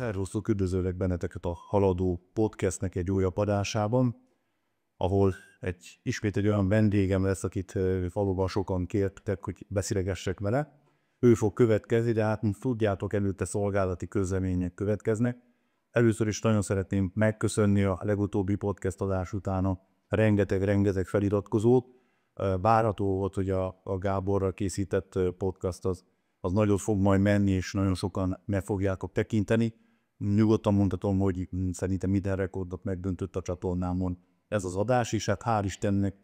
Szervusztok, üdvözöllek benneteket a Haladó Podcastnek egy újabb adásában, ahol ismét egy olyan vendégem lesz, akit valóban sokan kértek, hogy beszélgessek vele. Ő fog következni, de hát tudjátok, előtte szolgálati közlemények következnek. Először is nagyon szeretném megköszönni a legutóbbi podcast adás után a rengeteg feliratkozót. Várható volt, hogy a Gáborral készített podcast az nagyot fog majd menni, és nagyon sokan meg fogjátok tekinteni. Nyugodtan mondhatom, hogy szerintem minden rekordot megdöntött a csatornámon ez az adás, és hát hál' Istennek,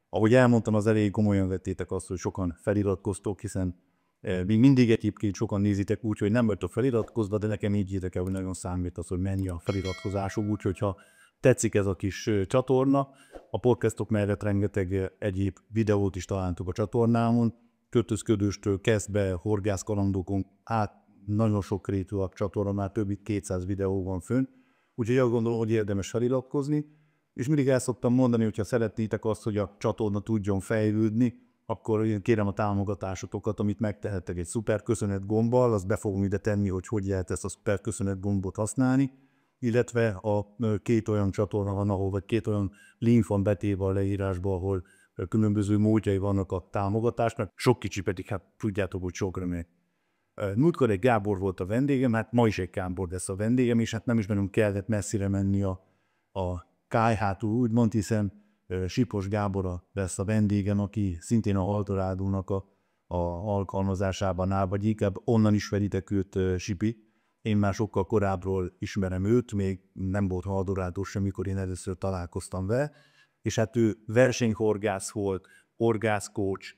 ahogy elmondtam, az elég komolyan vettétek azt, hogy sokan feliratkoztok, hiszen még mindig egyébként sokan nézitek úgy, hogy nem vagytok feliratkozva, de nekem így írtak el, hogy nagyon számít az, hogy mennyi a feliratkozásuk, úgyhogy ha tetszik ez a kis csatorna, a podcastok mellett rengeteg egyéb videót is találtok a csatornámon, kötözködőstől kezdve horgászkalandokon át nagyon sok rétű a csatorna, már több mint 200 videó van fönn, úgyhogy azt gondolom, hogy érdemes feliratkozni, és mindig el szoktam mondani, hogyha szeretnétek azt, hogy a csatorna tudjon fejlődni, akkor én kérem a támogatásotokat, amit megtehettek egy szuper köszönet gombbal, azt be fogom ide tenni, hogy lehet ezt a szuper köszönet gombot használni, illetve a két olyan csatorna van, ahol, vagy két olyan link van betéve a leírásba, ahol különböző módjai vannak a támogatásnak, sok kicsi pedig, hát tudjátok, hogy sok remény. Múltkor egy Gábor volt a vendégem, hát ma is egy Gábor lesz a vendégem, és hát nem is velünk kellett messzire menni a kályhától, úgymond, hiszen Sipos Gábor lesz a vendégem, aki szintén a Haldorádónak a alkalmazásában áll, vagy inkább onnan ismeritek őt, Sipi. Én már sokkal korábbról ismerem őt, még nem volt Haldorádós sem, mikor én először találkoztam vele, és hát ő versenyhorgász volt, horgászcoach,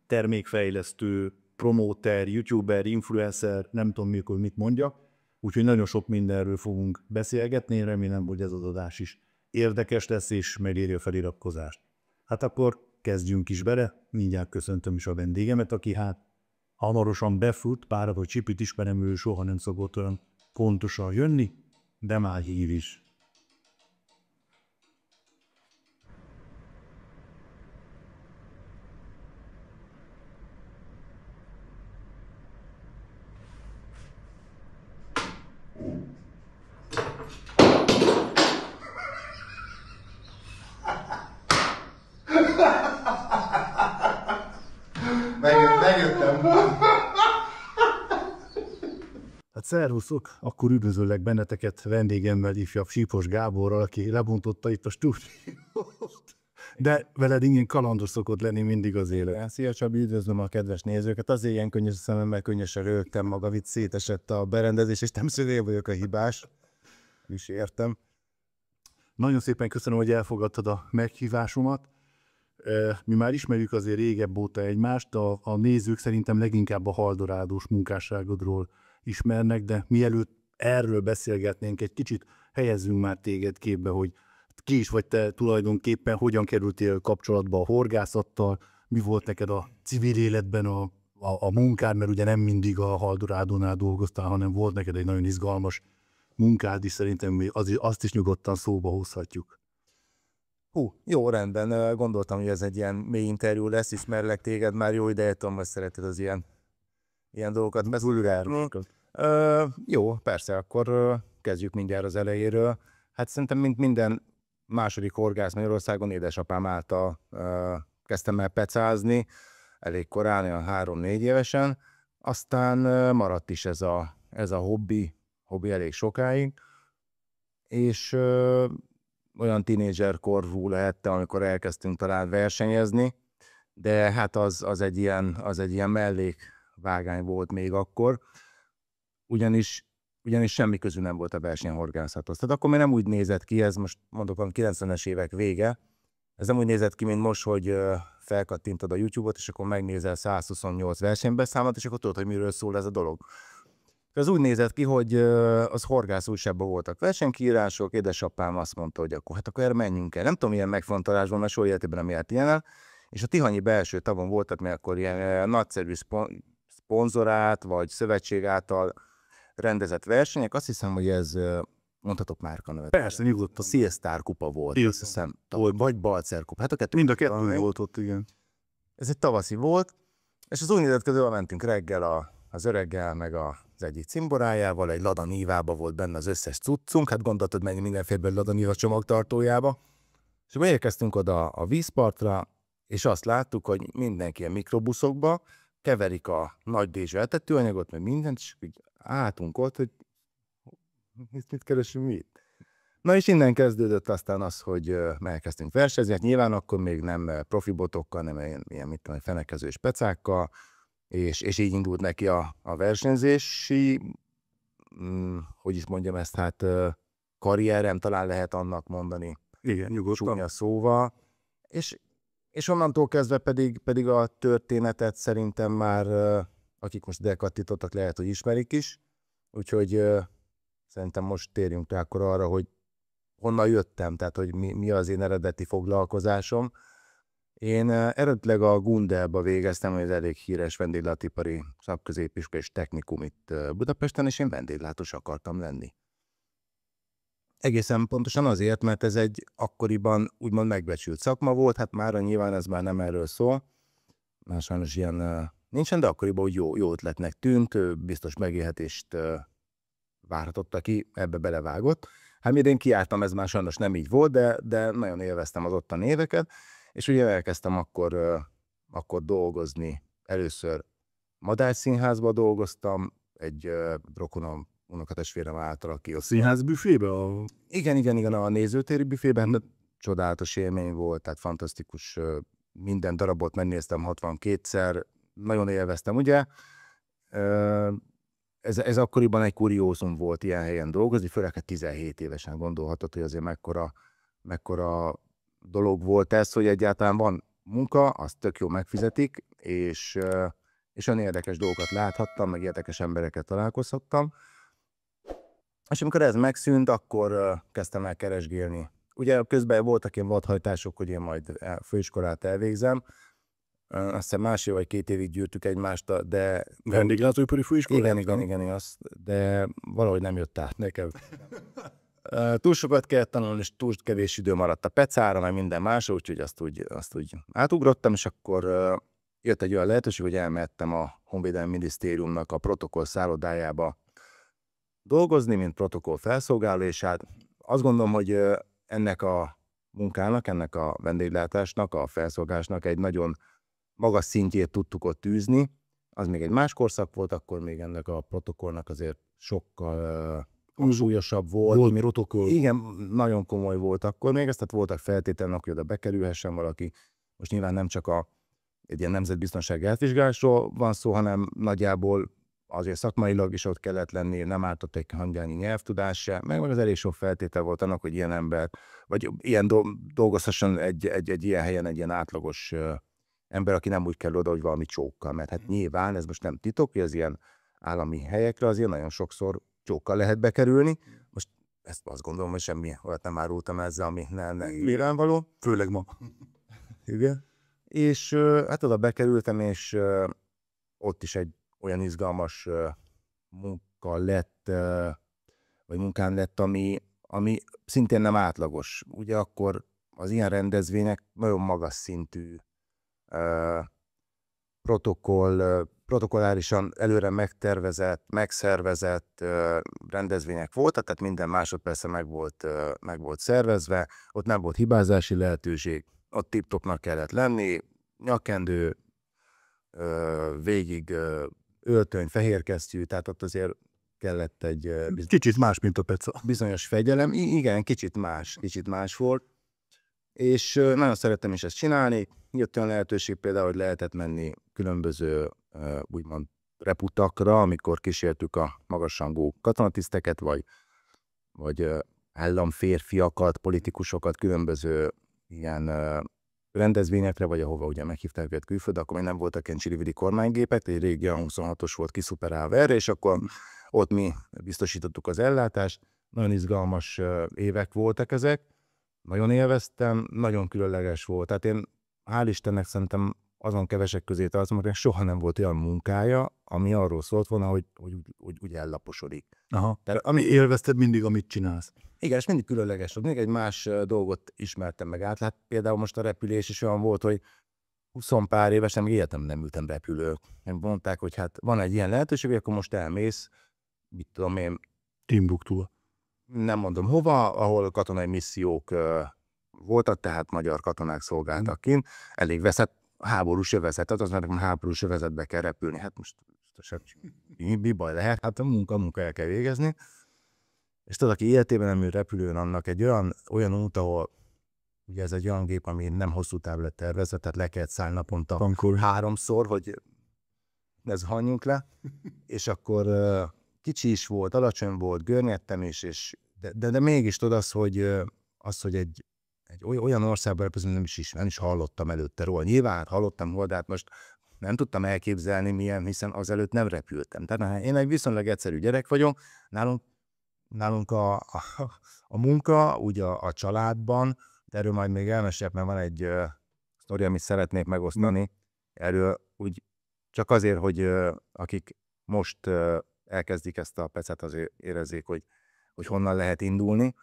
termékfejlesztő, promóter, youtuber, influencer, nem tudom mikor mit mondjak, úgyhogy nagyon sok mindenről fogunk beszélgetni, én remélem, hogy ez az adás is érdekes lesz, és megéri a feliratkozást. Hát akkor kezdjünk is bele, mindjárt köszöntöm is a vendégemet, aki hát hamarosan befut, bár hogy Csipit ismerem, ő soha nem szokott olyan pontosan jönni, de már hív is. Megjöttem. Hát szervuszok, akkor üdvözöllek benneteket vendégemmel, ifjabb Sipos Gáborral, aki lebontotta itt a stúdiót. De veled ingyen kalandos szokott lenni mindig az élet. Szia Csabi, üdvözlöm a kedves nézőket. Azért ilyen könnyes szememmel könnyesen rögtem magam, itt szétesett a berendezés, és nem én vagyok a hibás. És értem. Nagyon szépen köszönöm, hogy elfogadtad a meghívásomat. Mi már ismerjük azért régebb óta egymást, a nézők szerintem leginkább a haldorádós munkásságodról ismernek, de mielőtt erről beszélgetnénk, egy kicsit helyezzünk már téged képbe, hogy ki is vagy te tulajdonképpen, hogyan kerültél kapcsolatba a horgászattal, mi volt neked a civil életben a munkád, mert ugye nem mindig a Haldorádónál dolgoztál, hanem volt neked egy nagyon izgalmas munkád is, szerintem mi azt is nyugodtan szóba hozhatjuk. Jó, rendben. Gondoltam, hogy ez egy ilyen mély interjú lesz, ismerlek téged, már jó ideje tudom, hogy szereted az ilyen dolgokat. Jó, persze, akkor kezdjük mindjárt az elejéről. Hát szerintem, mint minden második horgász Magyarországon, édesapám által kezdtem el pecázni, elég korán, olyan 3-4 évesen. Aztán maradt is ez a hobbi elég sokáig, és olyan tínédzserkorú lehettem, amikor elkezdtünk talán versenyezni, de hát az egy ilyen mellékvágány volt még akkor, ugyanis semmi közül nem volt a versenyhorgászathoz. Tehát akkor még nem úgy nézett ki, ez most mondok a 90-es évek vége, ez nem úgy nézett ki, mint most, hogy felkattintad a YouTube-ot, és akkor megnézel 128 versenybeszámot, és akkor tudod, hogy miről szól ez a dolog. Ez úgy nézett ki, hogy az horgász újságban voltak versenykiírások, édesapám azt mondta, hogy akkor erre menjünk el. Nem tudom, milyen megfontolásban, mert soha életében nem járt ilyennel. És a tihanyi belső tavon voltak, mert akkor ilyen nagyszerű szponzorát, vagy szövetség által rendezett versenyek. Azt hiszem, hogy ez, mondhatok márkanevet. Persze, nyugodtan. A Seastar kupa volt, azt hiszem, vagy Balcer kupa. Hát mind a kettő volt ott, igen. Ez egy tavaszi volt, és az úgy nézett, hogy mentünk reggel az öreggel, meg az egyik cimborájával, egy Lada Nivába volt benne az összes cuccunk, hát gondoltad menni mindenféleből Lada Niva csomagtartójába. És akkor érkeztünk oda a vízpartra, és azt láttuk, hogy mindenki ilyen mikrobuszokba keverik a nagy dézsű etetőanyagot, meg mindent, és így álltunk ott, hogy mit keresünk mi itt? Na és innen kezdődött aztán az, hogy elkezdtünk versenyezni, hát nyilván akkor még nem profi botokkal, nem ilyen mit tudom, fenekezős pecákkal, és így indult neki a versenyzési, hogy is mondjam ezt, hát karrierem talán lehet annak mondani. Igen, nyugodtan. Csúnya szóval. És onnantól kezdve pedig a történetet szerintem már, akik most elkattintottak, lehet, hogy ismerik is. Úgyhogy szerintem most térjünk rá akkor arra, hogy honnan jöttem, tehát hogy mi az én eredeti foglalkozásom. Én eredetileg a Gundelba végeztem, hogy ez elég híres vendéglátóipari szakközépiskola és technikum itt Budapesten, és én vendéglátós akartam lenni. Egészen pontosan azért, mert ez egy akkoriban úgymond megbecsült szakma volt, hát mára nyilván ez már nem erről szól, már sajnos ilyen nincsen, de akkoriban úgy jó ötletnek tűnt, biztos megélhetést várhatott, aki ebbe belevágott. Hát mire én kiálltam, ez már sajnos nem így volt, de nagyon élveztem az ottani éveket, és ugye elkezdtem akkor dolgozni. Először Madárszínházba dolgoztam, egy rokonom, unokatestvérem által, aki ott... Színházbüfébe? Igen, a nézőtéri büfében, de csodálatos élmény volt, tehát fantasztikus, minden darabot megnéztem 62-szer, nagyon élveztem, ugye? Ez akkoriban egy kuriózum volt ilyen helyen dolgozni, főleg 17 évesen gondolhatod, hogy azért mekkora dolog volt ez, hogy egyáltalán van munka, azt tök jó megfizetik, és olyan érdekes dolgokat láthattam, meg érdekes embereket találkozhattam. És amikor ez megszűnt, akkor kezdtem el keresgélni. Ugye közben voltak ilyen vadhajtások, hogy én majd főiskolát elvégzem. Azt hiszem másfél vagy 2 évig gyűrtük egymást, de... Vendéglátóipari főiskolát? Igen, de valahogy nem jött át nekem. Túl sokat kellett tanulni, és túl kevés idő maradt a pecára, meg minden másra, úgyhogy azt úgy átugrottam, és akkor jött egy olyan lehetőség, hogy elmehettem a Honvédelmi Minisztériumnak a protokoll szállodájába dolgozni, mint protokoll felszolgáló, és hát azt gondolom, hogy ennek a munkának, ennek a vendéglátásnak, a felszolgálásnak egy nagyon magas szintjét tudtuk ott űzni. Az még egy más korszak volt, akkor még ennek a protokollnak azért sokkal súlyosabb volt. Volt protokoll. Igen, nagyon komoly volt akkor még, tehát voltak feltételnek, hogy oda bekerülhessen valaki. Most nyilván nem csak egy ilyen nemzetbiztonsági átvizsgálásról van szó, hanem nagyjából azért szakmailag is ott kellett lenni, nem ártott egy hangyányi nyelvtudás se, meg az elég sok feltétel volt annak, hogy ilyen ember, vagy ilyen dolgozhasson egy ilyen helyen egy ilyen átlagos ember, aki nem úgy kell oda, hogy valami csókkal, mert hát nyilván ez most nem titok, hogy az ilyen állami helyekre azért nagyon sokszor csókkal lehet bekerülni. Most ezt azt gondolom, hogy semmi olyat nem árultam ezzel, ami nem nyilvánvaló. Főleg ma. Igen. És hát oda bekerültem, és ott is egy olyan izgalmas munkán lett, ami szintén nem átlagos. Ugye akkor az ilyen nagyon magas szintű protokollárisan előre megtervezett, megszervezett rendezvények voltak, tehát minden másodpersze meg volt szervezve, ott nem volt hibázási lehetőség, ott tip-topnak kellett lenni, nyakkendő, végig öltöny, fehér kesztyű, tehát ott azért kellett egy kicsit más, mint a peca. Bizonyos fegyelem. Igen, kicsit más volt. És nagyon szerettem is ezt csinálni. Jött olyan lehetőség például, hogy lehetett menni különböző úgymond reputakra, amikor kísértük a magasrangú katonatiszteket, vagy államférfiakat, politikusokat különböző ilyen rendezvényekre, vagy ahova ugye meghívták őket külföldre, akkor még nem voltak ilyen csirividi kormánygépek, egy régi 26-os volt kiszuperálva erre, és akkor ott mi biztosítottuk az ellátást. Nagyon izgalmas évek voltak ezek, nagyon élveztem, nagyon különleges volt. Tehát én hál' Istennek szerintem azon kevesek közé tartozom, hogy soha nem volt olyan munkája, ami arról szólt volna, hogy úgy ellaposodik. Aha. Tehát ami élvezted mindig, amit csinálsz. Igen, és mindig különleges volt. Még egy más dolgot ismertem meg át. Hát például most a repülés is olyan volt, hogy 20 pár évesen még életemben nem ültem repülőn. Mondták, hogy hát van egy ilyen lehetőség, hogy akkor most elmész, mit tudom én, Timbuktu. nem mondom hova, ahol katonai missziók voltak, tehát magyar katonák szolgáltak kint, elég veszett, háborús övezet, tehát az már nekem háborús övezetbe kell repülni. Hát most mi baj lehet? Hát a munka el kell végezni. És tudod, aki életében nem ül repülőn, annak egy olyan út, ahol ugye ez egy olyan gép, ami nem hosszú távra lett tervezve, tehát le kellett szállni naponta 3-szor, hogy ez hanyjunk le, és akkor kicsi is volt, alacsony volt, görnyedtem is, de mégis tudod hogy egy olyan országban nem is hallottam előtte róla. Nyilván hallottam róla, de hát most nem tudtam elképzelni milyen, hiszen azelőtt nem repültem. Tehát én egy viszonylag egyszerű gyerek vagyok, nálunk a munka, ugye a családban, de erről majd még elmesélek, mert van egy sztori, amit szeretnék megosztani. Erről úgy csak azért, hogy akik most elkezdik ezt a pecet, azért érezzék, hogy honnan lehet indulni.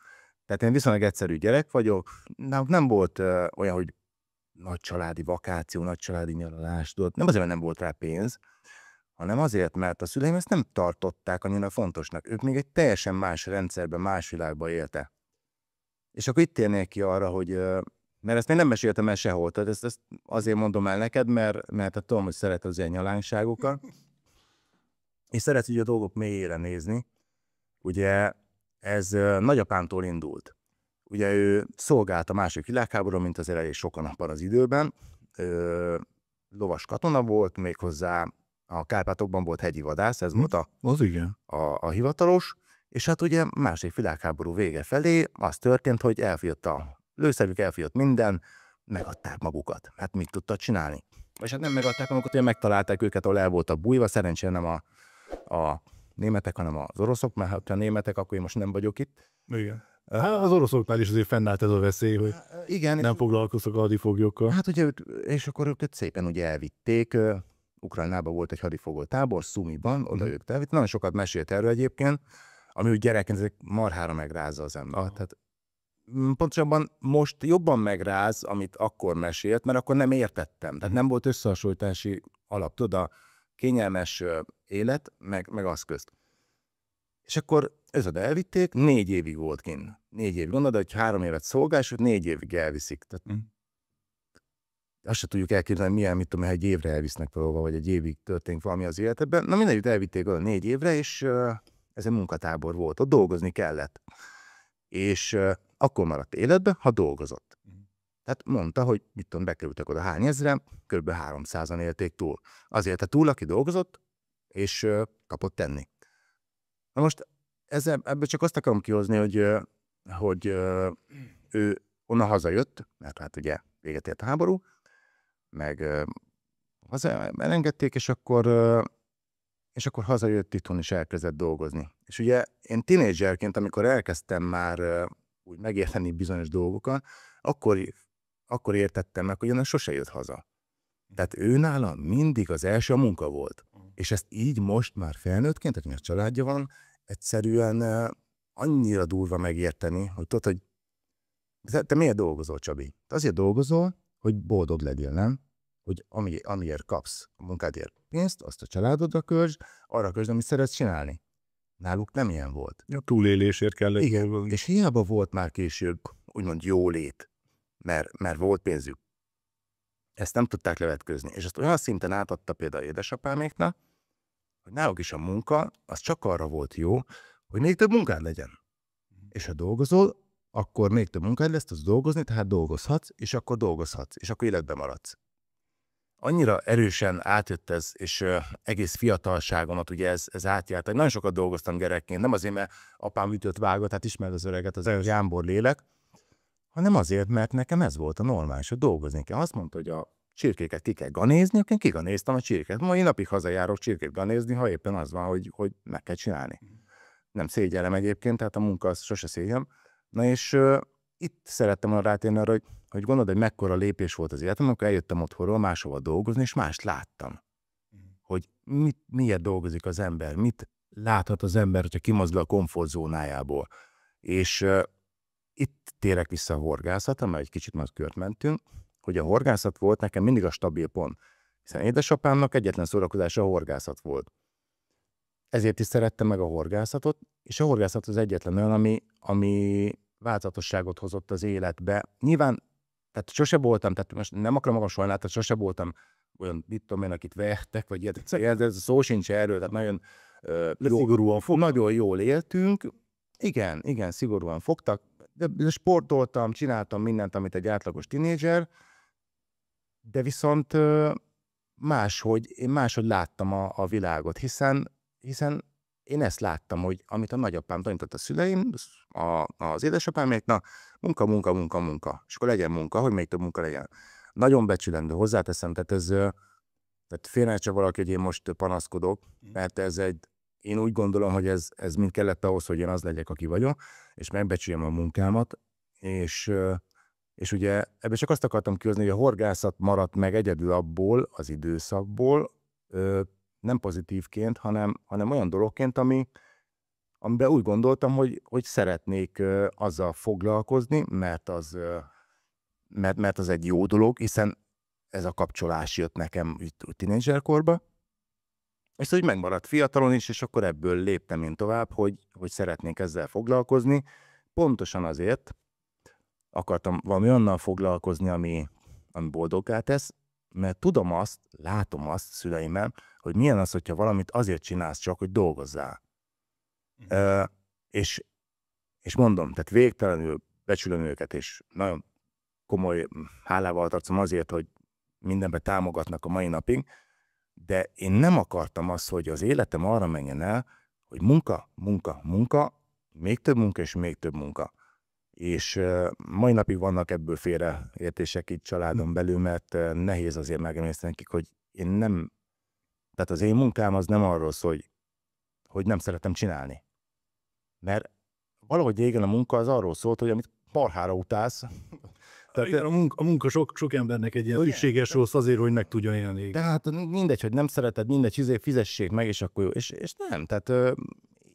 Tehát én viszonylag egyszerű gyerek vagyok, nem volt olyan, hogy nagy családi vakáció, nagy családi nyaralás, nem azért, mert nem volt rá pénz, hanem azért, mert a szüleim ezt nem tartották annyira fontosnak. Ők még egy teljesen más rendszerben, más világban éltek. És akkor itt térnék ki arra, hogy mert ezt még nem meséltem el sehol, tehát ezt azért mondom el neked, mert tudom, hogy szereted az ilyen nyalánságokat, és szeretsz ugye a dolgok mélyére nézni. Ugye ez nagyapámtól indult. Ugye ő szolgált a második világháborúban, mint azért elég sokan abban az időben. Lovas katona volt, méghozzá a Kárpátokban volt hegyi vadász, ez volt a hivatalos, és hát ugye második világháború vége felé az történt, hogy elfogyott a lőszerük, elfogyott minden, megadták magukat. Hát mit tudtak csinálni? És hát nem megadták magukat, ugye megtalálták őket, ahol el voltak bújva, szerencsére nem a németek, hanem az oroszok, mert ha a németek, akkor én most nem vagyok itt. Igen. Hát az oroszoknál is azért fennállt ez a veszély, hogy igen, nem foglalkoztak a hadifoglyokkal. Hát ugye, és akkor őket szépen ugye elvitték. Ukrajnában volt egy hadifogó tábor, Szumiban, oda ők elvitték. Nagyon sokat mesélt erről egyébként, ami úgy gyerekként marhára megrázza az ember. Tehát pontosabban most jobban megráz, amit akkor mesélt, mert akkor nem értettem. Tehát nem volt összehasonlítási alap, tudod, a kényelmes élet, meg az közt. És akkor oda elvitték, 4 évig volt kint. 4 évig. Gondolod, hogy 3 évet szolgál, és 4 évig elviszik. Tehát azt se tudjuk elképzelni, milyen, mit tudom, egy évre elvisznek valahova, vagy egy évig történik valami az életedben. Na mindenütt elvitték oda 4 évre, és ez egy munkatábor volt. Ott dolgozni kellett. És akkor maradt életbe, ha dolgozott. Tehát mondta, hogy mit tudom, bekerültek oda hány ezren, kb. 300-an élték túl. Azért élte túl, aki dolgozott, és kapott tenni. Na most ebből csak azt akarom kihozni, hogy ő onnan hazajött, mert hát ugye véget ért a háború, meg elengedték, és akkor hazajött itthon is elkezdett dolgozni. És ugye én tínédzserként, amikor elkezdtem már úgy megérteni bizonyos dolgokat, akkor értettem meg, hogy onnan sose jött haza. Tehát ő nála mindig az első a munka volt. És ezt így most már felnőttként, akinek családja van, egyszerűen annyira durva megérteni, hogy tudod, hogy te miért dolgozol, Csabi? Te azért dolgozol, hogy boldog legyél, nem? Hogy amiért kapsz a munkádért pénzt, azt a családodra költsd, arra költsd, amit szeretsz csinálni. Náluk nem ilyen volt. A túlélésért kellett. Igen, és hiába volt már később úgymond jólét, mert volt pénzük. Ezt nem tudták levetközni. És ezt olyan szinten átadta például édesapáméknak, hogy náluk is a munka, az csak arra volt jó, hogy még több munkád legyen. És ha dolgozol, akkor még több munkád lesz, tudsz dolgozni, tehát dolgozhatsz, és akkor életben maradsz. Annyira erősen átjött ez, és egész fiatalságomat ugye ez átjárt. Nagyon sokat dolgoztam gyerekként, nem azért, mert apám ütött, vágott, hát ismered az öreget, az jámbor lélek, hanem azért, mert nekem ez volt a normális, hogy dolgozni kell. Azt mondta, hogy a csirkéket ki kell ganézni, akkor én kiganéztam a csirkét. Mai napig hazajárok csirkét ganézni, ha éppen az van, hogy meg kell csinálni. Nem szégyellem egyébként, tehát a munka az sose szégyellem. Na és itt szerettem volna rátérni arra, hogy gondolod, hogy mekkora lépés volt az életem, amikor eljöttem otthonról máshova dolgozni, és mást láttam. Hogy miért dolgozik az ember, mit láthat az ember, hogyha kimozdul a komfortzónájából. És itt térek vissza a horgászatra, mert egy kicsit már kört mentünk, hogy a horgászat volt nekem mindig a stabil pont. Hiszen édesapámnak egyetlen szórakozása a horgászat volt. Ezért is szerettem meg a horgászatot, és a horgászat az egyetlen olyan, ami változatosságot hozott az életbe. Nyilván, tehát sose voltam, tehát most nem akarom magam sajnálni, tehát sose voltam olyan, mit tudom én, akit vertek, vagy ilyet, de szó sincs erről, tehát nagyon, nagyon jól éltünk. Igen, szigorúan fogtak, de sportoltam, csináltam mindent, amit egy átlagos tinédzser, de viszont én máshogy láttam a világot, hiszen én ezt láttam, hogy amit a nagyapám tanított a szüleim, az édesapáméknak, munka, és akkor legyen munka, hogy még több munka legyen. Nagyon becsülendő, hozzáteszem, tehát félreértse valaki, hogy én most panaszkodok, mert én úgy gondolom, hogy ez mind kellett ahhoz, hogy én az legyek, aki vagyok, és megbecsüljem a munkámat, és ugye ebben csak azt akartam kihozni, hogy a horgászat maradt meg egyedül abból az időszakból, nem pozitívként, hanem olyan dologként, amiben úgy gondoltam, hogy szeretnék azzal foglalkozni, mert az egy jó dolog, hiszen ez a kapcsolás jött nekem tínédzserkorba, és hogy megmaradt fiatalon is, és akkor ebből léptem én tovább, hogy szeretnék ezzel foglalkozni. Pontosan azért akartam valami onnal foglalkozni, ami boldoggá tesz, mert látom azt szüleimmel, hogy milyen az, hogyha valamit azért csinálsz csak, hogy dolgozzál. És mondom, tehát végtelenül becsülöm őket, és nagyon komoly hálával tartozom azért, hogy mindenben támogatnak a mai napig, de én nem akartam azt, hogy az életem arra menjen el, hogy munka, még több munka és még több munka. És mai napig vannak ebből félreértések itt családon belül, mert nehéz azért megemészteni nekik, hogy én nem, tehát az én munkám az nem arról szól, hogy nem szeretem csinálni. Mert valahogy régen a munka az arról szólt, hogy amit marhára utálsz. Tehát a munka sok embernek egy ilyen szükséges rossz azért, hogy meg tudjon élni. Tehát mindegy, hogy nem szereted, mindegy, fizessék meg, és akkor jó. És nem, tehát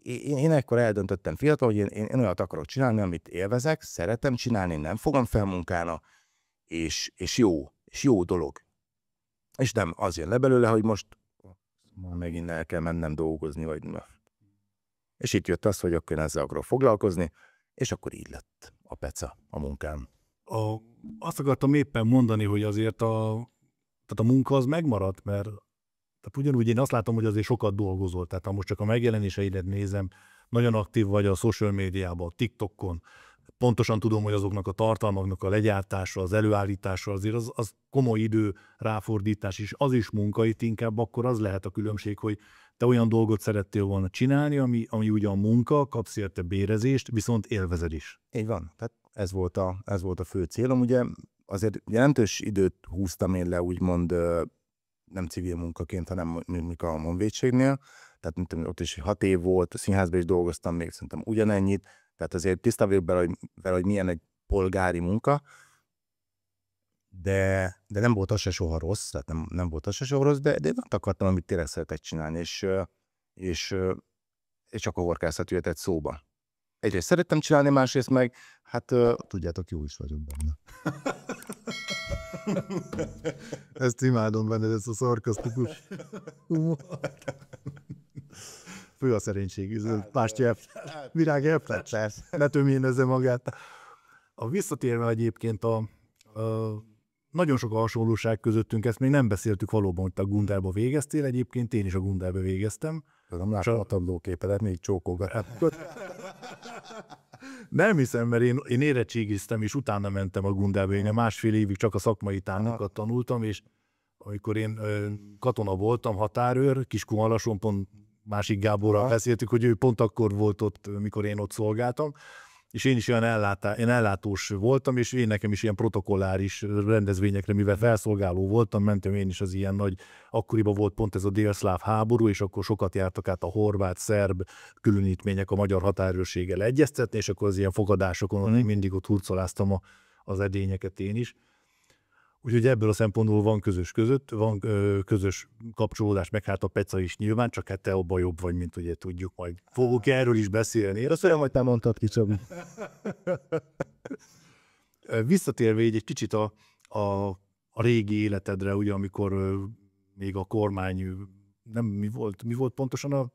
én ekkor eldöntöttem fiatal, hogy én olyat akarok csinálni, amit élvezek, szeretem csinálni, nem fogom fel munkának, és jó dolog. És nem az jön le belőle, hogy most megint el kell mennem dolgozni, vagy na. És itt jött az, hogy akkor én ezzel akarok foglalkozni, és akkor így lett a Peca, a munkám. Azt akartam éppen mondani, hogy azért tehát a munka az megmaradt, mert tehát ugyanúgy én azt látom, hogy azért sokat dolgozol. Tehát ha most csak a megjelenéseidet nézem, nagyon aktív vagy a social médiában, a TikTokon, pontosan tudom, hogy azoknak a tartalmaknak a legyártása, az előállítása azért az komoly idő ráfordítás, és az is munka, itt inkább akkor az lehet a különbség, hogy te olyan dolgot szerettél volna csinálni, ami ugyan munka, kapsz érte bérezést, viszont élvezed is. Így van, tehát ez volt a fő célom. Ugye azért jelentős időt húztam én le, úgymond nem civil munkaként, hanem mikor a Honvédségnél. Tehát ott is 6 év volt, a színházban is dolgoztam még szerintem ugyanennyit. Tehát azért tiszta vagyok vele, hogy milyen egy polgári munka, de nem volt az se soha rossz, tehát nem volt az se soha rossz, de én akartam, amit tényleg szeretek csinálni, és csak a horgászat jöhetett szóba. Egyrészt szerettem csinálni, másrészt meg, hát tudjátok, jó is vagyok benne. Ezt imádom benne, ez a szarkasztikus. Fő a szerénység, pástja, virág elflettel, ne tömjénezze magát. A visszatérve egyébként nagyon sok a hasonlóság közöttünk, ezt még nem beszéltük valóban, hogy te a Gundárba végeztél, egyébként én is a Gundárba végeztem. Nem látom a tablóképedet, még csókolgat. Nem hiszem, mert én érettségiztem, és utána mentem a Gundárba, én 1,5 évig csak a szakmai tárgyakat tanultam, és amikor én katona voltam, határőr, Kiskunhalason, pont másik Gáborral beszéltük, hogy ő pont akkor volt ott, mikor én ott szolgáltam, és én is olyan ellátós voltam, és nekem is ilyen protokolláris rendezvényekre, mivel felszolgáló voltam, mentem én is az ilyen nagy, akkoriban volt pont ez a délszláv háború, és akkor sokat jártak át a horvát, szerb különítmények a magyar határőrséggel egyeztetni, és akkor az ilyen fogadásokon mindig ott hurcoláztam az edényeket én is. Úgyhogy ebből a szempontból van van közös kapcsolódás, meg hát a Peca is nyilván, csak hát te abban jobb vagy, mint ugye tudjuk, majd fogok erről is beszélni. Én azt olyan, hogy te mondtad ki, Visszatérve egy kicsit a régi életedre, ugye, amikor még a kormány, nem mi volt pontosan a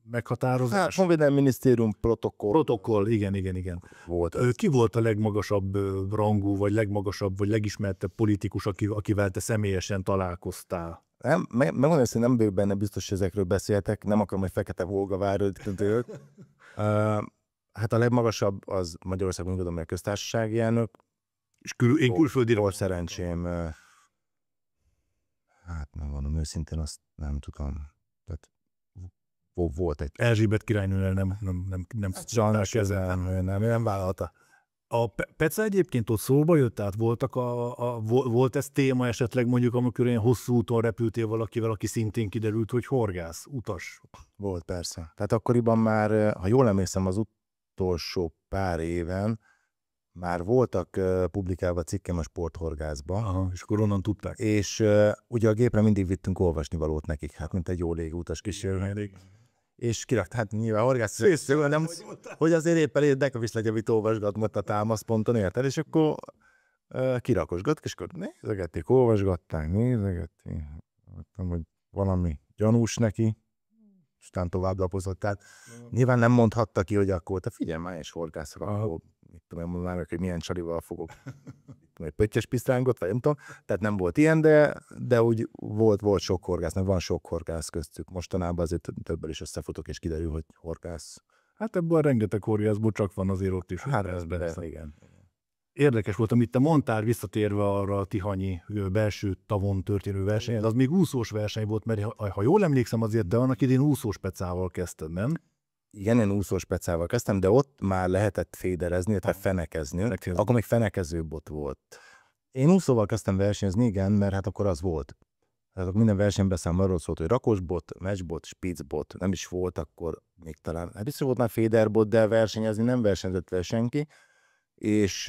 meghatározás? Hát, Honvédelmi Minisztérium Protokoll, igen. volt. Ki volt a legmagasabb rangú, vagy legmagasabb, vagy legismertebb politikus, akivel te személyesen találkoztál? Megmondom, hogy nem vagyok benne biztos, hogy ezekről beszéltek, nem akarom, hogy Fekete Volgaváról tőlük. Hát a legmagasabb az Magyarországon, gondolom, hogy a köztársasági elnök. És én külföldi volt szerencsém. Hát megmondom őszintén, azt nem tudom. Tehát volt egy... Erzsébet királynőnél nem Sajnos nem vállalta. A Peca egyébként ott szóba jött, tehát volt ez téma esetleg mondjuk, amikor ilyen hosszú úton repültél valakivel, aki szintén kiderült, hogy horgász, utas? Volt persze. Tehát akkoriban már, ha jól emlékszem, az utolsó pár éven már voltak publikálva cikkem a Sporthorgászba. Aha, és akkor onnan tudták. És ugye a gépre mindig vittünk olvasnivalót nekik, hát mint egy jó légútas kísérő. És kirakt, hát nyilván horgász, nem, hogy azért éppen érdekel is legyen, mit olvasgatmott a támaszponton, érted? És akkor kirakosgat, és akkor nézegették, olvasgatták, nézegették, hogy valami gyanús neki, aztán tovább lapozott. Tehát nyilván nem mondhatta ki, hogy akkor, te figyelj már, és horgászok, akkor mit tudom, mondanám meg, hogy milyen csalival fogok, egy pöttyes pisztrángot, vagy nem tudom. Tehát nem volt ilyen, de úgy volt sok horgász, mert van sok horgász köztük. Mostanában azért többel is összefutok, és kiderül, hogy horgász. Hát ebből a rengeteg horgászból csak van azért ott is. Hát ez igen. Érdekes volt, amit te mondtál, visszatérve arra a tihanyi belső tavon történő versenyhez, az még úszós verseny volt, mert ha jól emlékszem azért, de annak idén úszós pecával kezdted, nem? Igen, én úszós pecával kezdtem, de ott már lehetett féderezni, illetve fenekezni. Akkor még fenekező bot volt. Én úszóval kezdtem versenyezni, igen, mert hát akkor az volt. Hát akkor minden versenyben számomra arról szólt, hogy rakosbot, matchbot, spitzbot, nem is volt akkor még talán. Hát biztos volt már féderbot, de versenyezni nem versenyzett vele senki. És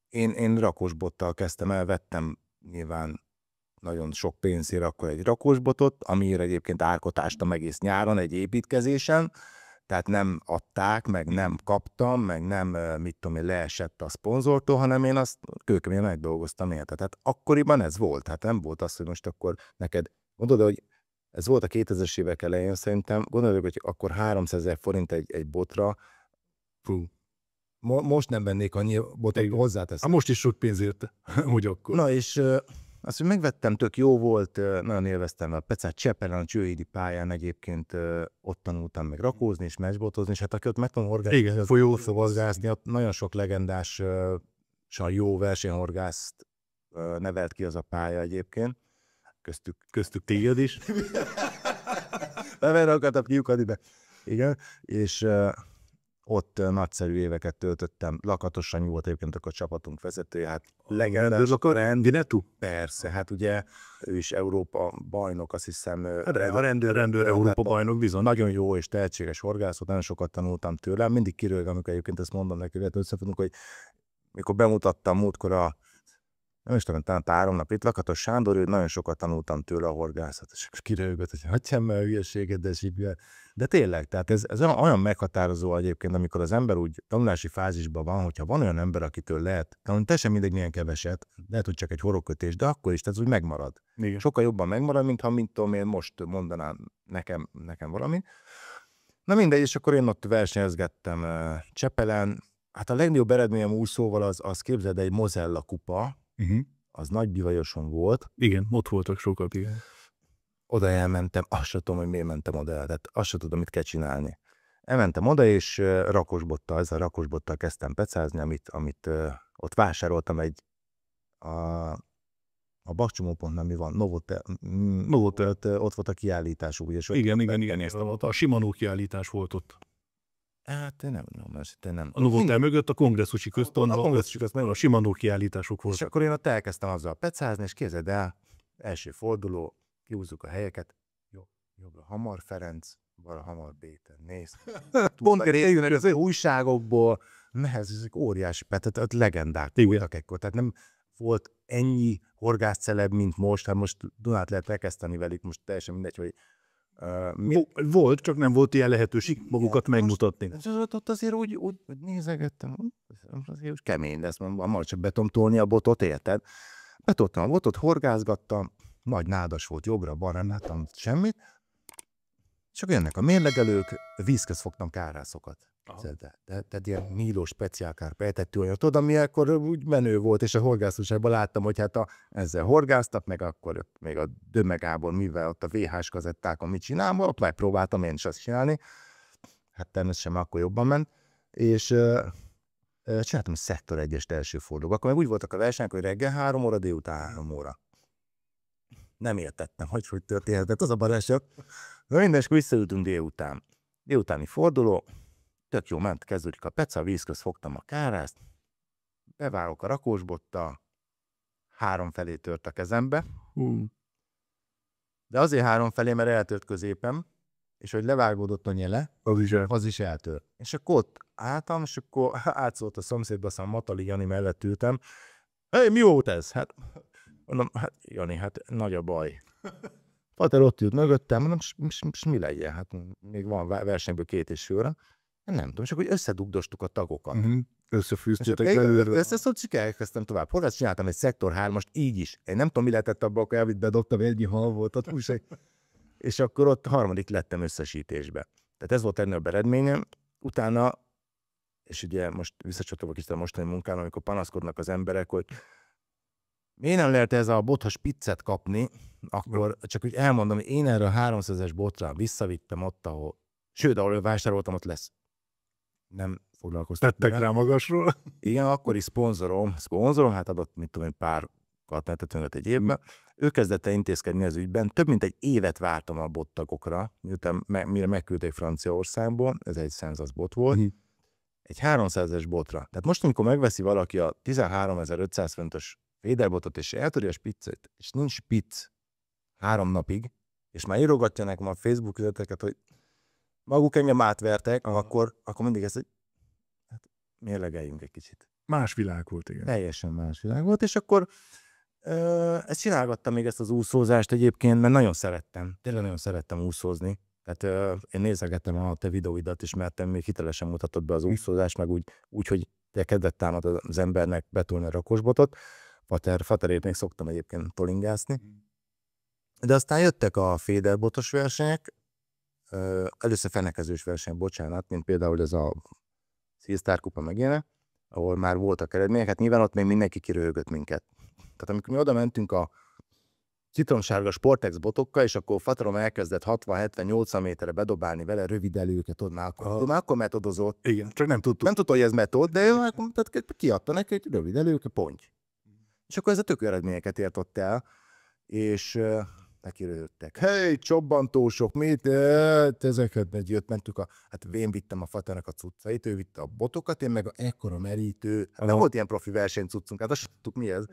én rakosbottal kezdtem el, vettem nyilván nagyon sok pénzért akkor egy rakosbotot, amiért egyébként árkotástam egész nyáron egy építkezésen, tehát nem adták, meg nem kaptam, meg nem, mit tudom én, leesett a szponzortól, hanem én azt kőkeményen megdolgoztam érte. Tehát akkoriban ez volt, hát nem volt az, hogy most akkor neked, mondod, hogy ez volt a 2000-es évek elején szerintem, gondolod, hogy akkor 300 000 forint egy botra, most nem vennék annyi botot, hozzáteszem. Most is sok pénzért, hogy akkor. Na és azt, hogy megvettem, tök jó volt, nagyon élveztem a Pecát Csepelen, a Csőhídi pályán egyébként ott tanultam meg rakózni és matchbotozni, és hát aki ott megtanul horgászni, folyószavazgászni, ott nagyon sok legendással jó versenyhorgászt nevelt ki az a pálya egyébként. Köztük téged is. Beverre akartam kiukadni, de igen, és ott nagyszerű éveket töltöttem. Lakatos Sanyi volt egyébként a csapatunk vezetője, hát legendás. Vinetú? Persze, hát ugye ő is Európa bajnok, azt hiszem. A rendőr Európa bajnok bizony. Nagyon jó és tehetséges horgász, nagyon sokat tanultam tőle. Mindig kirőg, amikor egyébként ezt mondom neki, hogy összefogunk, hogy mikor bemutattam múltkor nem is tudom, talán 3 nap itt Lakatos Sándor, ő nagyon sokat tanultam tőle a horgászat, és kirőgött, hogy hagyjam meg a hülyeséget, de tényleg, tehát ez olyan meghatározó egyébként, amikor az ember úgy tanulási fázisban van, hogyha van olyan ember, akitől lehet tanulni, teljesen mindegy milyen keveset, lehet, hogy csak egy horogkötés, de akkor is, tehát úgy megmarad. Igen. Sokkal jobban megmarad, mint tudom én most mondanám nekem valamit. Na mindegy, és akkor én ott versenyezgettem Csepelen. Hát a legnagyobb eredményem úszóval az képzeld, egy Mozella kupa, az nagy bivajoson volt. Igen, ott voltak sokat, igen. Oda elmentem, azt sem tudom, hogy miért mentem oda el, tehát azt sem tudom, mit kell csinálni. Elmentem oda, és ezzel rakosbottal kezdtem pecázni, amit ott vásároltam a Bakcsomópontnál mi van, Novotel, ott volt a kiállításuk. Ugye, igen, a Shimano kiállítás volt ott. Hát nem. A Novotel mögött a kongresszusi központban, a Shimano kiállítások volt. És akkor én ott elkezdtem azzal pecázni, és képzeld el, első forduló, kihúzzuk a helyeket, jobbra Hamar Ferenc, balra Hamar Péter, nézd. Pont jön az újságokból, ezek óriási, tehát legendák voltak ekkor, tehát nem volt ennyi horgászceleb, mint most, hát most Dunát lehet elkezdeni velük, most teljesen mindegy, hogy volt, csak nem volt ilyen lehetőség magukat megmutatni. Ott azért úgy nézegettem, azért úgy kemény lesz, már csak be tudom tolni a botot, érted? Betoltam a botot, horgászgattam, nagy nádas volt jobbra-balra, nem láttam semmit, és akkor jönnek a mérlegelők, vízköz fogtam kárászokat. Tehát ilyen Milo speciál kárpejtettő anyag, tudod, ami akkor úgy menő volt, és a horgászóságban láttam, hogy hát ezzel horgáztak, meg akkor még a Dömegából, mivel ott a VHS kazettákon mit csinálom, ott megpróbáltam én is azt csinálni. Hát természetesen akkor jobban ment, és csináltam szektor 1-est első fordulóba. Akkor meg úgy voltak a versenyek, hogy reggel 3 óra, délután 3 óra. Nem értettem, hogy történhetett az a baleset. Na minden, és visszaültünk délután. Délutáni forduló, tök jó ment, kezdődik a peca, vízköz fogtam a kárászt, beválok a rakósbottal, 3 felé tört a kezembe. De azért 3 felé, mert eltört középen, és hogy levágódott a nyele, az is eltört. És akkor ott álltam, és akkor átszólt a szomszédba, aztán Matali Jani mellett ültem. Hé, mi volt ez? Hát, mondom, hát Jani, hát nagy a baj. Pater ott ült mögöttem, mondom, mi legyen? Hát még van versenyből 2,5 óra. Nem tudom, csak hogy összedugdostuk a tagokat. Összefűztétek előre. Összeszóltuk, elkezdtem tovább. Horgász csináltam egy szektor 3-ast így is. Én nem tudom, mi lehetett abban, akkor elvitt bedobtam, egy hal volt ott. És akkor ott 3. lettem összesítésbe. Tehát ez volt ennél eredményem. Utána, és ugye most visszacsatolok is a mostani munkára, amikor panaszkodnak az emberek, hogy miért nem lehet ez a bothas pizzet kapni, akkor csak úgy elmondom, hogy én erre a 300-es botra visszavittem ott, ahol vásároltam, ott lesz. Nem foglalkoztak. Tettek rá magasról. Igen, akkori szponzorom, hát adott, mit tudom én, pár katmetetőnket egy évben. Ő kezdett el intézkedni az ügyben. Több mint egy évet vártam a bottagokra, mire megküldték Franciaországból, ez egy Senzas bot volt, egy 300-es botra. Tehát most, amikor megveszi valaki a 13.500 fontos féderbotot, és eltörje a spiccet, és nincs spicc 3 napig, és már írogatja nekem a Facebook üzeneteket, hogy maguk engem átvertek, akkor mindig ez, hogy hát mérlegeljünk egy kicsit. Más világ volt, igen. Teljesen más világ volt, és akkor ezt csinálgattam még ezt az úszózást egyébként, mert nagyon szerettem. Tényleg nagyon szerettem úszózni. Tehát én nézegettem a te videóidat is, mert még hitelesen mutatod be az úszózást, meg úgy hogy te kedvet támad az embernek betolni a rakosbotot. Faterét még szoktam egyébként tolingászni. De aztán jöttek a féderbotos versenyek, először fenekezős verseny, bocsánat, mint például ez a Szilsztár kupa meg ilyenek, ahol már voltak eredmények, hát nyilván ott még mindenki kiröhögött minket. Tehát amikor mi oda mentünk a citromsárga Sportex botokkal, és akkor Fatarom elkezdett 60-70-80 méterre bedobálni vele rövid előket, már akkor metodozott. Igen, csak nem tudtuk. Nem tudta, hogy ez metód, de ő kiadta neki egy rövid előke, ponty. És akkor ez a tök eredményeket ért ott el, és nekirőttek. Hey, csobbantósok, mit? Ezeket mentük hát én vittem a Faternek a cuccait, ő vitte a botokat, én meg ekkora merítő. Hát nem volt ilyen profi versenycuccunk, hát azt tudtuk mi ez.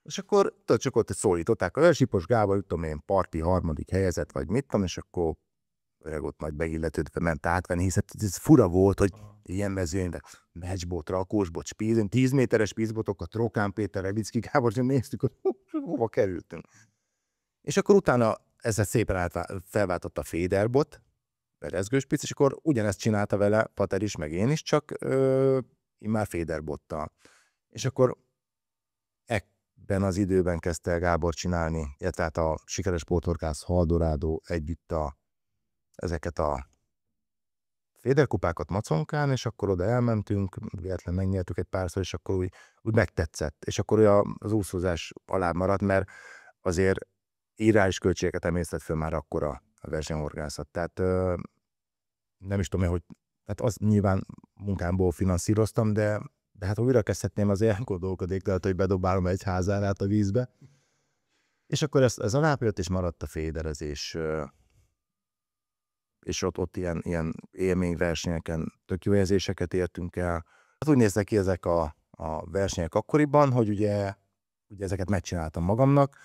És akkor csak ott szólították a Sipos Gábor, tudom én, parti 3. helyezett, vagy mit tudom, és akkor öreg ott nagy beilletődve ment átvenni, hiszen ez fura volt, hogy ilyen mezőnyben meccsbot, rakósbot, spíz, 10 méteres spízbotokat, Trokán Péter, Revicki Gábor, és néztük, hogy hova kerültünk. És akkor utána ezzel szépen felváltott a féderbot, berezgőspic, és akkor ugyanezt csinálta vele Pater is, meg én is, csak immár féderbottal. És akkor ebben az időben kezdte el Gábor csinálni, illetve hát a sikeres sporthorgász Haldorádó együtt ezeket a féderkupákat Maconkán, és akkor oda elmentünk, véletlen megnyertük egy párszor, és akkor úgy megtetszett. És akkor az úszózás alá maradt, mert azért írás költségeket emésztett föl már akkor a versenyhorgászat. Tehát nem is tudom, hogy hát az nyilván munkámból finanszíroztam, de hát ha újra kezdhetném, azért elgondolkodnék, tehát hogy bedobálom egy házárát a vízbe. És akkor ez alább és maradt a féderezés. És ott ilyen élményversenyeken tök jó érzéseket értünk el. Hát úgy néznek ki ezek a versenyek akkoriban, hogy ugye ezeket megcsináltam magamnak,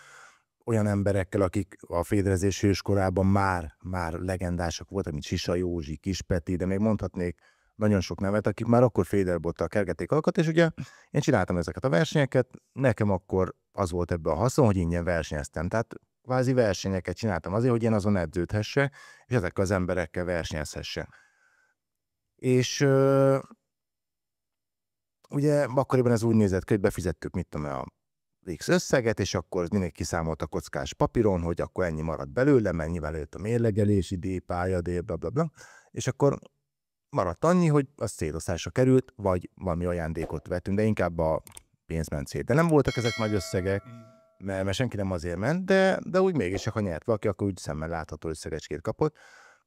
olyan emberekkel, akik a féderezés hőskorában már legendások voltak, mint Sisa Józsi, Kis Peti, de még mondhatnék nagyon sok nevet, akik már akkor féderbottal kergették alkat, és ugye én csináltam ezeket a versenyeket, nekem akkor az volt ebbe a haszon, hogy ingyen versenyeztem. Tehát kvázi versenyeket csináltam azért, hogy én azon edződhessek, és ezekkel az emberekkel versenyezhessek. És ugye akkoriban ez úgy nézett ki, hogy befizettük, mit tudom, a X összeget, és akkor mindig kiszámolt a kockás papíron, hogy akkor ennyi maradt belőle, mennyivel jött a mérlegelési díj, pályadíj, blablabla, és akkor maradt annyi, hogy az szétosztásra került, vagy valami ajándékot vettünk, de inkább a pénz ment szét. De nem voltak ezek nagy összegek, mert senki nem azért ment, de úgy mégis, ha nyert valaki, akkor úgy szemmel látható összegecskét kapott.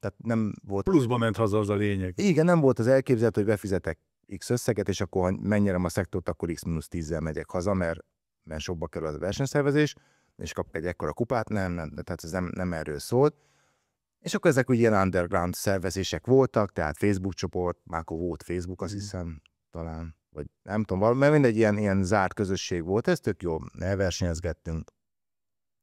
Tehát nem volt... Pluszba ment haza, az a lényeg. Igen, nem volt az elképzelhető, hogy befizetek X összeget, és akkor ha megnyerem a szektort, akkor X-10-zel megyek haza, mert sokba kerül a versenyszervezés, és kapok egy ekkora kupát, nem, tehát ez nem erről szólt. És akkor ezek úgy ilyen underground szervezések voltak, tehát Facebook csoport, már akkor volt Facebook, azt hiszem, talán, vagy nem tudom, mert mindegy ilyen zárt közösség volt, ez tök jó, elversenyezgettünk.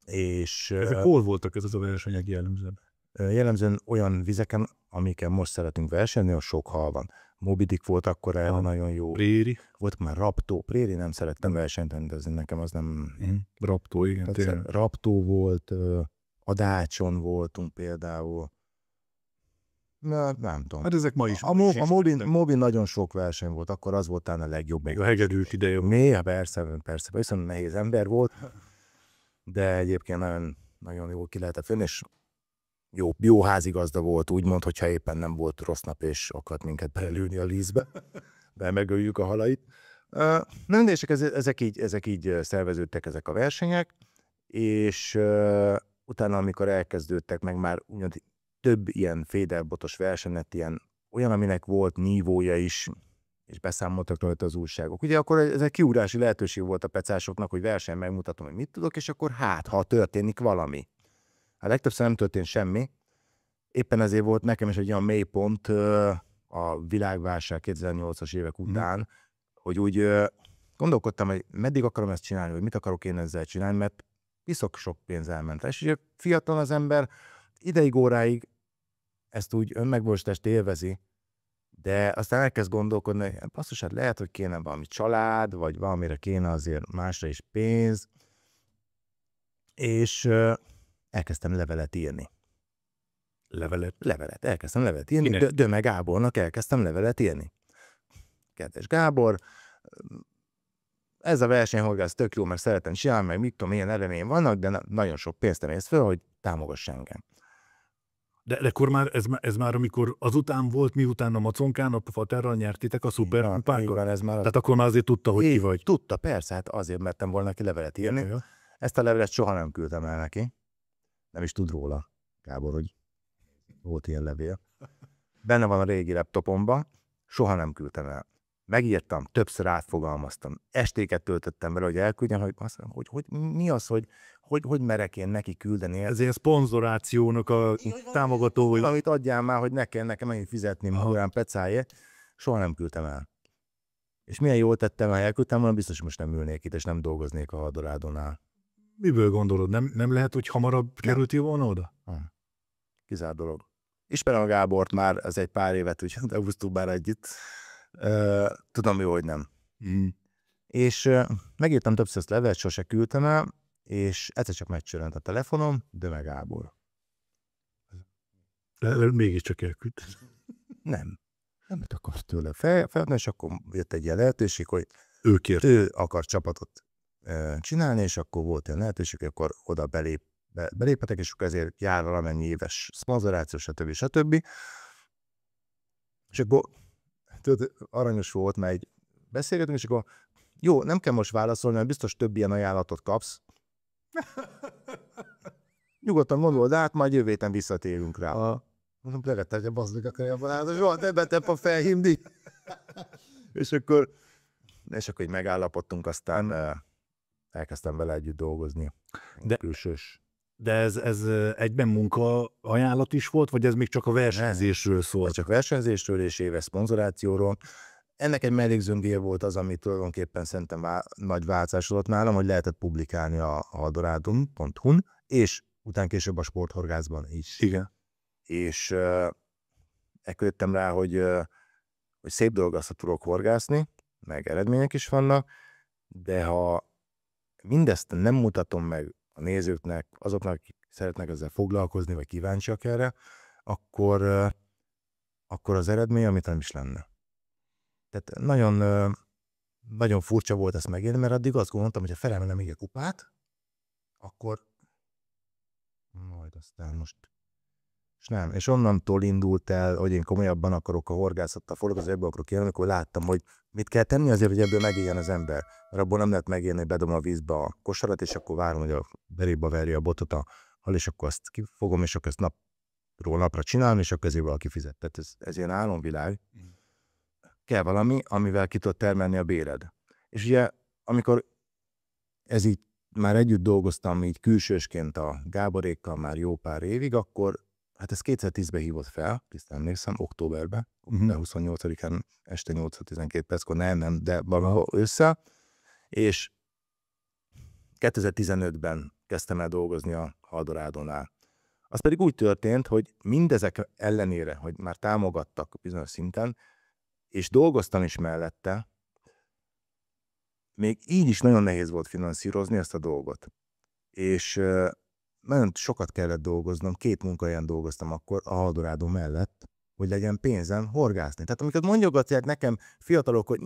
És ezek hol voltak ez a versenyek jellemzően? Jellemzően olyan vizeken, amiken most szeretünk versenni, a sok hal van. Moby Dick volt akkor erre nagyon jó. Préri. Volt már Raptó. Préri nem szerettem versenyt, de nekem az nem... Raptó, igen. Raptó volt, Adácson voltunk például. Nem tudom. Hát ezek ma is. A Moby nagyon sok verseny volt, akkor az volt talán a legjobb. Még a hegedűt ideje. Mély, persze, viszont nehéz ember volt, de egyébként nagyon, nagyon jól ki lehetett fönni, és jó házigazda volt, úgymond, hogyha éppen nem volt rossz nap, és akart minket belülni a lízbe, megöljük a halait. Nem, és ezek így szerveződtek ezek a versenyek, és utána, amikor elkezdődtek, meg már ugyan több ilyen féderbotos verseny lett, ilyen olyan, aminek volt nívója is, és beszámoltak rajta az újságok. Ugye akkor ez egy kiugrási lehetőség volt a pecásoknak, hogy verseny megmutatom, hogy mit tudok, és akkor ha történik valami. Hát legtöbbször nem történt semmi. Éppen ezért volt nekem is egy olyan mélypont a világválság 2008-as évek után, hogy úgy gondolkodtam, hogy meddig akarom ezt csinálni, vagy mit akarok én ezzel csinálni, mert piszok sok pénz elment. És ugye fiatal az ember, ideig óráig ezt úgy önmegvalósítást élvezi, de aztán elkezd gondolkodni, hogy basszus, hát lehet, hogy kéne valami család, vagy valamire kéne azért másra is pénz, és elkezdtem levelet írni. Levelet. Elkezdtem levelet írni. Döme Gábornak elkezdtem levelet írni. Kedves Gábor, ez a versenyhorgász tök jó, mert szeretem csinálni, meg mit tudom, milyen eredmények vannak, de nagyon sok pénzt emész föl, hogy támogass engem. De akkor már ez már amikor azután volt, miután a Maconkán, a Faterral nyertitek a szuperkupákat? Tehát akkor már azért tudta, hogy ki vagy. Tudta, persze, hát azért mertem volna neki levelet írni. Ja. Ezt a levelet soha nem küldtem el neki. Nem is tud róla, Gábor, hogy volt ilyen levél. Benne van a régi laptopomban, soha nem küldtem el. Megírtam, többször átfogalmaztam. Estéket töltöttem vele, hogy elküldjem, hogy mi az, hogy merek én neki küldeni. Ez ilyen szponzorációnak a támogató. Amit adjál már, hogy nekem ennyit fizetni magán pecáját. Soha nem küldtem el. És milyen jól tettem, ha elküldtem volna, biztos most nem ülnék itt, és nem dolgoznék a Hadorádónál. Miből gondolod? Nem lehet, hogy hamarabb kerültél volna oda? Kizárt dolog. Ismerem a Gábort már, az egy pár évet, úgyhogy elhúztuk már együtt. Tudom jó, hogy nem. És megírtam többször ezt levelet, sose küldtem el, és egyszer csak megcsörönt a telefonom, Döme Gábor. Mégiscsak elküldtem. Nem akart tőle feladni, és akkor jött egy ilyen lehetőség, hogy ő akar csapatot csinálni, és akkor volt ilyen lehetőség, hogy akkor oda beléphetek, és akkor ezért jár valamennyi éves szponzoráció, stb. És akkor aranyos volt, mert egy beszélgetünk, és akkor jó, nem kell most válaszolni, mert biztos több ilyen ajánlatot kapsz. Nyugodtan gondold át, majd jövő héten visszatérünk rá. Mondom, levettegye, bazdmeg akarja barátos, soha nem betep a felhívni. és akkor így megállapodtunk, aztán elkezdtem vele együtt dolgozni. Külsős. De ez egyben munkaajánlat is volt, vagy ez még csak a versenyzésről szólt? Csak versenyzésről és éves szponzorációról. Ennek egy mellékzőndíj volt az, ami tulajdonképpen szerintem nagy változás volt nálam, hogy lehetett publikálni a hadorádon.hu-n, és után később a Sporthorgászban is. Igen. És ekkor jöttem rá, hogy szép dolog azt, tudok horgászni, meg eredmények is vannak, de ha mindezt nem mutatom meg a nézőknek, azoknak, akik szeretnek ezzel foglalkozni, vagy kíváncsiak erre, akkor az eredmény, amit nem is lenne. Tehát nagyon nagyon furcsa volt ezt megélni, mert addig azt gondoltam, hogy ha felemelem még a kupát, akkor majd aztán most... És nem. És onnantól indult el, hogy én komolyabban akarok a horgászattal foglalkozni, ebből akarok élni, amikor láttam, hogy mit kell tenni azért, hogy ebből megéljen az ember. Mert abból nem lehet megélni, hogy bedom a vízbe a kosarat, és akkor várom, hogy a beréba verje a botot a hal, és akkor azt kifogom, és akkor ezt napról napra csinálni, és akkor ezért valaki fizet. Tehát ez ilyen álomvilág. Kell valami, amivel ki tudod termelni a béred. És ugye, amikor ez így már együtt dolgoztam így külsősként a Gáborékkal már jó pár évig, akkor hát ez 2010-ben hívott fel, tisztán emlékszem, októberben, 28-án este 8-12 perckor, nem, de valahol össze, és 2015-ben kezdtem el dolgozni a Haldorádónál. Az pedig úgy történt, hogy mindezek ellenére, hogy már támogattak bizonyos szinten, és dolgoztam is mellette, még így is nagyon nehéz volt finanszírozni ezt a dolgot. És nagyon sokat kellett dolgoznom, 2 munkahelyen dolgoztam akkor a Haldorádó mellett, hogy legyen pénzem horgászni. Tehát amikor mondjogatják nekem fiatalok, hogy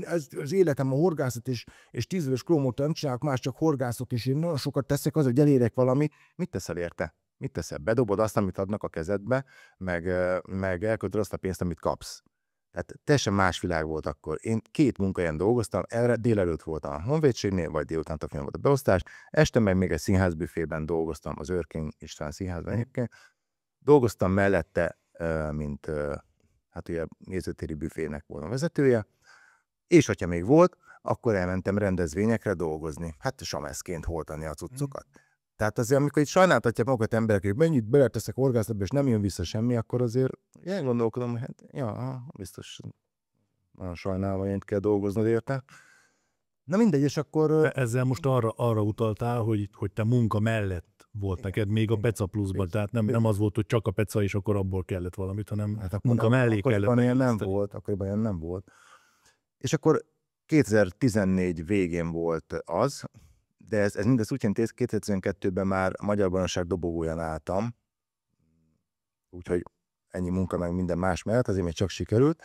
ez az életem a horgászat, és 10 éves krómóta nem csinálok más, csak horgászok, és én nagyon sokat teszek az, hogy elérek valamit. Mit teszel érte? Mit teszel? Bedobod azt, amit adnak a kezedbe, meg elköltöd azt a pénzt, amit kapsz. Tehát teljesen más világ volt akkor. Én 2 munkahelyen dolgoztam, erre délelőtt voltam a Honvédségnél, vagy délután volt a beosztás, este meg még egy színházbüfében dolgoztam, az Örkény István színházban egyébként. Dolgoztam mellette, mint hát ugye nézőtéri büfének volna a vezetője, és hogyha még volt, akkor elmentem rendezvényekre dolgozni. Hát sameszként hordani a cuccokat. Tehát azért, amikor itt sajnáltatják magukat emberek, hogy mennyit beleteszek horgászatba, és nem jön vissza semmi, akkor azért elgondolkodom, hogy hát, biztos nagyon sajnálva, hogy kell dolgoznod érte. Na mindegy, és akkor... Ezzel most arra utaltál, hogy te munka mellett volt neked még a Peca pluszban, tehát nem az volt, hogy csak a Peca, és akkor abból kellett valamit, hanem hát munka mellé kellett. Akkoriban ilyen nem volt. És akkor 2014 végén volt az, de ez mindez úgy jelenti, 2012-ben már a Magyar Bajnokság dobogóján álltam, úgyhogy ennyi munka meg minden más mellett, azért még csak sikerült.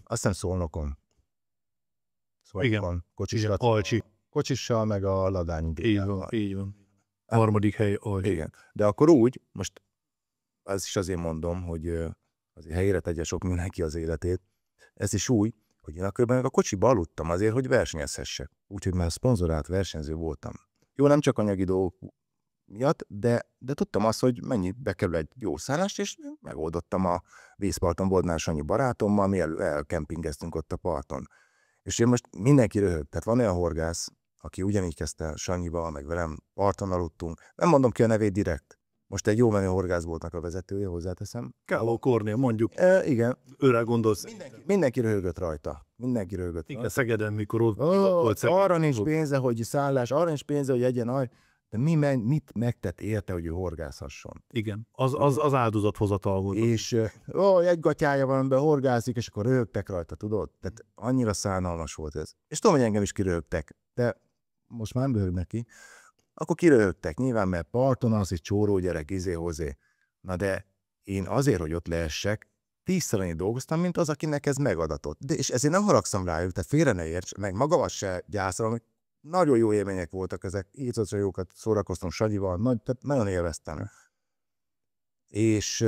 Aztán Szolnokon. Igen, Alcsi. Kocsissal, meg a Ladányi. Így van. A harmadik hely Alcsi. Igen. De akkor úgy, most az is azért mondom, hogy azért helyére tegye sok mindenki az életét, ez is úgy, hogy én akkor meg a kocsiba aludtam azért, hogy versenyezhessek. Úgyhogy már szponzorált versenyző voltam. Jó, nem csak anyagi dolgok miatt, de tudtam azt, hogy mennyi bekerül egy jó szállást, és megoldottam a vízparton, volt már Sanyi barátommal, mi elkempingeztünk ott a parton. És én most mindenki röhög, tehát van olyan horgász, aki ugyanígy kezdte Sanyival, meg velem parton aludtunk. Nem mondom ki a nevét direkt. Most egy jó menő horgászboltnak a vezetője, hozzáteszem. Káló Kornél, mondjuk. Igen. Őre gondolsz. Mindenki röhögött rajta. Mindenki röhögött rajta. Igen, Szegeden, mikor ott volt. Arra nincs pénze, hogy szállás, arra nincs pénze, hogy egyen de mit megtett érte, hogy ő horgászhasson? Igen, az áldozathozatal volt. És egy gatyája van, amiben horgászik, és akkor röhögtek rajta, tudod? Tehát annyira szánalmas volt ez. És tudom, hogy engem is kiröhögtek, de most már nem röhögnek ki. Akkor kiröhögtek, nyilván, mert parton az egy csóró gyerek, hozé. Na de én azért, hogy ott lehessek, 10-szer annyit dolgoztam, mint az, akinek ez megadatott. De, és ezért nem haragszom rájuk, tehát félre ne érts, meg magamat se gyászolom, hogy nagyon jó élmények voltak ezek, írtottra jókat szórakoztam Sanyival, tehát nagyon élveztem. És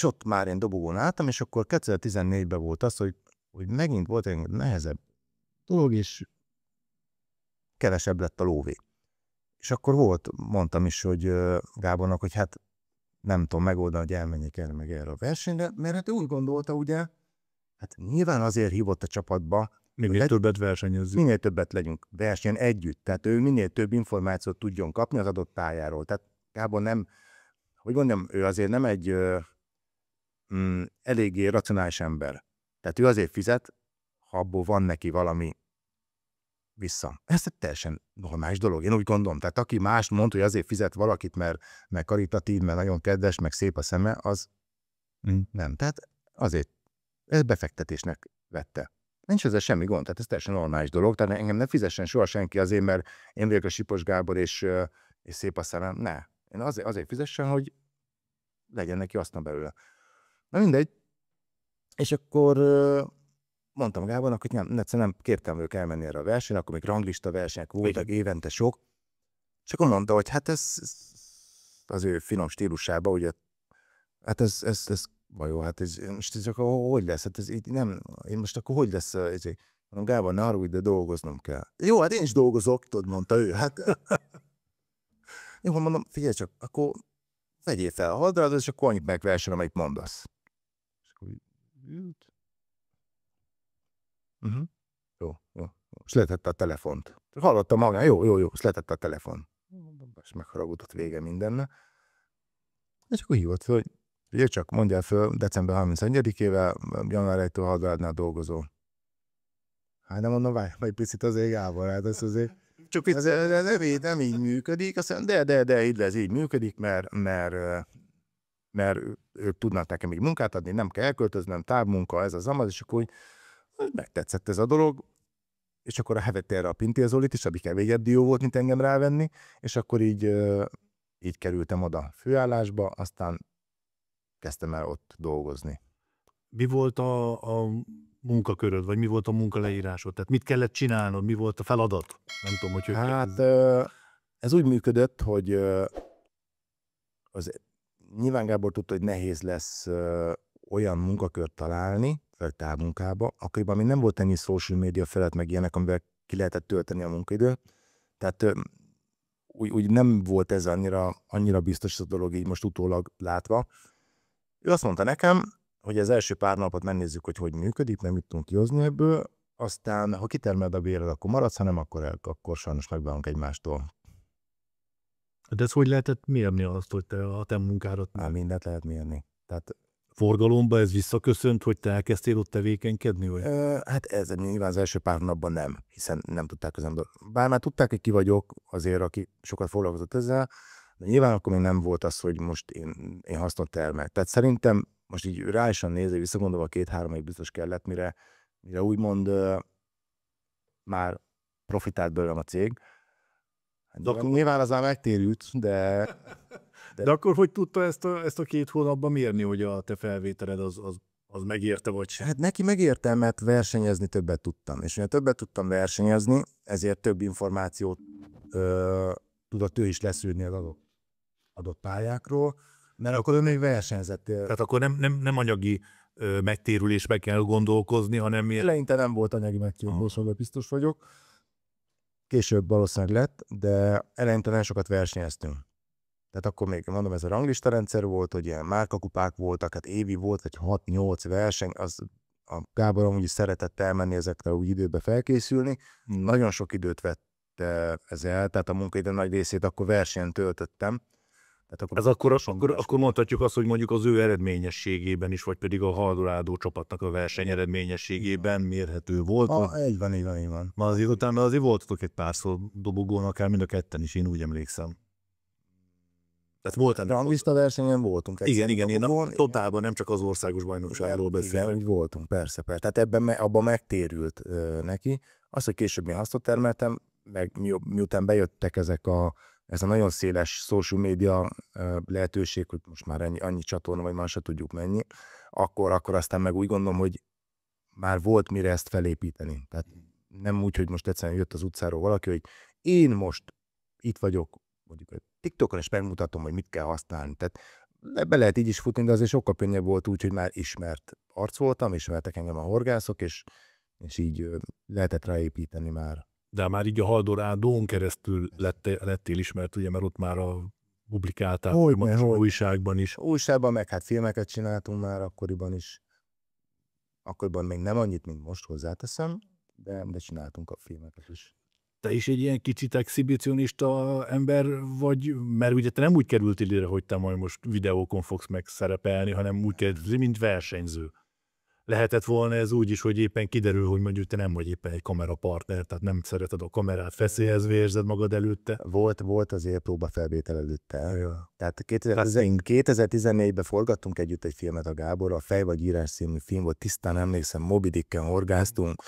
ott már én dobogón álltam, és akkor 2014-ben volt az, hogy megint volt egy nehezebb dolog, és kevesebb lett a lóvé. És akkor mondtam is, hogy Gábornak, hogy hát nem tudom megoldani, hogy elmenjek erre meg erre a versenyre, mert hát ő úgy gondolta, ugye, hát nyilván azért hívott a csapatba, minél többet versenyezzünk. Minél többet legyünk versenyen együtt. Tehát ő minél több információt tudjon kapni az adott tájáról. Tehát Gábor nem, hogy mondjam, ő azért nem egy eléggé racionális ember. Tehát ő azért fizet, ha abból van neki valami vissza. Ez egy teljesen normális dolog, én úgy gondolom. Tehát aki más mond, hogy azért fizet valakit, mert karitatív, mert nagyon kedves, meg szép a szeme, az nem. Tehát azért ez befektetésnek vette. Nincs ezzel semmi gond, tehát ez teljesen normális dolog, tehát engem ne fizessen soha senki azért, mert én vagyok a Sipos Gábor, és szép a szemem. Ne. Én azért fizessen, hogy legyen neki aztán belőle. Na mindegy. És akkor mondtam Gábornak, hogy nem kértem ők elmenni erre a versenyre, akkor még ranglista versenyek voltak, évente sok. És akkor mondta, hogy hát ez az ő finom stílusában, ugye, hát ez vajon, hát most ez akkor hogy lesz? Hát ez így nem, én most akkor hogy lesz? Mondom, Gábor, ne haragudj, de dolgoznom kell. Jó, hát én is dolgozok, tudod, mondta ő. Hát jó, mondom, figyelj csak, akkor vegyél fel a hadrádot, és akkor annyit megversen, amit mondasz. És akkor ült. Jó. És letette a telefont. Hallottam magán, jó, és letette a telefon. És megharagudott vége mindenne. És akkor hívott föl, hogy csak mondjál föl, december 31-ével, január 1-től Hadrádnál dolgozol. Hát nem mondom, várj, egy picit azért Gábor, hát ez azért... Csak ez nem így működik, azt mondja, de így működik, mert ők tudnak nekem így munkát adni, nem kell elköltöznöm, távmunka, ez az amaz, és akkor úgy megtetszett ez a dolog, és akkor hevette erre a Pintér Zolit is, ami kevésbé jó volt, mint engem rávenni, és akkor így kerültem oda főállásba, aztán kezdtem el ott dolgozni. Mi volt a munkaköröd, vagy mi volt a munkaleírásod? Tehát mit kellett csinálnod, mi volt a feladat? Nem tudom, hogy... Hát ez úgy működött, hogy nyilván Gábor tudta, hogy nehéz lesz olyan munkakört találni, vagy távmunkába, akkoriban még nem volt ennyi social media felett meg ilyenek, amivel ki lehetett tölteni a munkaidőt. Tehát úgy nem volt ez annyira biztos a dolog így most utólag látva. Ő azt mondta nekem, hogy az első pár napot megnézzük, hogy működik, meg mit tudunk kihozni ebből, aztán ha kitermeled a béred, akkor maradsz, ha nem, akkor sajnos megválunk egymástól. De ez hogy lehetett mérni azt, hogy a te munkádat? Mindent lehet mérni. Tehát forgalomba ez visszaköszönt, hogy te elkezdtél ott tevékenykedni? Vagy? Hát ez nyilván az első pár napban nem, hiszen nem tudták az ember. Bár már tudták, hogy ki vagyok, azért, aki sokat foglalkozott ezzel, de nyilván akkor még nem volt az, hogy most én hasznot termelek. Tehát szerintem most így ráisan nézve, visszagondolva 2-3 év biztos kellett, mire úgymond már profitált belőlem a cég. Nyilván az már megtérült, de akkor hogy tudta ezt a 2 hónapban mérni, hogy a te felvételed az megérte, vagy sem? Hát neki megérte, mert versenyezni többet tudtam. És mivel többet tudtam versenyezni, ezért több információt tudott ő is leszűrni az adott pályákról, mert akkor ő még versenyzett. Tehát akkor nem anyagi megtérülésbe kell gondolkozni, hanem... Eleinte nem volt anyagi megtérülésbe, biztos vagyok. Később valószínűleg lett, de eleinte nagyon sokat versenyeztünk. Tehát akkor még mondom, ez a ranglista rendszer volt, hogy ilyen márkakupák voltak, hát évi volt, vagy 6-8 verseny, az a Gábor amúgy is szeretett elmenni ezekre úgy időbe felkészülni. Nagyon sok időt vett ez el, tehát a munkaidő nagy részét akkor versenyen töltöttem. Tehát akkor mondhatjuk azt, hogy mondjuk az ő eredményességében is, vagy pedig a Haldorádó csapatnak a verseny eredményességében mérhető volt. Így van. Azért utána azért voltatok egy párszor dobogón, akár mind a ketten is, én úgy emlékszem. Tehát volt ennek. Ranglista versenyen voltunk. Igen, én totálban nem csak az országos bajnokságról beszélek. Igen, voltunk, persze. Tehát abban megtérült neki. Az, hogy később mi hasznot termeltem, meg miután bejöttek ez a nagyon széles social media lehetőség, hogy most már annyi csatorna, vagy már se tudjuk mennyi, akkor aztán meg úgy gondolom, hogy már volt mire ezt felépíteni. Tehát nem úgy, hogy most egyszerűen jött az utcáról valaki, hogy én most itt vagyok, mondjuk a TikTokon, és megmutatom, hogy mit kell használni. Tehát be lehet így is futni, de azért sokkal könnyebb volt úgy, hogy már ismert arc voltam, ismertek engem a horgászok, és így lehetett ráépíteni már. De már így a Haldorádón keresztül lettél ismert, ugye, mert ott már publikáltál újságban is. Újságban, meg hát filmeket csináltunk már akkoriban is. Akkoriban még nem annyit, mint most, hozzáteszem, de csináltunk a filmeket is. Te is egy ilyen kicsit exhibicionista ember vagy, mert ugye te nem úgy kerültél ide, hogy te majd most videókon fogsz megszerepelni, hanem úgy kerültél, mint versenyző. Lehetett volna ez úgy is, hogy éppen kiderül, hogy mondjuk te nem vagy éppen egy kamerapartner, tehát nem szereted a kamerát feszélyezve érzed magad előtte. Volt azért próbafelvétel előtte. Ja. Tehát 2014-ben forgattunk együtt egy filmet a Gáborra, a Fej vagy írás című film volt, tisztán emlékszem, Moby Dicken horgáztunk,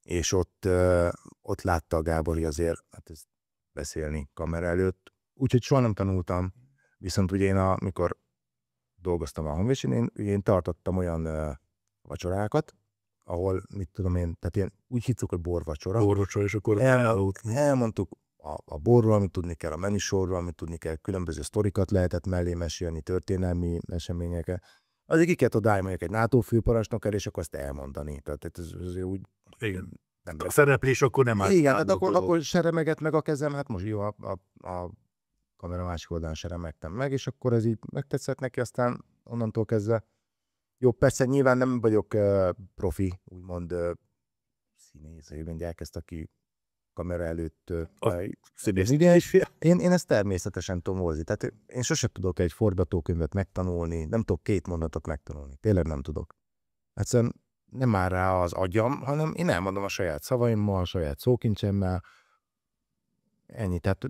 és ott látta a Gábor, hogy azért ezt beszélni kamera előtt. Úgyhogy soha nem tanultam. Viszont ugye én amikor dolgoztam a Honvédségnél, én tartottam olyan vacsorákat, ahol, mit tudom én, tehát ilyen, úgy hittük, hogy borvacsora. Borvacsora, és akkor Elmondtuk a borról, amit tudni kell, a menüsorról, amit tudni kell, különböző sztorikat lehetett mellé mesélni, történelmi eseményeket. Azért ki kell odállni mondjuk egy NATO főparancsnokra, és akkor azt elmondani. Tehát ez úgy... Igen. Nem A szereplés akkor nem állt. Igen, hát akkor seremeget meg a kezem, hát most jó, a kamera másik oldalán seremegtem meg, és akkor ez így megtetszett neki, aztán onnantól kezdve. Jó, persze nyilván nem vagyok profi, úgymond színész, hogy elkezdte, aki kamera előtt én ezt természetesen tudom hozni. Tehát én sose tudok egy forgatókönyvet megtanulni, nem tudok 2 mondatot megtanulni. Tényleg nem tudok. Egyszerűen nem áll rá az agyam, hanem én elmondom a saját szavaimmal, a saját szókincsemmel. Ennyi. Tehát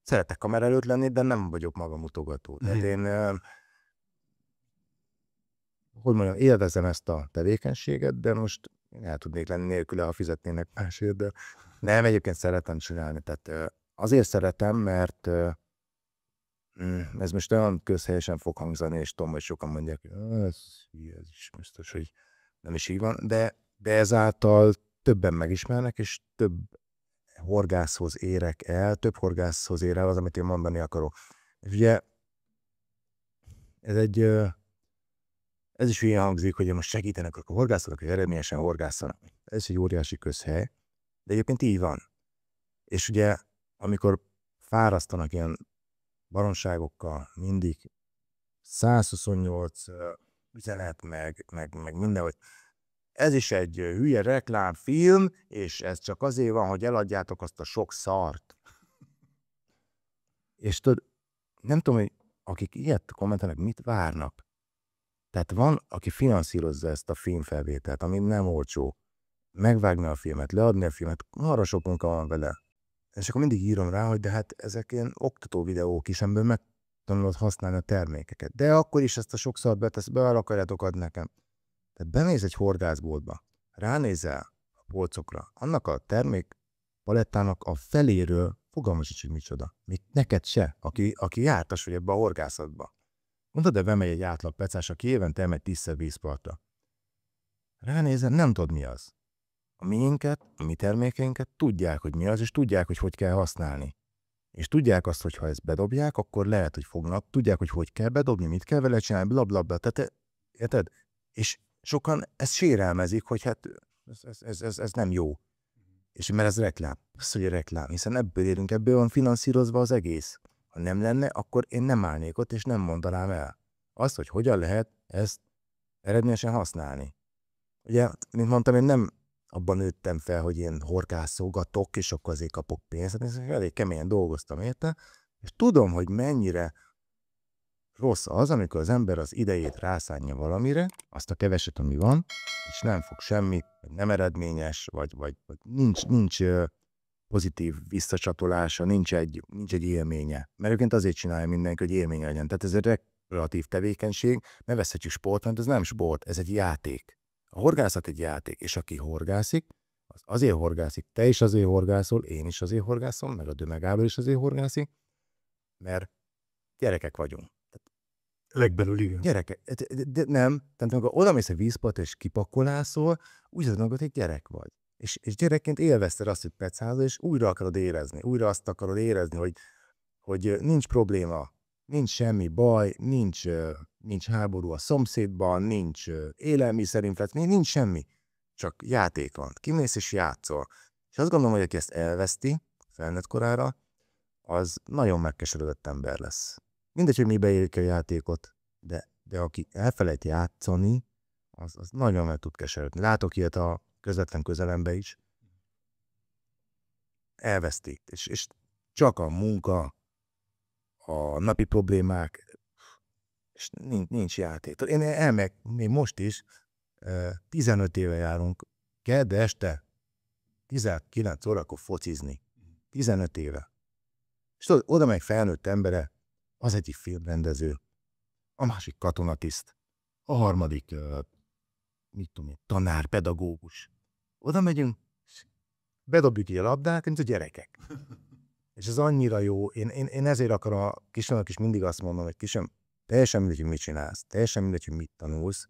szeretek kamera előtt lenni, de nem vagyok magamutogató. Tehát én hogy mondjam, élvezem ezt a tevékenységet, de most én el tudnék lenni nélküle, ha fizetnének másért, de nem, egyébként szeretem csinálni. Tehát azért szeretem, mert ez most olyan közhelyesen fog hangzani, és tudom, hogy sokan mondják, hogy ez is biztos, hogy nem is így van, de ezáltal többen megismernek, és több horgászhoz érek el, több horgászhoz ér el az, amit én mondani akarok. És ugye ez is ilyen hangzik, hogy most segítenek a horgászoknak, hogy eredményesen horgászanak. Ez egy óriási közhely, de egyébként így van. És ugye, amikor fárasztanak ilyen baromságokkal mindig 128 üzenet, meg minden, hogy ez is egy hülye reklámfilm, és ez csak azért van, hogy eladjátok azt a sok szart. És tudod, nem tudom, hogy akik ilyet kommentelnek, mit várnak. Tehát van, aki finanszírozza ezt a filmfelvételt, ami nem olcsó. Megvágni a filmet, leadni a filmet, arra sok munka van vele. És akkor mindig írom rá, hogy de hát ezek ilyen oktató videók is, amiből megtanulod használni a termékeket. De akkor is ezt a sok szart be akarjátok adni nekem. Tehát bemész egy horgászboltba, ránézel a polcokra, annak a termék palettának a feléről fogalmas is, hogy micsoda. Még neked se, aki jártas vagy ebbe a horgászatba. Mondod, de bemegy egy átlag pecás, aki évente elmegy 10-szer vízpartra. Ránézel, nem tudod mi az. A miénket, a mi termékeinket tudják, hogy mi az, és tudják, hogy kell használni. És tudják azt, hogy ha ezt bedobják, akkor lehet, hogy fognak, tudják, hogy kell bedobni, mit kell vele csinálni, blablabla. Tehát, érted? És sokan ezt sérelmezik, hogy hát ez nem jó. És mert ez reklám. Az, hogy reklám, hiszen ebből érünk, ebből van finanszírozva az egész. Ha nem lenne, akkor én nem állnék ott, és nem mondanám el. Azt, hogy hogyan lehet ezt eredményesen használni. Ugye, mint mondtam, én nem abban nőttem fel, hogy én horgászogatok, és akkor azért kapok pénzt. Hát elég keményen dolgoztam érte, és tudom, hogy mennyire rossz az, amikor az ember az idejét rászánja valamire, azt a keveset, ami van, és nem fog semmit, vagy nem eredményes, vagy nincs pozitív visszacsatolása, nincs egy élménye. Mert egyébként azért csinálja mindenki, hogy élmény legyen. Tehát ez egy rekreatív tevékenység, nevezhetjük sportnak, ez nem sport, ez egy játék. A horgászat egy játék, és aki horgászik, az azért horgászik, te is azért horgászol, én is azért horgászom, meg a Döme Gábor is azért horgászik, mert gyerekek vagyunk. Legbelül, igen. Gyerekek, de nem, tehát amikor odamész a vízpartra és kipakolászol, úgy az magad, hogy gyerek vagy. És gyerekként élvezted azt, hogy pecázol, és újra akarod érezni, újra azt akarod érezni, hogy nincs probléma, nincs semmi baj, nincs háború a szomszédban, nincs élelmiszerinfláció, nincs semmi, csak játék van. Kimész és játszol. És azt gondolom, hogy aki ezt elveszti felnőtt korára, az nagyon megkeseredett ember lesz. Mindegy, hogy mi beérik a játékot, de aki elfelejt játszani, az nagyon meg tud keseredni. Látok ilyet a közvetlen közelembe is. Elveszti. És csak a munka, a napi problémák, és nincs játék. Én elmegyek, még most is, 15 éve járunk, kedd este 19 órakor focizni. 15 éve. És tudod, oda megy felnőtt embere, az egyik filmrendező, a másik katonatiszt, a harmadik, mit tudom én, tanár, pedagógus. Oda megyünk, bedobjuk így a labdát, mint a gyerekek. És ez annyira jó. Én ezért akarom a kislának is mindig azt mondom, hogy kisem, teljesen mindegy, hogy mit csinálsz, teljesen mindegy, hogy mit tanulsz,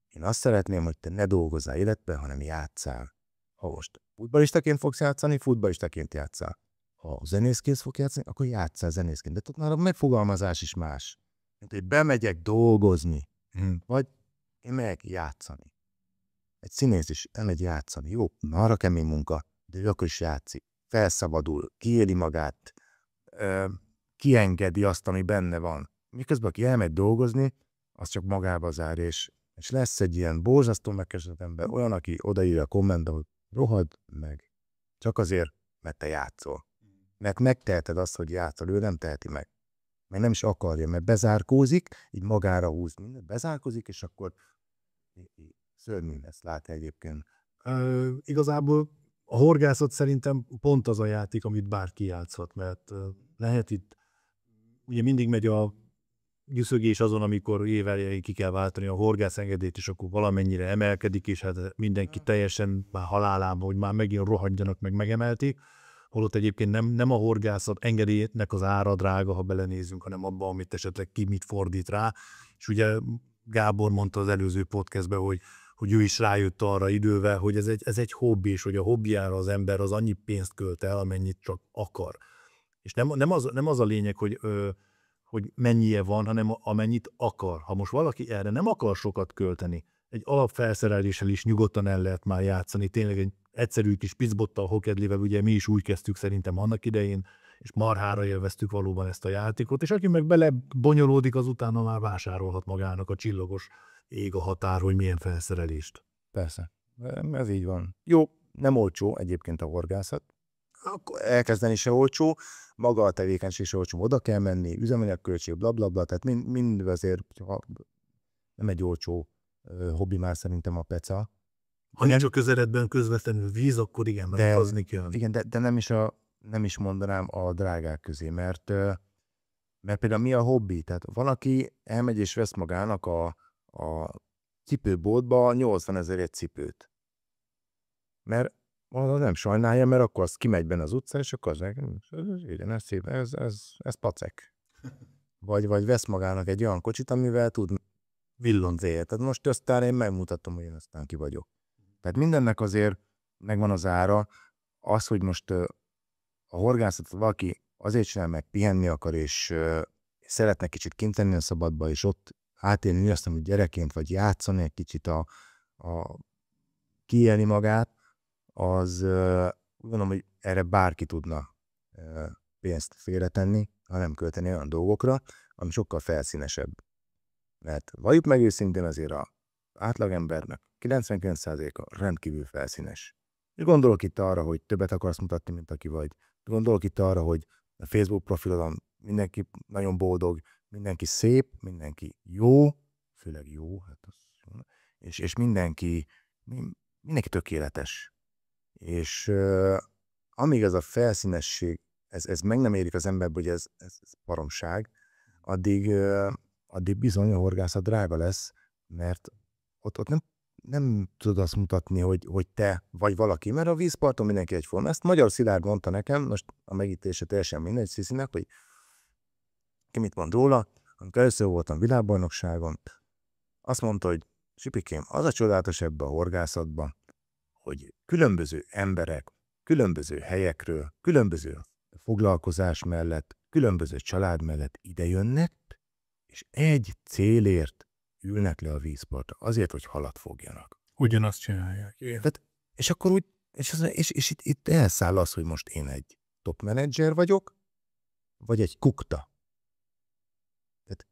Én azt szeretném, hogy te ne dolgozzál életben, hanem játsszál. Ha most futballistaként fogsz játszani, futballistaként játsszál. Ha zenészként fogsz játszani, akkor játsszál zenészként. De ott már a megfogalmazás is más. Mint hogy bemegyek dolgozni, vagy én megyek játszani. Egy színész is elmegy játszani. Jó, arra kemény munka, de ő akkor is játszik. Felszabadul, kiéli magát, kiengedi azt, ami benne van. Miközben aki elmegy dolgozni, az csak magába zár, és lesz egy ilyen borzasztó megkeresett ember, olyan, aki odaírja a kommentbe, hogy rohad meg. Csak azért, mert te játszol. Mert megteheted azt, hogy játszol, ő nem teheti meg. Mert nem is akarja, mert bezárkózik, így magára húz mindent, bezárkózik, és akkor szörnyű lesz, lát egyébként. Igazából a horgászat szerintem pont az a játék, amit bárki játszhat, mert lehet itt, ugye mindig megy a gyűszögés azon, amikor évelején ki kell váltani a horgászengedélyt, és akkor valamennyire emelkedik, és hát mindenki teljesen már halálában, hogy már megint rohadjanak, meg megemelték. Holott egyébként nem a horgászat engedélynek az ára drága, ha belenézünk, hanem abban, amit esetleg ki mit fordít rá. És ugye Gábor mondta az előző podcastben, hogy ő is rájött arra idővel, hogy ez egy hobbi, és hogy a hobbiára az ember az annyi pénzt költ el, amennyit csak akar. És nem az a lényeg, hogy mennyie van, hanem amennyit akar. Ha most valaki erre nem akar sokat költeni, egy alapfelszereléssel is nyugodtan el lehet már játszani, tényleg egy egyszerű kis picbottal, hokedlivel, ugye mi is úgy kezdtük szerintem annak idején, és marhára élveztük valóban ezt a játékot, és aki meg bele bonyolódik, az utána már vásárolhat magának a csillagos ég a határ, hogy milyen felszerelést. Persze, ez így van. Jó, nem olcsó egyébként a horgászat. Akkor elkezdeni se olcsó, maga a tevékenység se olcsó, oda kell menni, üzemanyagköltség, blablabla, tehát mind azért nem egy olcsó hobbi már szerintem a peca. Ha nincs a közeledben közvetlenül víz, akkor igen, mert hozni kell. Igen, de nem is mondanám a drágák közé, mert például mi a hobbi? Tehát van, aki elmegy és vesz magának a cipőboltba 80 000 egy cipőt. Mert nem sajnálja, mert akkor az kimegy benne az utcán, és akkor ez szép, ez pacek. Vagy vesz magának egy olyan kocsit, amivel tud villonzélyet. Tehát most aztán én megmutatom, hogy én aztán ki vagyok. Tehát mindennek azért megvan az ára. Az, hogy most a horgászat valaki azért csinál, meg pihenni akar, és szeretne kicsit kint tenni a szabadba, és ott átélni azt, hogy gyerekként, vagy játszani egy kicsit kiélni magát, az úgy gondolom, hogy erre bárki tudna pénzt félretenni, ha nem költeni olyan dolgokra, ami sokkal felszínesebb. Mert valljuk meg őszintén, azért az átlagembernek 99%-a rendkívül felszínes. És gondolok itt arra, hogy többet akarsz mutatni, mint aki vagy. Gondolok itt arra, hogy a Facebook profilodon mindenki nagyon boldog, mindenki szép, mindenki jó, főleg jó, hát az, és mindenki tökéletes. És amíg ez a felszínesség, ez meg nem érik az emberbe, hogy ez baromság, addig bizony a horgászat drága lesz, mert ott nem tudod azt mutatni, hogy te vagy valaki, mert a vízparton mindenki egyforma. Ezt Magyar Szilárd mondta nekem, most a megítése teljesen mindegy Sziszinek, hogy ki mit mond róla, amikor először voltam világbajnokságon, azt mondta, hogy Sipikém, az a csodálatos ebbe a horgászatban, hogy különböző emberek, különböző helyekről, különböző foglalkozás mellett, különböző család mellett idejönnek, és egy célért ülnek le a vízpartra, azért, hogy halat fogjanak. Ugyanazt csinálják. Tehát, és akkor úgy, és itt elszáll az, hogy most én egy top menedzser vagyok, vagy egy kukta. Tehát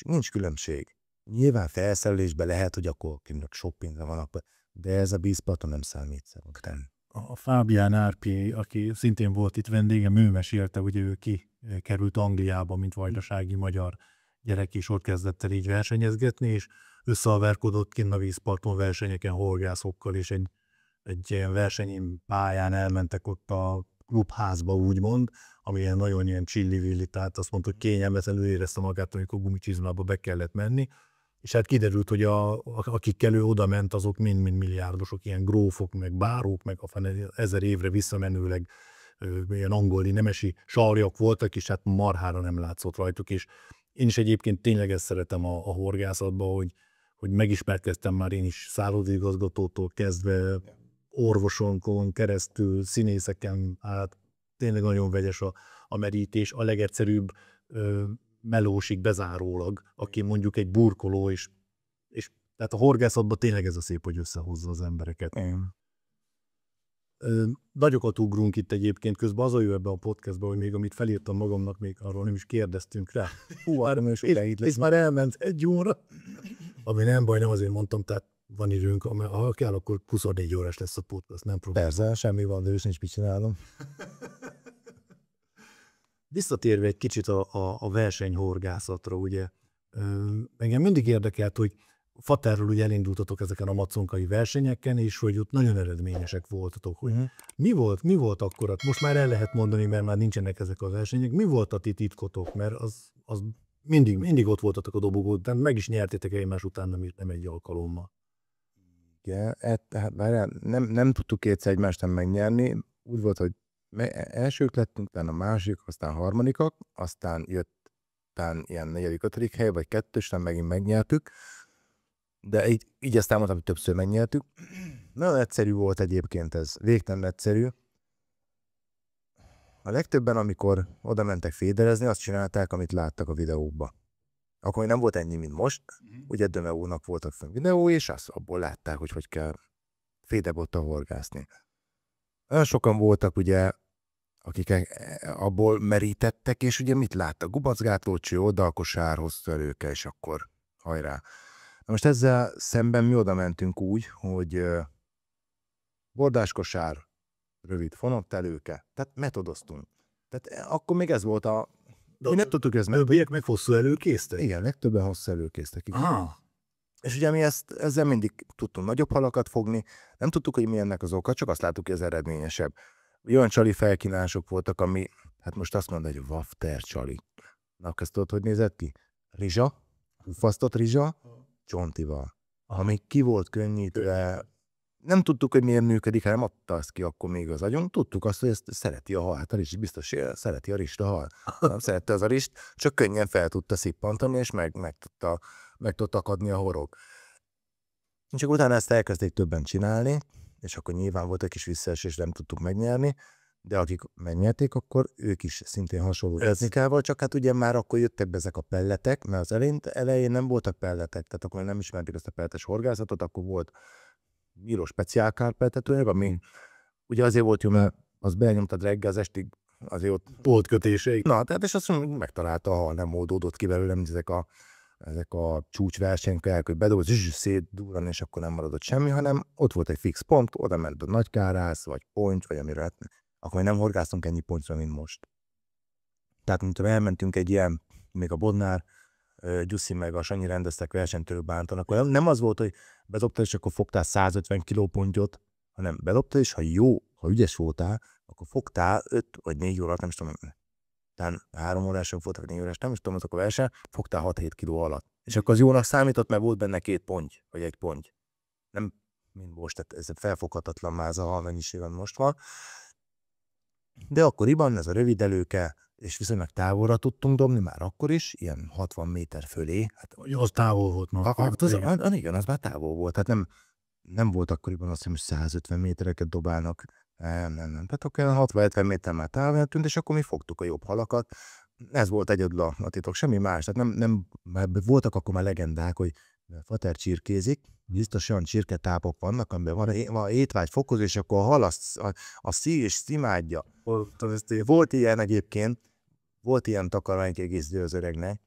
nincs különbség. Nyilván felszerelésben lehet, hogy akkor sok pénze van, de ez a vízparton nem számít szerintem. A Fábián Árpi, aki szintén volt itt vendégem, ő mesélte, hogy ő kikerült Angliába, mint vajdasági magyar gyerek, és ott kezdett el így versenyezgetni, és összeaverkodott kinn a vízparton versenyeken horgászokkal, és egy ilyen versenyen pályán elmentek ott a klubházba, úgymond, ami ilyen nagyon ilyen csillivilli, tehát azt mondta, hogy kényelmetlenül érezte magát, amikor gumicsizmába be kellett menni, és hát kiderült, hogy akikkel ő oda ment, azok mind milliárdosok, ilyen grófok, meg bárók, meg a 1000 évre visszamenőleg ilyen angoli nemesi sarjak voltak, és hát marhára nem látszott rajtuk, és én is egyébként tényleg ezt szeretem a horgászatban, hogy hogy megismerkeztem már én is szállodaigazgatótól kezdve, orvosonkon keresztül, színészeken át, tényleg nagyon vegyes a merítés, a legegyszerűbb melósig bezárólag, aki mondjuk egy burkoló, és tehát a horgászatban tényleg ez a szép, hogy összehozza az embereket. Nagyokat ugrunk itt egyébként, közben az a jó ebben a podcastban, hogy még amit felírtam magamnak, még arról nem is kérdeztünk rá. És már elment 1 óra, ami nem baj, nem azért mondtam, tehát van időnk, ha kell, akkor 24 órás lesz a podcast, nem probléma. Persze, semmi van, de ősz nincs, mit csinálom. Visszatérve egy kicsit a versenyhorgászatra, ugye, engem mindig érdekelt, hogy Faterről ugye elindultatok ezeken a maconkai versenyeken, és hogy ott nagyon eredményesek voltatok. Hogy mi volt akkor? Most már el lehet mondani, mert már nincsenek ezek a versenyek. Mi volt a ti titkotok? Mert az mindig ott voltatok a dobogón, tehát meg is nyertétek egymás után, nem egy alkalommal. Igen, nem tudtuk kétszer egymást nem megnyerni. Úgy volt, hogy elsők lettünk, utána másik, aztán harmadikak, aztán jött ilyen 4.-5. hely, vagy 2, és megint megnyertük. De így aztán mondtam, hogy többször megnyertük. Nagyon egyszerű volt egyébként ez, végtelen egyszerű. A legtöbben, amikor oda mentek féderezni, azt csinálták, amit láttak a videókban. Akkor még nem volt ennyi, mint most. Ugye Dömeónak voltak fönn videó, és abból látták, hogy kell fédebottal horgászni. Olyan sokan voltak, ugye, akik abból merítettek, és ugye mit láttak? Gubacgátlócső, oldalkosár, hosszú előke, és akkor hajrá. Na most ezzel szemben mi oda mentünk úgy, hogy bordáskosár, rövid fonott előke, tehát metodoztunk. Tehát akkor még ez volt mi nem tudtuk ezt Többiek meg hosszú előkésztek? Igen, legtöbben hosszú előkésztek. És ugye mi ezzel mindig tudtunk nagyobb halakat fogni, nem tudtuk, hogy mi ennek az oka, csak azt láttuk, hogy ez eredményesebb. Olyan csali felkínálások voltak, ami, hát most azt mondod, hogy wafter csali. Na, azt tudod, hogy nézett ki? Rizsa, fasztott rizsa, csontival. Ami ki volt könnyítve, nem tudtuk, hogy miért működik, hanem adta azt ki akkor még az agyon. Tudtuk azt, hogy ezt szereti a hal. Hát a rizs biztos szereti a rist a hal. Nem szerette az a rist, csak könnyen fel tudta szippantani, és meg tudta akadni a horog. Csak utána ezt elkezdték többen csinálni, és akkor nyilván volt egy kis visszaesés, nem tudtuk megnyerni, de akik megnyerték, akkor ők is szintén hasonló technikával, csak hát ugye már akkor jöttek be ezek a pelletek, mert az elején nem voltak pelletek, tehát akkor nem ismerték ezt a pelletes horgászatot, akkor volt író speciál kárpeltetőanyag, ami ugye azért volt jó, mert az benyomtad reggel, az estig azért ott volt kötéseik. Na, tehát és azt mondom, megtalálta a hal, nem oldódott ki belőle, mint ezek a csúcsversenyek, hogy bedobod, szétdurran, és akkor nem maradott semmi, hanem ott volt egy fix pont, oda ment a nagykárász, vagy ponty, vagy amire akkor még nem horgáztunk ennyi pontyra, mint most. Tehát, mint elmentünk egy ilyen, még a Bodnár, Gyuszi meg a Sanyi rendeztek versenytől bántan, akkor nem az volt, hogy bedobtad, és akkor fogtál 150 kiló pontyot, hanem bedobtad, és ha ügyes voltál, akkor fogtál 5 vagy 4 órát, nem is tudom, talán 3 órások voltak, 4 órás, nem is tudom, azok a verseny, fogtál 6-7 kiló alatt. És akkor az jónak számított, mert volt benne 2 ponty, vagy 1 ponty. Nem, mint most, tehát ez felfoghatatlan már az a hal mennyiségben most van. De akkoriban ez a rövid előke, és viszonylag távolra tudtunk dobni, már akkor is, ilyen 60 méter fölé. Hát, az távol volt. Igen, az már távol volt. Tehát nem volt akkoriban azt hiszem, hogy 150 métereket dobálnak. Nem. Tehát akkor 60-70 méter már távol tűnt, és akkor mi fogtuk a jobb halakat. Ez volt egyedül a titok, semmi más. Tehát nem voltak akkor már legendák, hogy Fater csirkézik, biztos olyan csirketápok vannak, amiben van étvágy fokozó, és akkor a hal a szív és szimádja. Volt ilyen egyébként, volt ilyen takarmánykiegészítő az öregnek,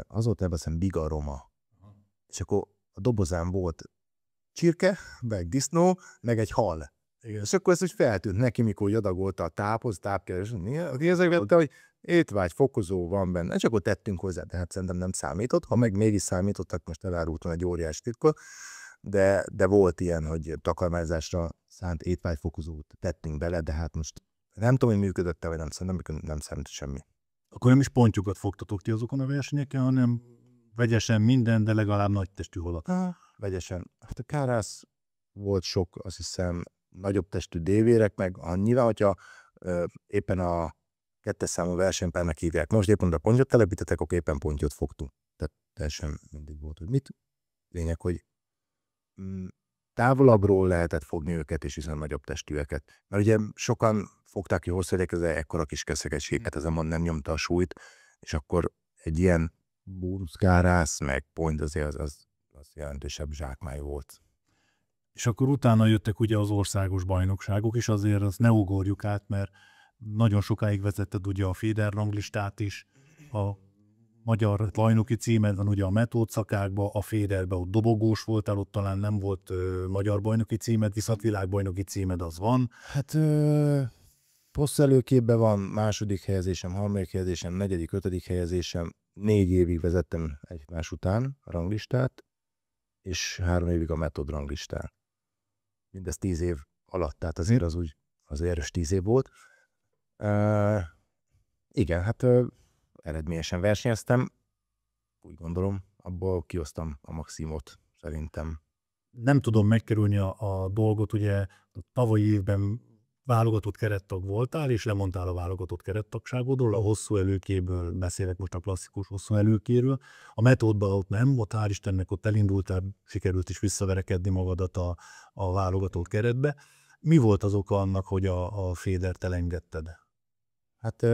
azóta ebben hiszem bigaroma. És akkor a dobozán volt csirke, meg disznó, meg egy hal. Igen. És akkor ez úgy feltűnt neki, mikor adagolta a táphoz, tápkeres, aki ezekvette, hogy étvágy fokozó van benne, és akkor tettünk hozzá, de hát szerintem nem számított, ha meg mégis számítottak, most elárultam egy óriás titkot, de volt ilyen, hogy takarmányzásra szánt étvágy fokozót tettünk bele, de hát most nem tudom, hogy működött-e, vagy nem, szerintem nem számított semmi. Akkor nem is pontyokat fogtatok ti azokon a versenyeken, hanem vegyesen minden, de legalább nagy testű halat. Vegyesen. Hát a kárász volt sok, azt hiszem, nagyobb testű dévérek, meg nyilván, hogyha éppen a 2-es számú versenypárnak hívják. Most éppen a pontyot telepítettek, akkor éppen pontyot fogtunk. Tehát teljesen mindig volt, hogy mit lényeg, hogy távolabbról lehetett fogni őket, és hiszen nagyobb testűeket. Mert ugye sokan fogták ki hosszú ez ekkora kis keszegességet, azonban nem nyomta a súlyt, és akkor egy ilyen bónuszkárász, meg pont azért az jelentősebb zsákmány volt. És akkor utána jöttek ugye az országos bajnokságok, és azért azt ne ugorjuk át, mert nagyon sokáig vezetted ugye a Féder ranglistát is, a magyar bajnoki címed van ugye a metódszakákban, a Féderben ott dobogós voltál, ott talán nem volt magyar bajnoki címed, viszont világbajnoki címed az van. Hát posztelőképben van második helyezésem, harmadik helyezésem, negyedik, ötödik helyezésem, 4 évig vezettem egymás után a ranglistát, és 3 évig a metód ranglistán. Mindez 10 év alatt, tehát azért az úgy az erős 10 év volt. Igen, hát eredményesen versenyeztem, úgy gondolom, abból kihoztam a maximumot szerintem. Nem tudom megkerülni a dolgot, ugye a tavalyi évben válogatott kerettag voltál, és lemondtál a válogatott kerettagságodról, a hosszú előkéből beszélek most a klasszikus hosszú előkéről. A metódban ott nem, ott hál' Istennek ott elindultál, sikerült is visszaverekedni magadat a válogatott keretbe. Mi volt az oka annak, hogy a Fédert elengedted? Hát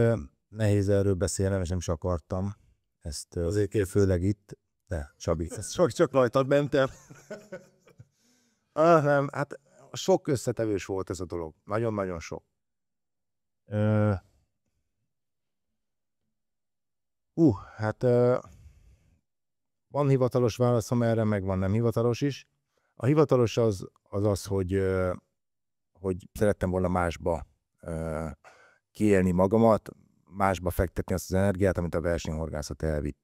nehéz erről beszélnem, és nem is akartam. Ezt azért főleg itt, de Csabi, csak rajtad mentem. Nem, hát sok összetevős volt ez a dolog. Nagyon-nagyon sok. Hát van hivatalos válaszom erre, meg van nem hivatalos is. A hivatalos az, hogy szerettem volna másba kiélni magamat, másba fektetni azt az energiát, amit a versenyhorgászat elvitt.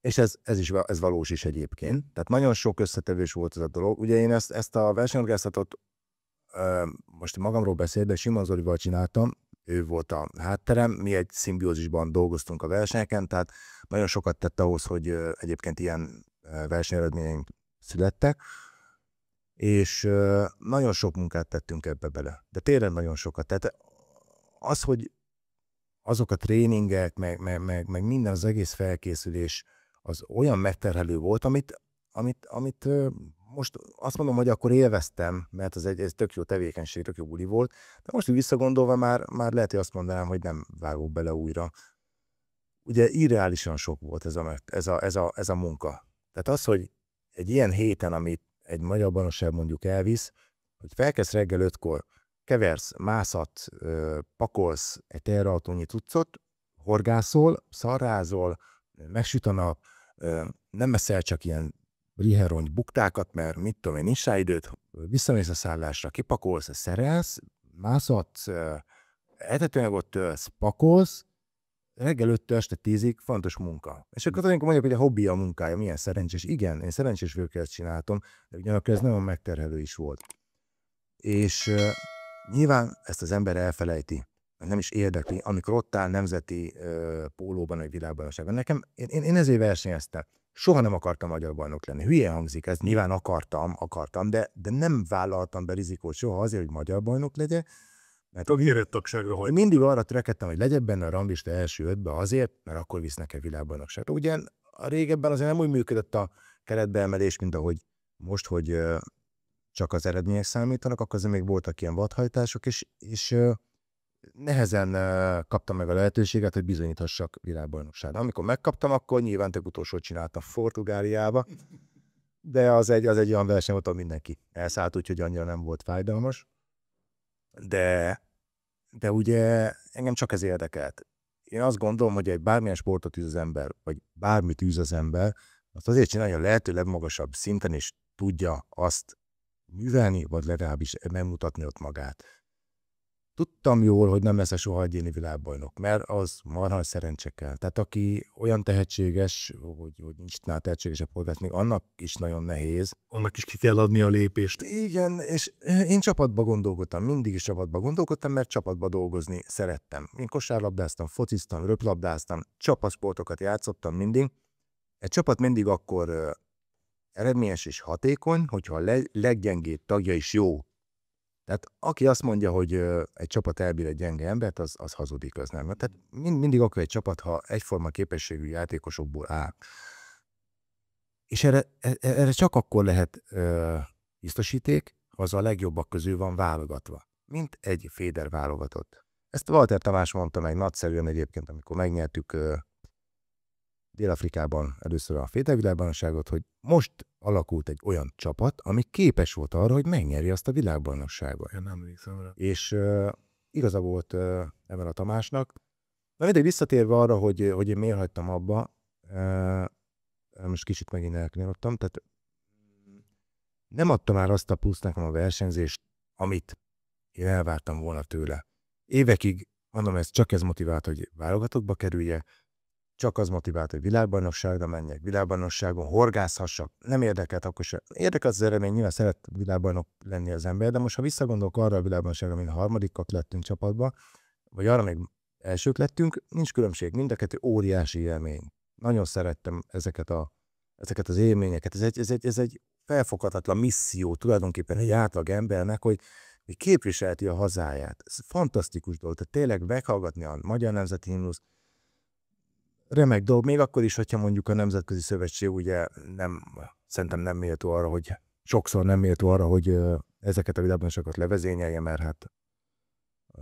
És ez valós is egyébként. Tehát nagyon sok összetevős volt ez a dolog. Ugye én ezt a versenyhorgászatot most magamról beszélve Simon Zolival csináltam, ő volt a hátterem, mi egy szimbiózisban dolgoztunk a versenyeken, tehát nagyon sokat tett ahhoz, hogy egyébként ilyen versenyeredményeink születtek, és nagyon sok munkát tettünk ebbe bele. De tényleg nagyon sokat. Tehát az, hogy azok a tréningek, meg minden az egész felkészülés, az olyan megterhelő volt, amit most azt mondom, hogy akkor élveztem, mert ez tök jó tevékenység, tök jó buli volt, de most visszagondolva már lehet, hogy azt mondanám, hogy nem vágok bele újra. Ugye irreálisan sok volt ez a munka. Tehát az, hogy egy ilyen héten, amit egy magyar bajnokság mondjuk elvisz, hogy felkezd reggel 5-kor, keversz, mászat, pakolsz egy teherautónyi cuccot, horgászol, szarrázol, megsüt a nap, nem eszel csak ilyen riherony buktákat, mert mit tudom én, nincs rá időt, visszamész a szállásra, kipakolsz, szerelsz, mászatsz, etetőanyagot tölsz, pakolsz, reggel 5-től este 10-ig fontos munka. És akkor mondjuk, hogy a hobbi a munkája, milyen szerencsés. Igen, én szerencsés vagyok, ezt csináltam, de ugyanakkor ez nagyon megterhelő is volt. És nyilván ezt az ember elfelejti, nem is érdekli, amikor ott áll nemzeti pólóban, vagy világbajnokságban. Nekem, én ezért versenyeztem. Soha nem akartam magyar bajnok lenni. Hülye hangzik ez, nyilván akartam, de nem vállaltam be rizikót soha azért, hogy magyar bajnok legyen. Mert a érettagságra hajt. Mindig arra törekedtem, hogy legyek benne a ranglista első 5-be azért, mert akkor visznek el világbajnokságra. Ugye a régebben azért nem úgy működött a keretbeemelés, mint ahogy most, hogy csak az eredmények számítanak, akkor azért még voltak ilyen vadhajtások, és nehezen kaptam meg a lehetőséget, hogy bizonyíthassak világbajnokságra. Amikor megkaptam, akkor nyilván tök utolsót csináltam Portugáliába, de az egy olyan verseny volt, ahol mindenki elszállt, úgyhogy annyira nem volt fájdalmas. De ugye engem csak ez érdekelt. Én azt gondolom, hogy egy bármilyen sportot űz az ember, vagy bármit űz az ember, azt azért csinálja a lehető legmagasabb szinten, és tudja azt művelni, vagy legalábbis megmutatni ott magát. Tudtam jól, hogy nem lesz soha egyéni világbajnok, mert az marha szerencse kell. Tehát aki olyan tehetséges, hogy nincs nála tehetségesebb polgát, még annak is nagyon nehéz. Annak is ki kell adni a lépést. Igen, és én csapatba gondolkodtam, mindig is csapatba gondolkodtam, mert csapatba dolgozni szerettem. Én kosárlabdáztam, fociztam, röplabdáztam, csapatsportokat játszottam mindig. Egy csapat mindig akkor eredményes és hatékony, hogyha a leggyengébb tagja is jó. Tehát aki azt mondja, hogy egy csapat elbír egy gyenge embert, az hazudik, az nem. Tehát mindig akkor egy csapat, ha egyforma képességű játékosokból áll. És erre csak akkor lehet biztosíték, ha az a legjobbak közül van válogatva, mint egy féder válogatott. Ezt Walter Tamás mondta meg nagyszerűen egyébként, amikor megnyertük Dél-Afrikában először a fédervilágbajnokságot, hogy most alakult egy olyan csapat, ami képes volt arra, hogy megnyerje azt a világbajnokságot. Én nem emlékszem rá. És igaza volt ebben a Tamásnak. Na mindegy, visszatérve arra, hogy én miért hagytam abba, most kicsit megint elkanyarodtam, tehát nem adta már azt a plusz nekem a versenyzést, amit én elvártam volna tőle. Évekig, mondom, ez motivált, hogy válogatottba kerüljek, csak az motivált, hogy világbajnokságra menjek, világbajnokságon horgászhassak, nem érdekelt akkor sem. Érdekelt az eredmény, nyilván szeret világbajnok lenni az ember, de most ha visszagondolok arra a világbajnokságra, mint a harmadikak lettünk csapatba, vagy arra még elsők lettünk, nincs különbség, mind a kettő óriási élmény. Nagyon szerettem ezeket az élményeket. Ez egy felfoghatatlan misszió tulajdonképpen egy átlag embernek, hogy képviselheti a hazáját. Ez fantasztikus dolog, tehát tényleg meghallgatni a magyar nemzeti himnuszt, remek dolog, még akkor is, hogyha mondjuk a Nemzetközi Szövetség ugye szerintem nem méltó arra, hogy sokszor nem méltó arra, hogy ezeket a világbajnokságokat levezényelje, mert hát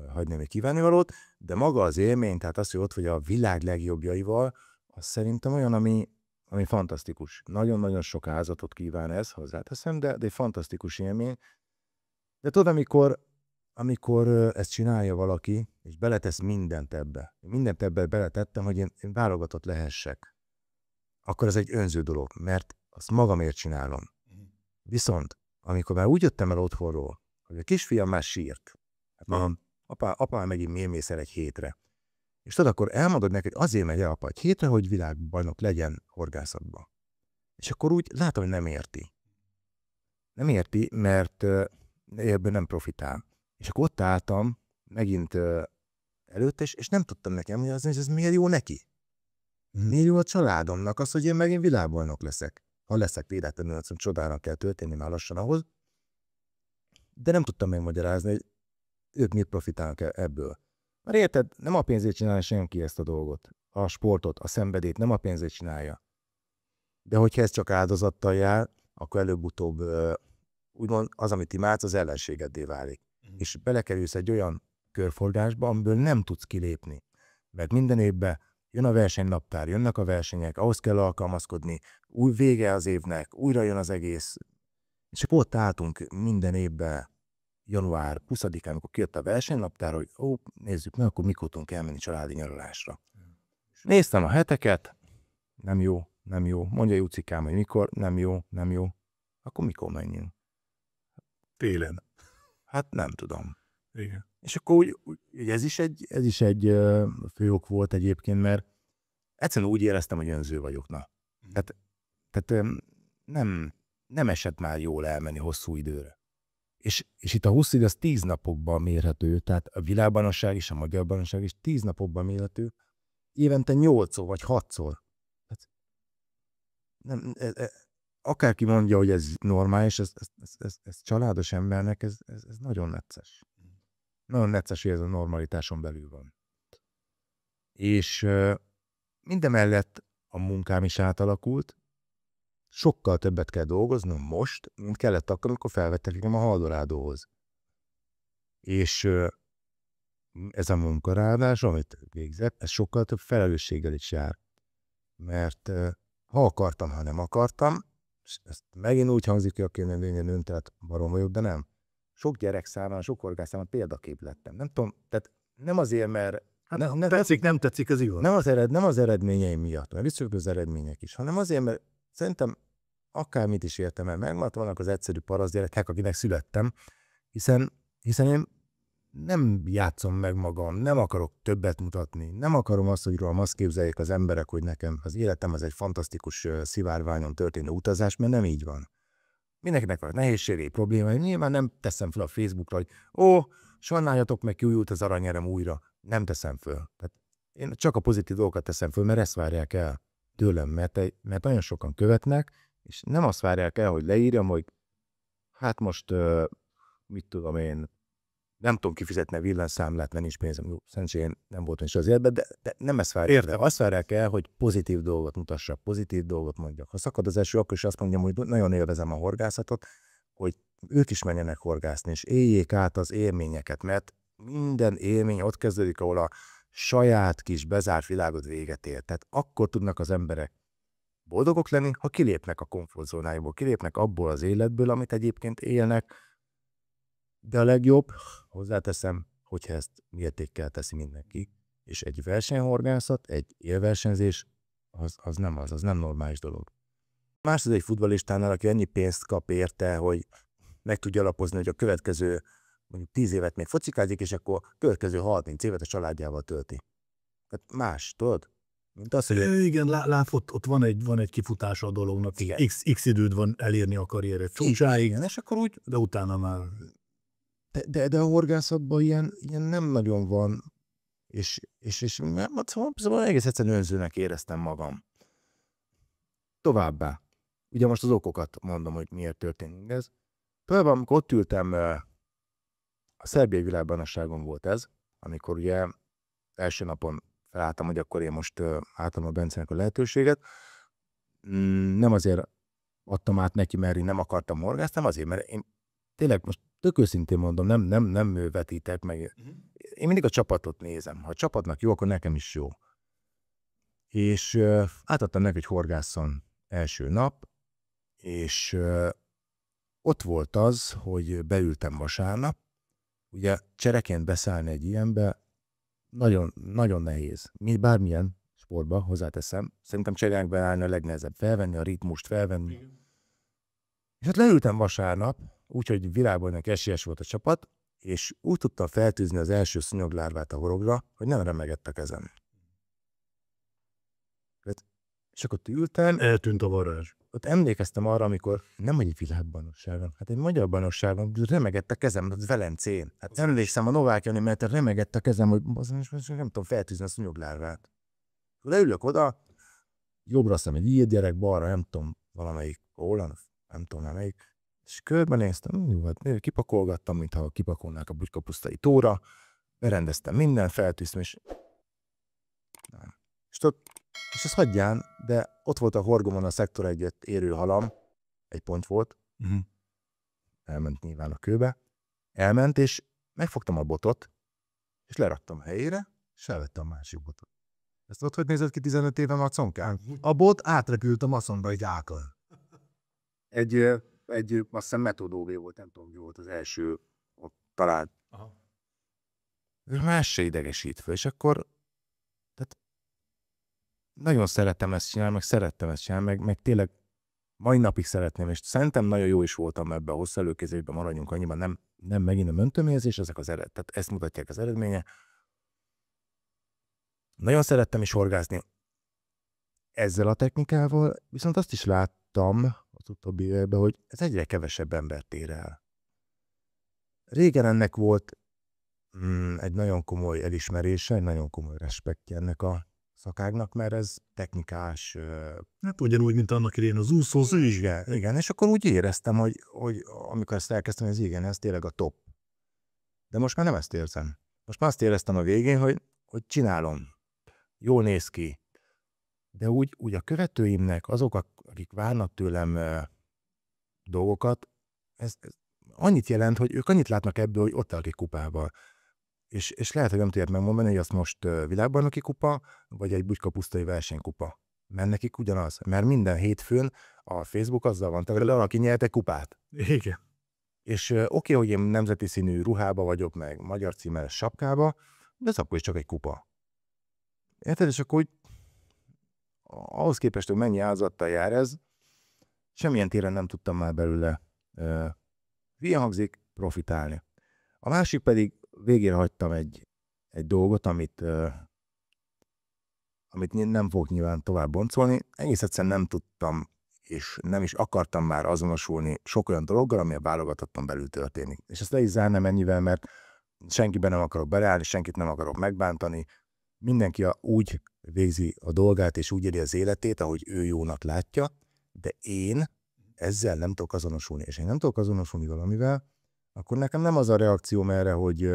hagyni még kívánnivalót, de maga az élmény, tehát az, hogy ott vagy a világ legjobbjaival, az szerintem olyan, ami fantasztikus. Nagyon-nagyon sok áldozatot kíván ez, hozzáteszem, de egy fantasztikus élmény. De tudod, amikor ezt csinálja valaki, és beletesz mindent ebbe. Mindent ebbe beletettem, hogy én válogatott lehessek. Akkor ez egy önző dolog, mert azt magamért csinálom. Viszont, amikor már úgy jöttem el otthonról, hogy a kisfiam már sírt, hát apa megint mész el egy hétre. És tudod, akkor elmondod neki, hogy azért megy el apa egy hétre, hogy világbajnok legyen horgászatban. És akkor úgy látom, hogy nem érti. Nem érti, mert ebből nem profitál. És akkor ott álltam megint előtte, és nem tudtam nekem magyarázni, hogy ez miért jó neki. Miért jó a családomnak az, hogy én megint világbajnok leszek. Ha leszek véletlenül, azt csodának kell történni már lassan ahhoz. De nem tudtam megmagyarázni, hogy ők miért profitálnak ebből. Mert érted, nem a pénzét csinálja senki ezt a dolgot. A sportot, a szenvedélyt nem a pénzét csinálja. De hogyha ez csak áldozattal jár, akkor előbb-utóbb úgymond az, amit imádsz, az ellenségeddé válik. És belekerülsz egy olyan körforgásba, amiből nem tudsz kilépni. Mert minden évben jön a versenynaptár, jönnek a versenyek, ahhoz kell alkalmazkodni, új vége az évnek, újra jön az egész. És akkor ott álltunk minden évben, január 20-án, amikor kijött a versenynaptár, hogy nézzük meg, akkor mikor tudunk elmenni családi nyaralásra. Néztem a heteket, nem jó, mondja Jucikám, hogy mikor, nem jó, akkor mikor menjünk? Télen. Hát nem tudom. Igen. És akkor úgy ez is egy fő ok volt egyébként, mert egyszerűen úgy éreztem, hogy önző vagyok. Tehát nem esett már jól elmenni hosszú időre. És itt a hosszú idő az 10 napokban mérhető, tehát a világbajnokság és a magyar bajnokság is 10 napokban mérhető, évente 8-szor vagy 6-szor. Akárki mondja, hogy ez normális, ez családos embernek, ez nagyon necces. Nagyon necces, hogy ez a normalitáson belül van. És mindemellett a munkám is átalakult, sokkal többet kell dolgoznom most, mint kellett akkor, amikor felvettek engem a Haldorádóhoz. És ez a munka ráadásul, amit végzett, ez sokkal több felelősséggel is jár. Mert ha akartam, ha nem akartam, és ezt megint úgy hangzik, hogy aki nőn, tehát barom vagyok, de nem. Sok gyerek számára, sok horgász számára példakép lettem. Nem tudom, tehát nem azért, mert tetszik, nem tetszik, az igaz. Nem az eredményeim miatt, mert viszont az eredmények is, hanem azért, mert szerintem akármit is értem el, megmaradt vannak az egyszerű paraszt gyerekek, akinek születtem, hiszen én nem játszom meg magam, nem akarok többet mutatni, nem akarom azt, hogy rólam azt képzeljék az emberek, hogy nekem az életem az egy fantasztikus szivárványon történő utazás, mert nem így van. Mindenkinek van nehézségei, problémái, nyilván nem teszem fel a Facebookra, hogy sajnáljatok meg, kiújult az aranyerem újra. Nem teszem föl. Tehát én csak a pozitív dolgokat teszem föl, mert ezt várják el tőlem, mert nagyon sokan követnek, és nem azt várják el, hogy leírjam, hogy hát most, mit tudom én, nem tudom kifizetni a villanyszámlát, mert nincs pénzem, szerencsére nem voltam is az életben, de nem ezt várják el. Azt várják el, hogy pozitív dolgot mutassak, pozitív dolgot mondjak. Ha szakad az eső, akkor is azt mondjam, hogy nagyon élvezem a horgászatot, hogy ők is menjenek horgászni, és éljék át az élményeket, mert minden élmény ott kezdődik, ahol a saját kis bezárt világod véget ér. Tehát akkor tudnak az emberek boldogok lenni, ha kilépnek a komfortzónájukból, kilépnek abból az életből, amit egyébként élnek, de a legjobb, hozzáteszem, hogyha ezt mértékkel teszi mindenki, és egy versenyhorgászat, egy élversenyzés, az nem normális dolog. Más az egy futballistánál, aki ennyi pénzt kap érte, hogy meg tudja alapozni, hogy a következő mondjuk 10 évet még focikázik, és akkor a következő 30 évet a családjával tölti. Tehát más, tudod? Mint az, hogy... Igen, ott van egy kifutása a dolognak. Igen. X időd van elérni a karriered csúcsáig, Igen, és akkor úgy... de utána már... De a horgászatban ilyen nem nagyon van, és szóval egész egyszerűen önzőnek éreztem magam. Továbbá. Ugye most az okokat mondom, hogy miért történik ez. Például amikor ott ültem, a szerbiai világbajnokságon volt ez, amikor ugye első napon felálltam, hogy akkor én most átadom a Bencenek a lehetőséget. Nem azért adtam át neki, mert én nem akartam horgászni, hanem azért, mert én tényleg most tök őszintén mondom, nem vetítek meg. Én mindig a csapatot nézem. Ha a csapatnak jó, akkor nekem is jó. És átadtam neki, hogy horgásszon első nap, és ott volt az, hogy beültem vasárnap. Ugye csereként beszállni egy ilyenbe nagyon, nagyon nehéz. Bármilyen sportba, hozzáteszem. Szerintem cserének beállni a legnehezebb. Felvenni a ritmust, felvenni. Igen. És ott leültem vasárnap, úgyhogy világbajnok esélyes volt a csapat, és úgy tudtam feltűzni az első szúnyoglárvát a horogra, hogy nem remegett a kezem. És akkor ott ültem. Eltűnt a varázs. Ott emlékeztem arra, amikor nem egy világbajnokságon, hát egy magyar bajnokságon remegett a kezem, az Velencén. Hát emlékszem a Novák Jani, mert remegett a kezem, hogy nem tudom feltűzni a szúnyoglárvát. Leülök oda, jobbra azt hiszem egy ír gyerek, balra nem tudom, valamelyik holland, nem tudom melyik, és körbenéztem, jó, hát kipakolgattam, mintha kipakolnák a bugykapusztai tóra, berendeztem minden, feltűztem, és ezt hagyján, de ott volt a horgomon a szektor egyet érő halam, egy pont volt, elment nyilván a kőbe, elment, és megfogtam a botot, és leraktam a helyére, és elvettem a másik botot. Ezt ott hogy nézett ki 15 éve a conkán? A bot átrepült a maszonba egy ákon. Egy azt hiszem Metodóvé volt, nem tudom, mi volt az első ott talált. Más se idegesít föl, és akkor tehát nagyon szerettem ezt csinálni, meg tényleg mai napig szeretném, és szerintem nagyon jó is voltam ebben a hosszú előkészítésben, maradjunk annyiban, nem megint a öntömérzés, ezek az eredmény, tehát ezt mutatják az eredménye. Nagyon szerettem is horgászni ezzel a technikával, viszont azt is láttam az utóbbi években, hogy ez egyre kevesebb embert ér el. Régen ennek volt egy nagyon komoly elismerése, egy nagyon komoly respektje ennek a szakágnak, mert ez technikás... Hát ugyanúgy, mint annak idején az úszó. Igen, és akkor úgy éreztem, hogy amikor ezt elkezdtem, hogy igen, ez tényleg a top. De most már nem ezt érzem. Most már azt éreztem a végén, hogy csinálom. Jól néz ki. De úgy a követőimnek, azok, akik várnak tőlem dolgokat, ez annyit jelent, hogy ők annyit látnak ebből, hogy ott állnak egy kupával. És lehet, hogy nem tudják megmondani, hogy az most világbajnoki kupa, vagy egy bugykapusztai versenykupa. Mert nekik ugyanaz. Mert minden hétfőn a Facebook azzal van, hogy valaki nyert egy kupát. Igen. És oké, hogy én nemzeti színű ruhába vagyok, meg magyar címeres sapkába, de ez akkor is csak egy kupa. Érted? És akkor úgy, ahhoz képest, hogy mennyi áldozattal jár ez, semmilyen téren nem tudtam már belőle hülyen hangzik, profitálni. A másik pedig végére hagytam egy dolgot, amit nem fogok nyilván tovább boncolni. Egész egyszerűen nem tudtam, és nem is akartam már azonosulni sok olyan dologgal, ami a válogatottan belül történik. És ezt le is zárnám ennyivel, mert senkiben nem akarok beleállni, senkit nem akarok megbántani. Mindenki úgy végzi a dolgát, és úgy éli az életét, ahogy ő jónak látja, de én ezzel nem tudok azonosulni. És én nem tudok azonosulni valamivel, akkor nekem nem az a reakcióm erre, hogy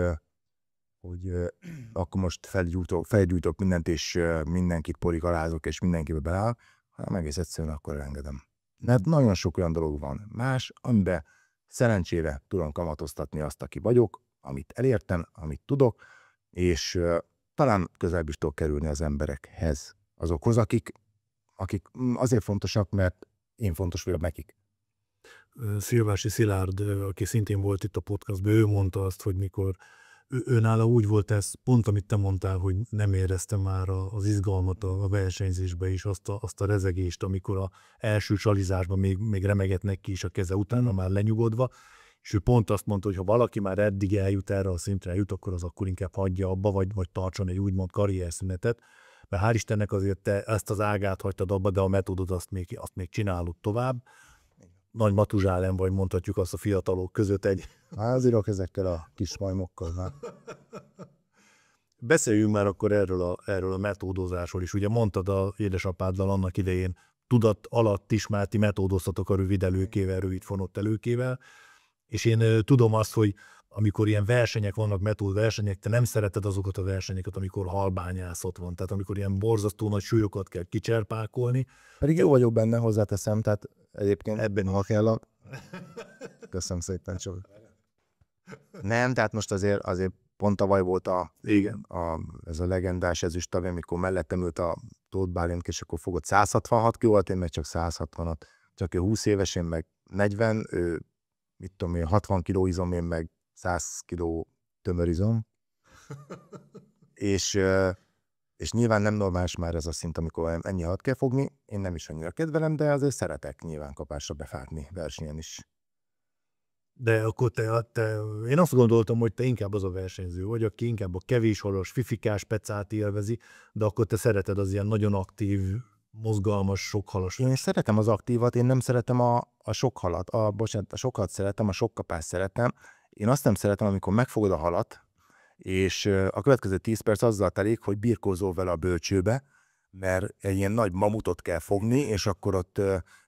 akkor most felgyújtok mindent, és mindenkit porigalázok, és mindenkibe belállok, hanem egész egyszerűen akkor engedem. Mert nagyon sok olyan dolog van más, amiben szerencsére tudom kamatoztatni azt, aki vagyok, amit elértem, amit tudok, és talán közelebb is tudok kerülni az emberekhez, azokhoz, akik azért fontosak, mert én fontos vagyok nekik. Szilvási Szilárd, aki szintén volt itt a podcastban, ő mondta azt, hogy mikor őnála úgy volt ez, pont amit te mondtál, hogy nem éreztem már az izgalmat a versenyzésbe is, azt a rezegést, amikor az első csalizásban még remegett neki is a keze, utána már lenyugodva, és ő pont azt mondta, hogy ha valaki már eddig eljut erre a szintre, eljut, akkor az akkor inkább hagyja abba, vagy tartson egy úgymond karrierszünetet, mert hál' Istennek azért te ezt az ágát hagytad abba, de a metódot azt még csinálod tovább. Nagy matuzsálem vagy, mondhatjuk azt a fiatalok között egy. Azért ezekkel a kis majmokkal már. Beszéljünk már akkor erről a metódozásról is. Ugye mondtad az édesapáddal annak idején, tudat alatt is már ti metódoztatok a rövid előkével, rövid fonott előkével, és én tudom azt, hogy amikor ilyen versenyek vannak, metódversenyek, te nem szereted azokat a versenyeket, amikor halbányászat van, tehát amikor ilyen borzasztó nagy súlyokat kell kicserpálkolni. Pedig jó vagyok benne, hozzáteszem, tehát egyébként ebben ha kell a... Köszönöm szépen, csak. Nem, tehát most azért pont tavaly volt ez a legendás ezüstavé, amikor mellettem ült a Tóth Bálint, és akkor fogott 166 kilót, én meg csak 160-at. Csak ő 20 éves, én meg 40, ő mit tudom én, 60 kiló izom, én meg 100 kiló tömörizom. és nyilván nem normális már ez a szint, amikor ennyi halat kell fogni. Én nem is annyira kedvelem, de azért szeretek nyilván kapásra befákni versenyen is. De akkor én azt gondoltam, hogy te inkább az a versenyző vagy, aki inkább a kevés halas, fifikás pecát élvezi, de akkor te szereted az ilyen nagyon aktív, mozgalmas, sokhalas. Én szeretem az aktívat, én nem szeretem a sok halat. A sok halat szeretem, a sok kapást szeretem. Én azt nem szeretem, amikor megfogod a halat, és a következő 10 perc azzal telik, hogy birkózol vele a bölcsőbe, mert egy ilyen nagy mamutot kell fogni, és akkor ott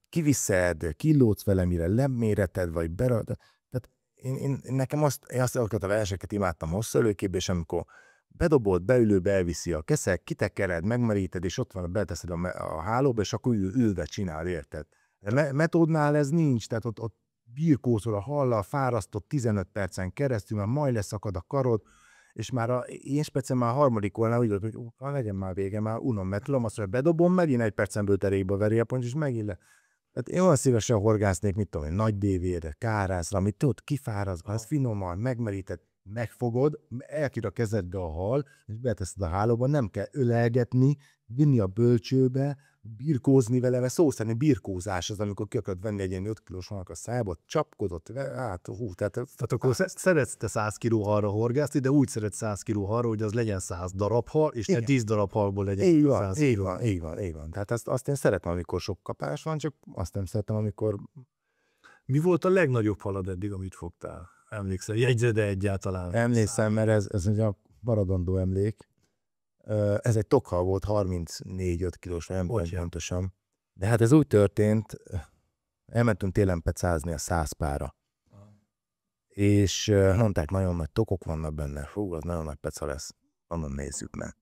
kiviszed, kilódsz vele, mire leméreted, vagy tehát én nekem azt a verseket imádtam hosszú előképp, és amikor bedobod, beülőbe elviszi a keszeg, kitekered, megmeríted, és ott van, beteszed a hálóba, és akkor ülve csinál, érted? Metódnál ez nincs, tehát ott birkózol a hallal, fárasztott 15 percen keresztül, mert majd leszakad a karod, és már én speciál már a harmadik oldalán úgy volt, hogy legyen már vége, már unom, mert tudom azt, hogy bedobom, megint egy percen belül terékbe veri a ponty, és megint le. Tehát én olyan szívesen horgásznék, mit tudom én, nagy dévére, kárászra, amit tudod, kifárazgatsz, finoman, megmeríted, megfogod, elkír a kezedbe a hal, és beteszed a hálóba, nem kell ölelgetni, vinni a bölcsőbe, birkózni vele, mert szó szerint birkózás az, amikor ki akarod venni egy ilyen 5 kilós halnak a szájába, csapkodott, tehát akkor szeretsz te 100 kiló halra horgászni, de úgy szeretsz 100 kiló halra, hogy az legyen 100 darab hal, és ne 10 darab halból legyen 100 kiló. Így van. Tehát azt én szeretem, amikor sok kapás van, csak azt nem szeretem, amikor... Mi volt a legnagyobb halad eddig, amit fogtál? Emlékszel? Jegyzed-e egyáltalán? Emlékszem, mert ez egy maradandó emlék. Ez egy tokhal volt, 34-5 kilós, nem pontosan. De hát ez úgy történt, elmentünk télen pecázni a 100 pára. És mondták, nagyon nagy tokok vannak benne. Fú, az nagyon nagy peca lesz. Onnan nézzük meg.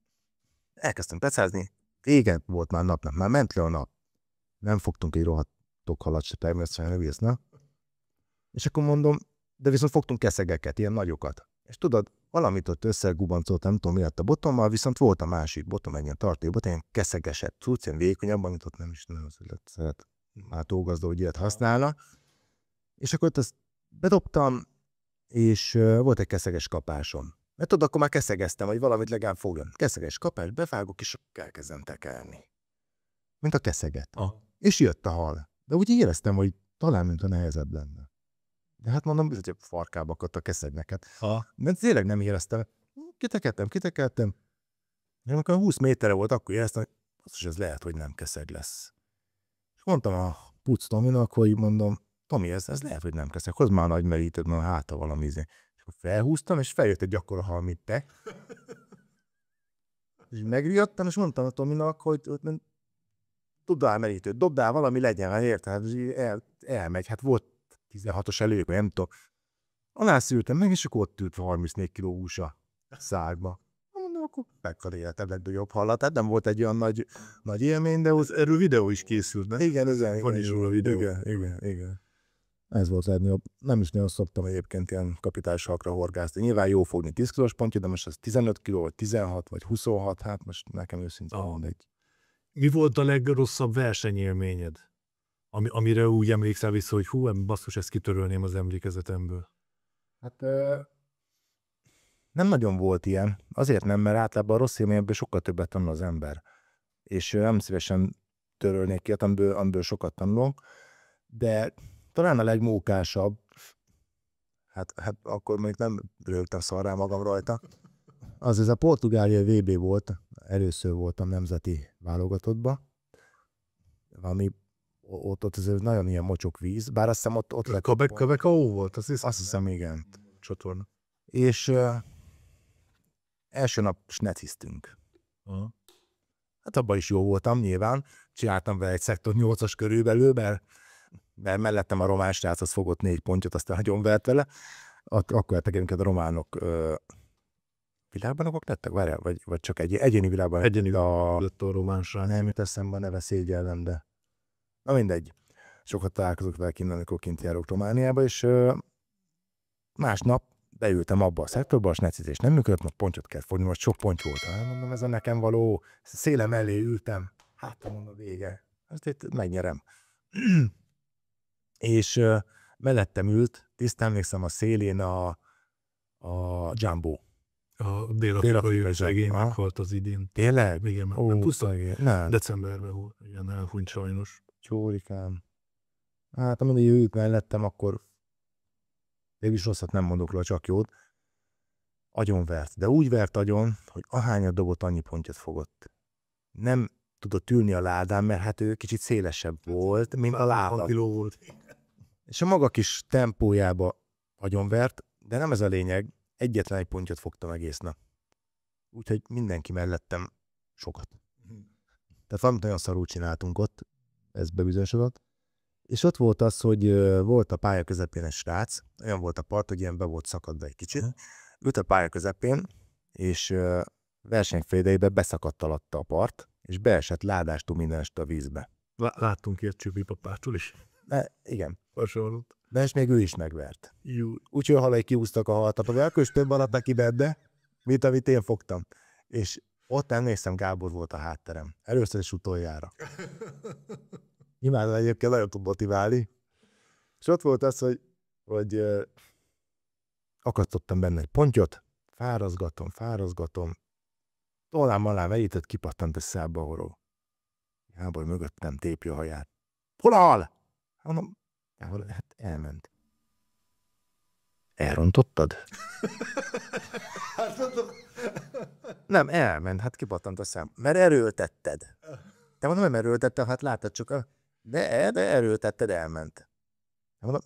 Elkezdtünk pecázni. Régen volt már napnak, már ment le a nap. Nem fogtunk egy rohadt tokhalat se természetesen, na. És akkor mondom, de viszont fogtunk keszegeket, ilyen nagyokat. És tudod, valamit ott összegubancolt, nem tudom miatt a botommal, viszont volt a másik botom, egy ilyen tartélybot, ilyen keszegesett cucc, ilyen vékonyabb, amit ott nem is nagyon szeret már tógazdó, hogy ilyet használna. És akkor ott azt bedobtam, és volt egy keszeges kapásom. Mert tudod, akkor már keszegeztem, hogy valamit legalább fogjon. Keszeges kapás, befágok, és elkezdem tekerni. Mint a keszeget. És jött a hal. De úgy éreztem, hogy talán mint a nehezebb lenne. De hát mondom, bizony, hogy farkába akadt a keszegneket. Mert tényleg nem éreztem. Kitekertem. És amikor 20 méterre volt, akkor éreztem, hogy ez lehet, hogy nem keszeg lesz. És mondtam a Puc Tominak, hogy mondom, Tomi, ez lehet, hogy nem keszeg. Hozd már a nagy merítőt, mert háta valami izé. És akkor felhúztam, és feljött egy akkora hal, mint te. És megriadtam, és mondtam a Tominak, hogy dobdál merítőt, dobdál valami legyen, hát érted? Elmegy, hát volt 16-os elők, nem tudom. Alá szültem meg, és akkor ott ült 34 kiló hús a szárba. Mondom, akkor mekkora életem legnagyobb hallat. Tehát nem volt egy olyan nagy élmény, de Erről videó is készült, ne? igen, Van is róla videó. Igen. Ez volt a legnagyobb. Nem is nagyon szoktam egyébként ilyen kapitális halakra horgászni. Nyilván jó fogni 10 kilós pontja, de most az 15 kiló, vagy 16, vagy 26, hát most nekem őszintén mindegy. Mi volt a legrosszabb versenyélményed? Amire úgy emlékszel vissza, hogy hú, basszus, ezt kitörölném az emlékezetemből. Hát nem nagyon volt ilyen. Azért nem, mert általában a rossz élményekből sokkal többet tanul az ember. És nem szívesen törölnék ki, amiből sokat tanulok. De talán a legmókásabb, hát akkor még nem rögtem szarrá magam rajta, az ez a Portugália VB volt, először voltam nemzeti válogatottba. Valami ott ez nagyon ilyen mocsok víz, bár azt hiszem ott lett... Kavekao volt, azt hiszem, igen. Csatorna. És első nap sneciztünk. Hát abban is jó voltam, nyilván. Csináltam vele egy szektor 8-as körülbelül, mert mellettem a román srác, az fogott 4 pontot, aztán nagyon vert vele. Akkor lettek a románok világbajnokok lettek? Vagy csak egyéni világban? Egyéni lett a román srác. Nem jut eszembe a neve, szégyellem, de na mindegy. Sokat találkozok vele kint, amikor kint járok Romániába, és másnap beültem abba a szektorba, a snecizés nem működött, mert pontot kell fogni, most sok pont volt. Mondom, ez a nekem való, széle mellé ültem. Hát, mondom, vége. Ezt itt megnyerem. És mellettem ült, tisztán emlékszem, a szélén a Jumbo. A dél-afrikai szegény meghalt az idén. Tényleg? Igen, decemberben volt. Igen, elhunyt sajnos. Csórikám. Hát, amíg ők mellettem, akkor végülis rosszat nem mondok róla, csak jót. Agyon vert. De úgy vert agyon, hogy ahányat dobott, annyi pontját fogott. Nem tudott ülni a ládán, mert hát ő kicsit szélesebb volt, mint a láda. Volt. És a maga kis tempójába agyonvert, de nem ez a lényeg, egyetlen egy pontját fogtam egész nap. Úgyhogy mindenki mellettem sokat. Tehát valamit nagyon szarul csináltunk ott, ez bebizonyosodott. És ott volt az, hogy volt a pálya közepén egy srác, olyan volt a part, hogy ilyen be volt szakadva egy kicsit. Ült a pálya közepén, és versenyfédeibe beszakadt alatta a part, és beesett ládástól mindenest a vízbe. Láttunk ilyet Csöpi papától is. Igen. Hasonlót. De és még ő is megvert. Úgyhogy a halai kiúztak a haltat, a velkös több alatt neki benne, mint amit én fogtam. És ott emlékszem, Gábor volt a hátterem. Először és utoljára. Imádom egyébként, nagyon tud motiválni. És ott volt az, hogy akasztottam benne egy pontyot, fárazgatom. Tollám alá vegyített, kipattant a szába a horog. Gábor mögöttem tépi a haját. Hol a hal? Mondom, hát elment. Elrontottad? Nem, elment, hát kipattant a szám. Mert erőltetted. Te mondom, nem erőltettem, hát láttad csak de erőltetted, elment. Mondom,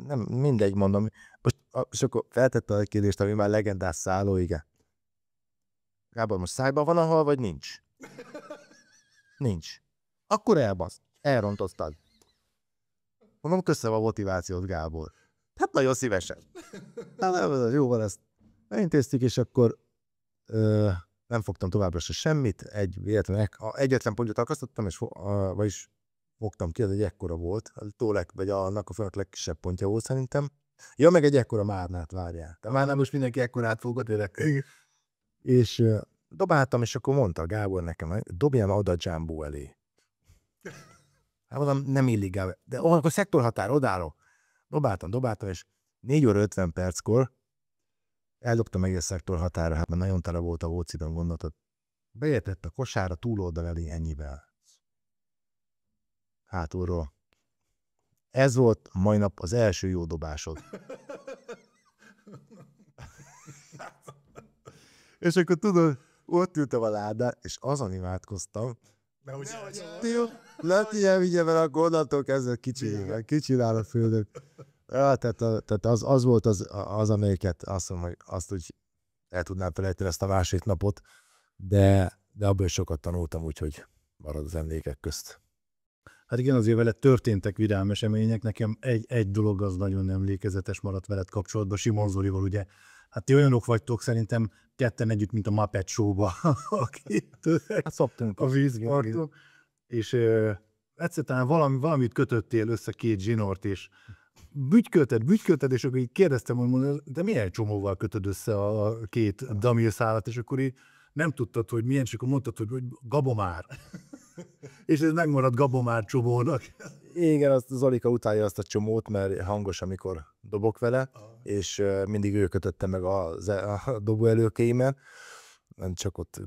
nem, mindegy, mondom. Most, és akkor feltette a kérdést, ami már legendás szálló, igen. Gábor, most szájban van a hal, vagy nincs? Nincs. Akkor elrontottad. Mondom, köszönöm a motivációt, Gábor. Hát nagyon szívesen. Jó van, ezt elintéztük, és akkor nem fogtam továbbra se semmit. Egyetlen pontot akasztottam, és vagyis fogtam ki, az egy ekkora volt. Vagy annak a fölött legkisebb pontja volt szerintem. Ja, meg egy ekkora márnát, várjál. De már nem most mindenki ekkorát fogod, és dobáltam, és akkor mondta Gábor nekem, dobjam oda a Jumbo elé. Hát mondom, nem illik, Gábor. De akkor szektorhatár, odállok. Dobáltam, és 4 óra 50 perckor eldobtam egész szektorhatára, hát mert nagyon tele volt a Vócidon, gondoltad. Beértett a kosárra, túloldal elé ennyivel. Hátulról. Ez volt mai nap az első jó dobásod. És akkor tudod, ott ültem a ládán, és azon imádkoztam. Lehet, vigye vele, akkor onnantól kezdve kicsinál a földök. Ja, tehát az volt az, amelyiket azt mondom, hogy azt úgy el tudnám felejteni ezt a másik napot, de abból sokat tanultam, úgyhogy marad az emlékek közt. Hát igen, azért vele történtek vidám események. Nekem egy dolog az nagyon emlékezetes maradt veled kapcsolatban, Simon Zolival, ugye. Hát ti olyanok vagytok szerintem ketten együtt, mint a Muppet Show-ba, akit Hát szoptunk. a vízparton. És egyszer talán valamit kötöttél össze két zsinort, és bütykölted, és akkor így kérdeztem, hogy mondom, de milyen csomóval kötöd össze a két damilszálat, és akkor így nem tudtad, hogy milyen, és akkor mondtad, hogy gabomár. És ez megmaradt gabomár csomónak. Igen, azt Zolika utálja azt a csomót, mert hangos, amikor dobok vele, és mindig ő kötötte meg a dobóelőkéimet. Csak ott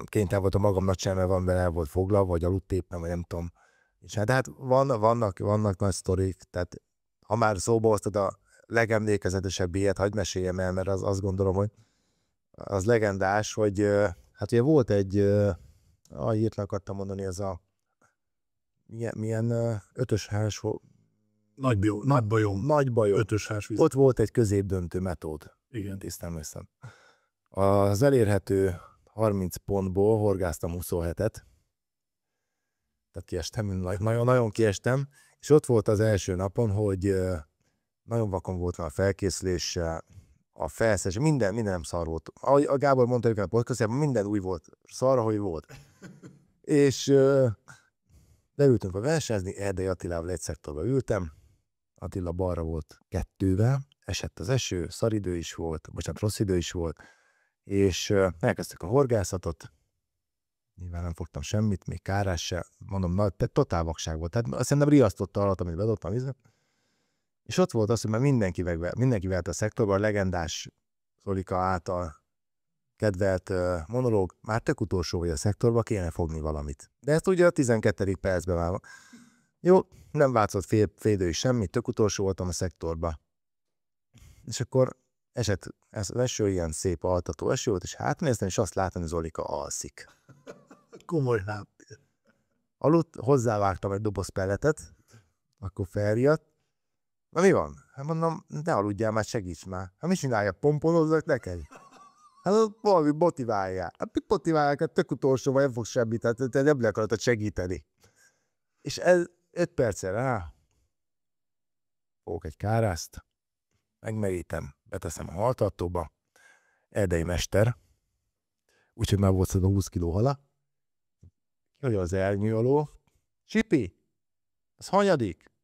kénytelen voltam magamnak sem, mert van vele el volt foglalva, vagy aludt éppen, vagy nem tudom. És hát, vannak nagy sztorik, tehát ha már szóba hoztad a legemlékezetesebb ilyet, hagyd meséljem el, mert azt gondolom, hogy az legendás, hogy hát ugye volt egy, hirtelen akartam mondani, ez a milyen ötös ház volt. Nagy bajom. Ötös házvíz. Ott volt egy középdöntő metód. Igen. Tisztán összem. Az elérhető 30 pontból horgáztam 27-et. Tehát kiestem, nagyon kiestem. És ott volt az első napon, hogy nagyon vakon volt a felkészüléssel, a felszes, minden nem szar volt. Ahogy a Gábor mondta őket a podcastjában, minden új volt. Szar, ahogy volt. És leültünk a versenyezni, Erdei Attilával egy szektorba ültem, Attila balra volt 2-vel, esett az eső, szaridő is volt, rossz idő is volt, és elkezdtük a horgászatot, nyilván nem fogtam semmit, még kárás se, mondom, totál vakság volt, tehát azt hiszem riasztotta alatt, amit bedobtam vizet, és ott volt az, hogy már mindenki vett a szektorban, a legendás Zolika által kedvelt monológ, már tök utolsó vagy a szektorba, kéne fogni valamit. De ezt ugye a 12. percben már. Jó, nem változott félidő is semmit, tök utolsó voltam a szektorba. És akkor esett ez az eső, ilyen szép altató eső volt, és hátnéztem, és azt láttam, hogy Zolika alszik. Komoly háttér. Aludt, hozzávágtam egy doboz pelletet, akkor felriadt. Na mi van? Hát mondom, ne aludjál már, segíts már. Hát mit csinálja, pomponozzak neked? Hát valami motiváljál. Hát mit motiválják, hát tök utolsó, vagy nem fogsz semmit, tehát te nem akarod segíteni. És ez 5 perccel rá, fogok egy kárászt, megmerítem, beteszem a haltartóba, erdei mester, úgyhogy már volt a 20 kiló hala, hogy az elnyúló, Csipi, ez hanyadik?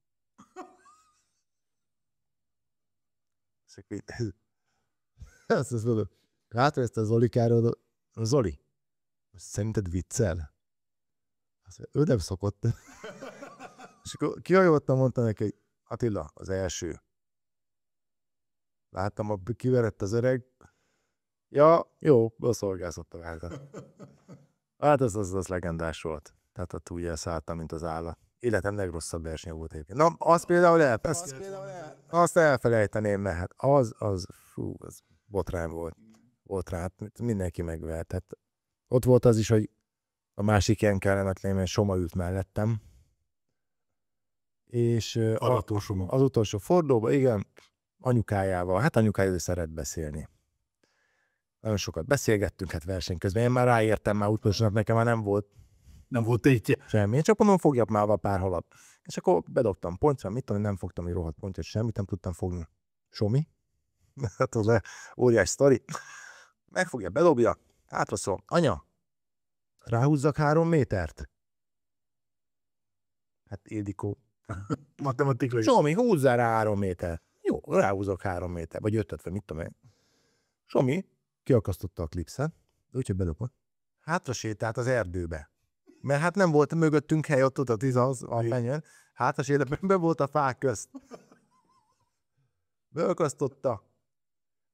Ezt mondom, hátravezte a Zolikáról, Zoli, szerinted viccel? Ő nem szokott. És akkor kihajódtam, mondta neki, hogy Attila, az első. Láttam, kiverett az öreg. Ja, jó, szolgázott a vágat. Hát az legendás volt. Tehát ott úgy elszálltam, mint az állat. Életem legrosszabb verseny volt egyébként. Na, azt például azt elfelejteném, mert hát az botrány volt. Hát mindenki megvert. Tehát ott volt az is, hogy a másik ilyen kellemetlen, Soma ült mellettem. És az utolsó fordulóban, igen, anyukájával, hát anyukája szeret beszélni. Nagyon sokat beszélgettünk, hát verseny közben. Én már ráértem, már utolsó nap nekem már nem volt tétje. Semmi. Én csak mondom, fogjak már a pár halat. És akkor bedobtam pontra, mit tudom, nem fogtam egy rohadt pontot, semmit nem tudtam fogni. Somi? Hát az óriás sztori. Megfogja, bedobja, hátra szól, anya, ráhúzzak 3 métert? Hát Ildikó. Matematikai. Somi, húzzál rá 3 méter. Jó, ráhúzok 3 méter, vagy 5-öt, vagy mit tudom én. Somi kiakasztotta a klipszet, úgyhogy bedobott. Hátra sétált az erdőbe. Mert hát nem volt mögöttünk hely, ott a 10 a menjen. Hátra sétált, be volt a fák közt. Beakasztotta.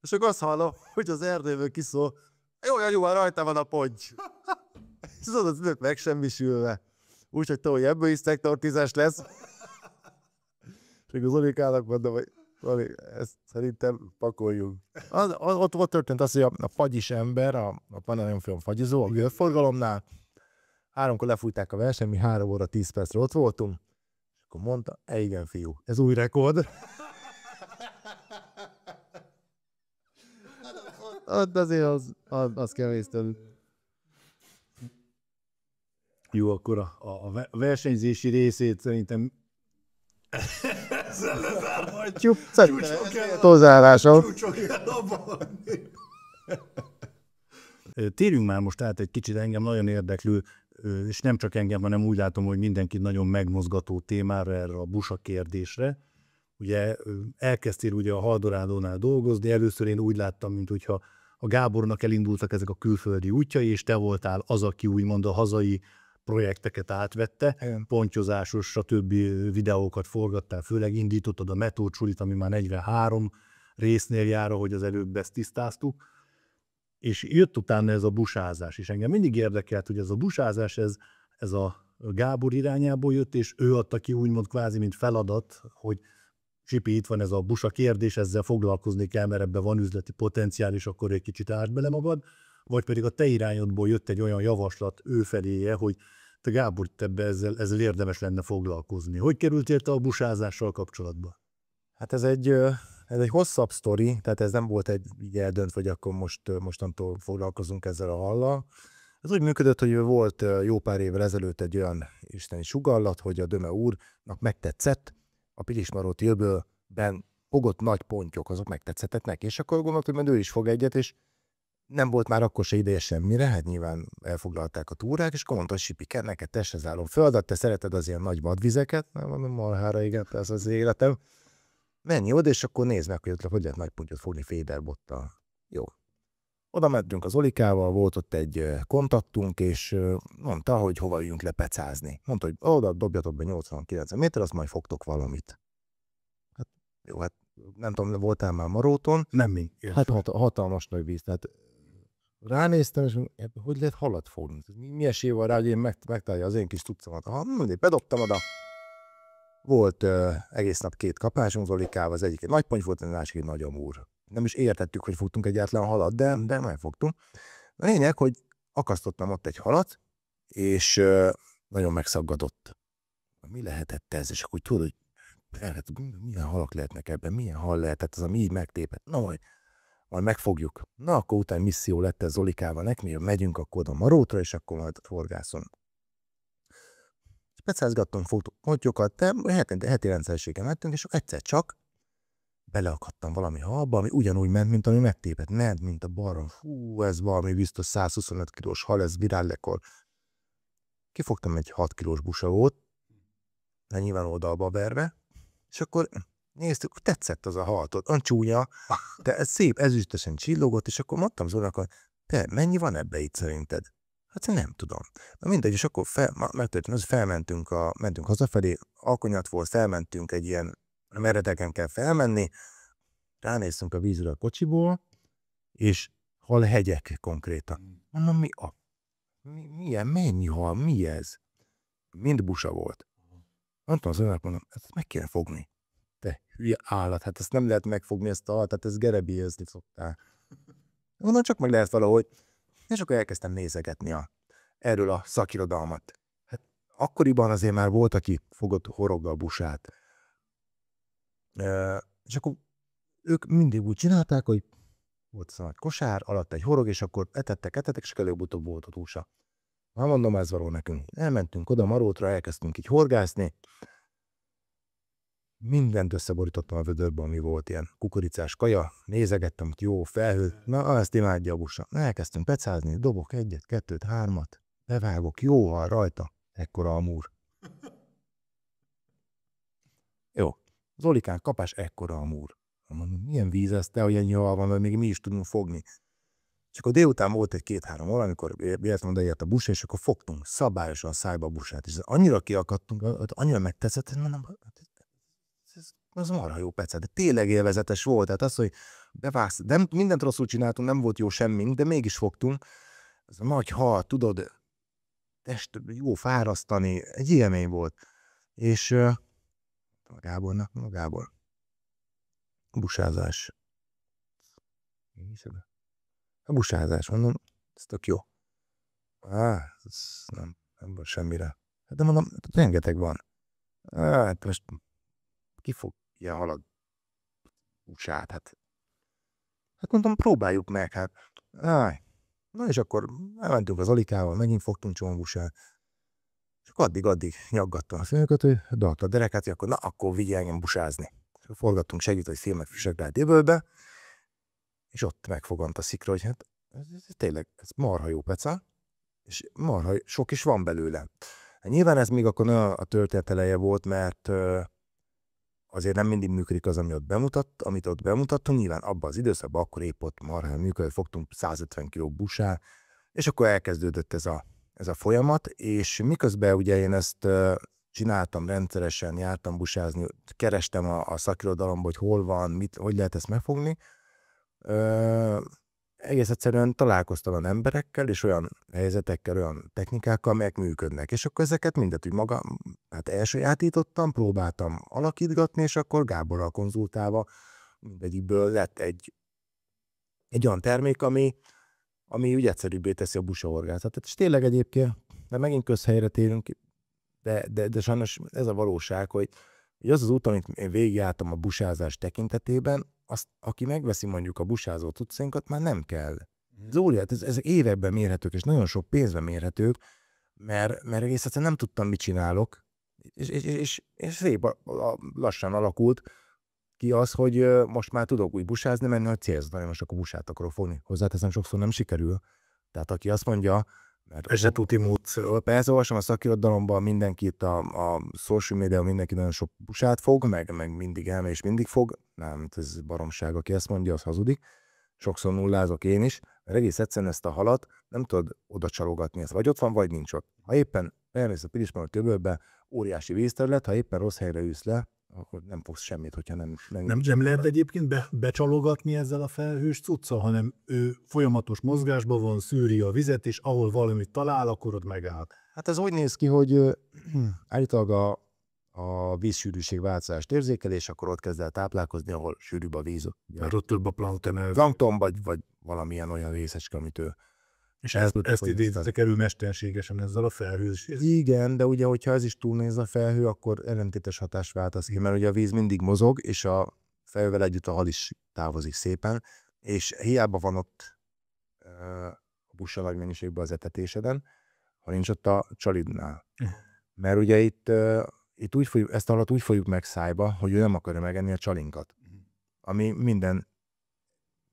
És akkor azt hallom, hogy az erdőből kiszól, jó, rajta van a ponty. És az ülök megsemmisülve. Úgyhogy te, hogy ebből is szektor 10-es lesz. És akkor Zolikának mondom, hogy Zoli, ezt szerintem pakoljunk. Ott történt az, hogy a fagyis ember, a nagyon film fagyizó, a görforgalomnál, 3-kor lefújták a versenyt, mi 3 óra 10 percre ott voltunk, és akkor mondta, igen fiú, ez új rekord. Azért az kevés tőlük. Jó, akkor a versenyzési részét szerintem ezzel lezárhatjuk. Hozzáállásom. Térjünk már most át egy kicsit engem nagyon érdeklő, és nem csak engem, hanem úgy látom, hogy mindenkit nagyon megmozgató témára, erre a busa kérdésre. Ugye elkezdtél ugye a Haldorádónál dolgozni, először én úgy láttam, mintha a Gábornak elindultak ezek a külföldi útjai, és te voltál az, aki úgymond a hazai projekteket átvette, Igen. pontyozásos, stb. Videókat forgattál, főleg indítottad a Metócsulit, ami már 43 résznél jár, ahogy az előbb ezt tisztáztuk, és jött utána ez a busázás, és engem mindig érdekelt, hogy ez a busázás, ez a Gábor irányából jött, és ő adta ki úgymond kvázi, mint feladat, hogy Sipi, itt van ez a busa kérdés, ezzel foglalkozni kell, mert ebben van üzleti potenciál, és akkor egy kicsit ásd bele magad, vagy pedig a te irányodból jött egy olyan javaslat ő feléje, hogy te Gábor, ebbe ezzel érdemes lenne foglalkozni. Hogy kerültél te a busázással kapcsolatba? Hát ez egy hosszabb sztori, tehát ez nem volt egy így eldönt, hogy akkor mostantól foglalkozunk ezzel a hallal. Ez úgy működött, hogy volt jó pár évvel ezelőtt egy olyan isteni sugallat, hogy a Döme úrnak megtetszett, a Pilismaróti öbölben fogott nagy pontyok, azok megtetszettek neki, és akkor gondolt, hogy ő is fog egyet, és nem volt már akkor se ideje semmire, hát nyilván elfoglalták a túrák, és akkor mondta, hogy Sipike, neked testre zárom földet, te szereted az ilyen nagy vadvizeket, nem mondom, marhára, igen, ez az életem. Menj oda, és akkor nézd meg, hogy lehet nagy pontyot fogni féderbottal. Jó. Oda mentünk az Olikával, volt ott egy kontaktunk, és mondta, hogy hova üljünk le pecázni. Mondta, hogy oda dobjatok be 80-90 méter, azt majd fogtok valamit. Hát jó, hát nem tudom, voltál már Maróton? Nem még. Hát hatalmas nagy víz, tehát ránéztem, és hogy lehet halat fogni? Mi esély van rá, hogy én megtalálja az én kis tucamat? Mindig bedobtam oda. Volt egész nap 2 kapásunk az Olikával, az egyik egy nagy ponty volt, a másik egy nagy amúr. Nem is értettük, hogy fogtunk egyáltalán halat, de megfogtunk. A lényeg, hogy akasztottam ott egy halat, és nagyon megszaggadott. Mi lehetett ez? És akkor tudod, hogy milyen halak lehetnek ebben, milyen hal lehetett, az, ami így megtépett. Na majd megfogjuk. Na, akkor utána misszió lett ez Zolikával, nekünk megyünk akkor oda Marótra, és akkor majd forgászon. Pecázgattunk, fogtuk pontyokat, de heti rendszerességgel mentünk, és egyszer csak beleakadtam valami halba, ami ugyanúgy ment, mint ami megtépett. Ment, mint a barom. Fú, ez valami biztos 125 kilós hal, ez virállekor. Kifogtam egy 6 kilós busavót, de nyilván oldalba verve, és akkor néztük, tetszett az a haltod, olyan csúnya, de ez szép, ezüstesen csillogott, és akkor mondtam Zónak, hogy te, mennyi van ebbe itt szerinted? Hát nem tudom. Na mindegy, és akkor felmentünk hazafelé, alkonyat volt, felmentünk egy ilyen meredeken kell felmenni, ránéztünk a vízre a kocsiból, és hal hegyek konkrétan. Mondom, milyen, mennyi hal, mi ez? Mind busa volt. Mondtam az önnek, mondom, ezt meg kéne fogni. Te hülye állat, hát ezt nem lehet megfogni, ezt a halat, hát ezt gerebélyezni szoktál. Mondom, csak meg lehet valahogy. És akkor elkezdtem nézegetni erről a szakirodalmat. Hát akkoriban azért már volt, aki fogott horoggal busát. És akkor ők mindig úgy csinálták, hogy volt az a nagy kosár, alatt egy horog, és akkor etettek, és előbb-utóbb volt a húsa. Ha mondom, ez való nekünk. Elmentünk oda Marótra, elkezdtünk így horgászni. Mindent összeborítottam a vödörbe, ami volt ilyen kukoricás kaja. Nézegettem, hogy jó, felhő. Na, ezt imádja a busa. Elkezdtünk pecázni, dobok 1, 2, 3, bevágok, jó hal rajta. Ekkora amúr. Jó. Zolikán kapás, ekkora amúr. Mondom, milyen víz ez, te, hogy ennyi hal van, mert még mi is tudunk fogni. És akkor délután volt egy 2-3 óra, amikor véletlenül odaért a busa, és akkor fogtunk szabályosan szájba a busát. És annyira kiakadtunk, annyira megtetszett, hogy mondom, ez marha jó pecát, de tényleg élvezetes volt. Tehát az, hogy bevágsz, de mindent rosszul csináltunk, nem volt jó semmink, de mégis fogtunk. Ez a nagy hal, tudod, test jó fárasztani, egy élmény volt. És a Gábor. Busázás. A busázás, mondom, ez tök jó. Ez nem van semmire. De mondom, rengeteg van. Hát most ki fog ilyen halad busát, hát mondom, próbáljuk meg, hát. Na és akkor elmentünk az Olikával, megint fogtunk csomó busát. És akkor addig nyaggattam a főnököt, hogy beadta a derekát, hogy akkor, akkor vigye engem busázni. És forgattunk segítő, hogy filmek Visegrád jövőbe, és ott megfogant a szikra, hogy hát ez tényleg, ez marha jó peca, és marha sok is van belőle. Hát nyilván ez még akkor a történet eleje volt, mert azért nem mindig működik az, amit ott bemutattunk, nyilván abban az időszakban akkor épp ott marha működött, fogtunk 150 kg busá, és akkor elkezdődött ez a folyamat, és miközben ugye én ezt csináltam rendszeresen, jártam busázni, kerestem a szakirodalomban, hogy hol van, hogy lehet ezt megfogni, egész egyszerűen találkoztam olyan emberekkel, és olyan helyzetekkel, olyan technikákkal, amelyek működnek. És akkor ezeket mindet úgy hát elsajátítottam, próbáltam alakítgatni, és akkor Gáborral konzultálva mindegyikből lett egy olyan termék, ami úgy egyszerűbbé teszi a busahorgászatot. És tényleg egyébként, de megint közhelyre térünk, de sajnos ez a valóság, hogy az az út, amit én végigjártam a busázás tekintetében, azt, aki megveszi mondjuk a busázó cuccainkat, már nem kell. Ez óriát, ezek években mérhetők, és nagyon sok pénzben mérhetők, mert egész egyszerűen nem tudtam, mit csinálok, és szép lassan alakult ki az, hogy most már tudok úgy busázni, menni, hogy célzatlan, most akkor busát akarok fogni. Hozzáteszem, sokszor nem sikerül. Tehát aki azt mondja, mert Ez se tuti módszer. persze olvasom a szakirodalomban mindenkit, a social media mindenki nagyon sok busát fog, meg mindig elmegy és mindig fog. Nem, ez baromság, aki ezt mondja, az hazudik. Sokszor nullázok én is, mert egész egyszerűen ezt a halat nem tudod oda csalogatni, ez vagy ott van, vagy nincs ott. Ha éppen elmész a Pilismar töbölbe, óriási vízterület, ha éppen rossz helyre ülsz le, akkor nem fogsz semmit, hogyha Nem lehet egyébként becsalogatni ezzel a felhős cuccal, hanem ő folyamatos mozgásban van, szűri a vizet, és ahol valamit talál, akkor ott megáll. Hát ez úgy néz ki, hogy állítólag a vízsűrűség változást érzékelés, akkor ott kezd el táplálkozni, ahol sűrűbb a víz. Mert ott több a plankton. Plankton, vagy valamilyen olyan részecske, amit ő... És ezt idézte kerül mesterségesen ezzel a felhős. Igen, de ugye, hogyha ez is túlnéz a felhő, akkor ellentétes hatást váltasz ki, mert ugye a víz mindig mozog, és a felhővel együtt a hal is távozik szépen, és hiába van ott a busa nagy mennyiségben az etetéseden, ha nincs ott a csalidnál. Mert ugye itt úgy fogjuk, ezt a halat úgy fogjuk meg szájba, hogy ő nem akarja megenni a csalinkat. Ami minden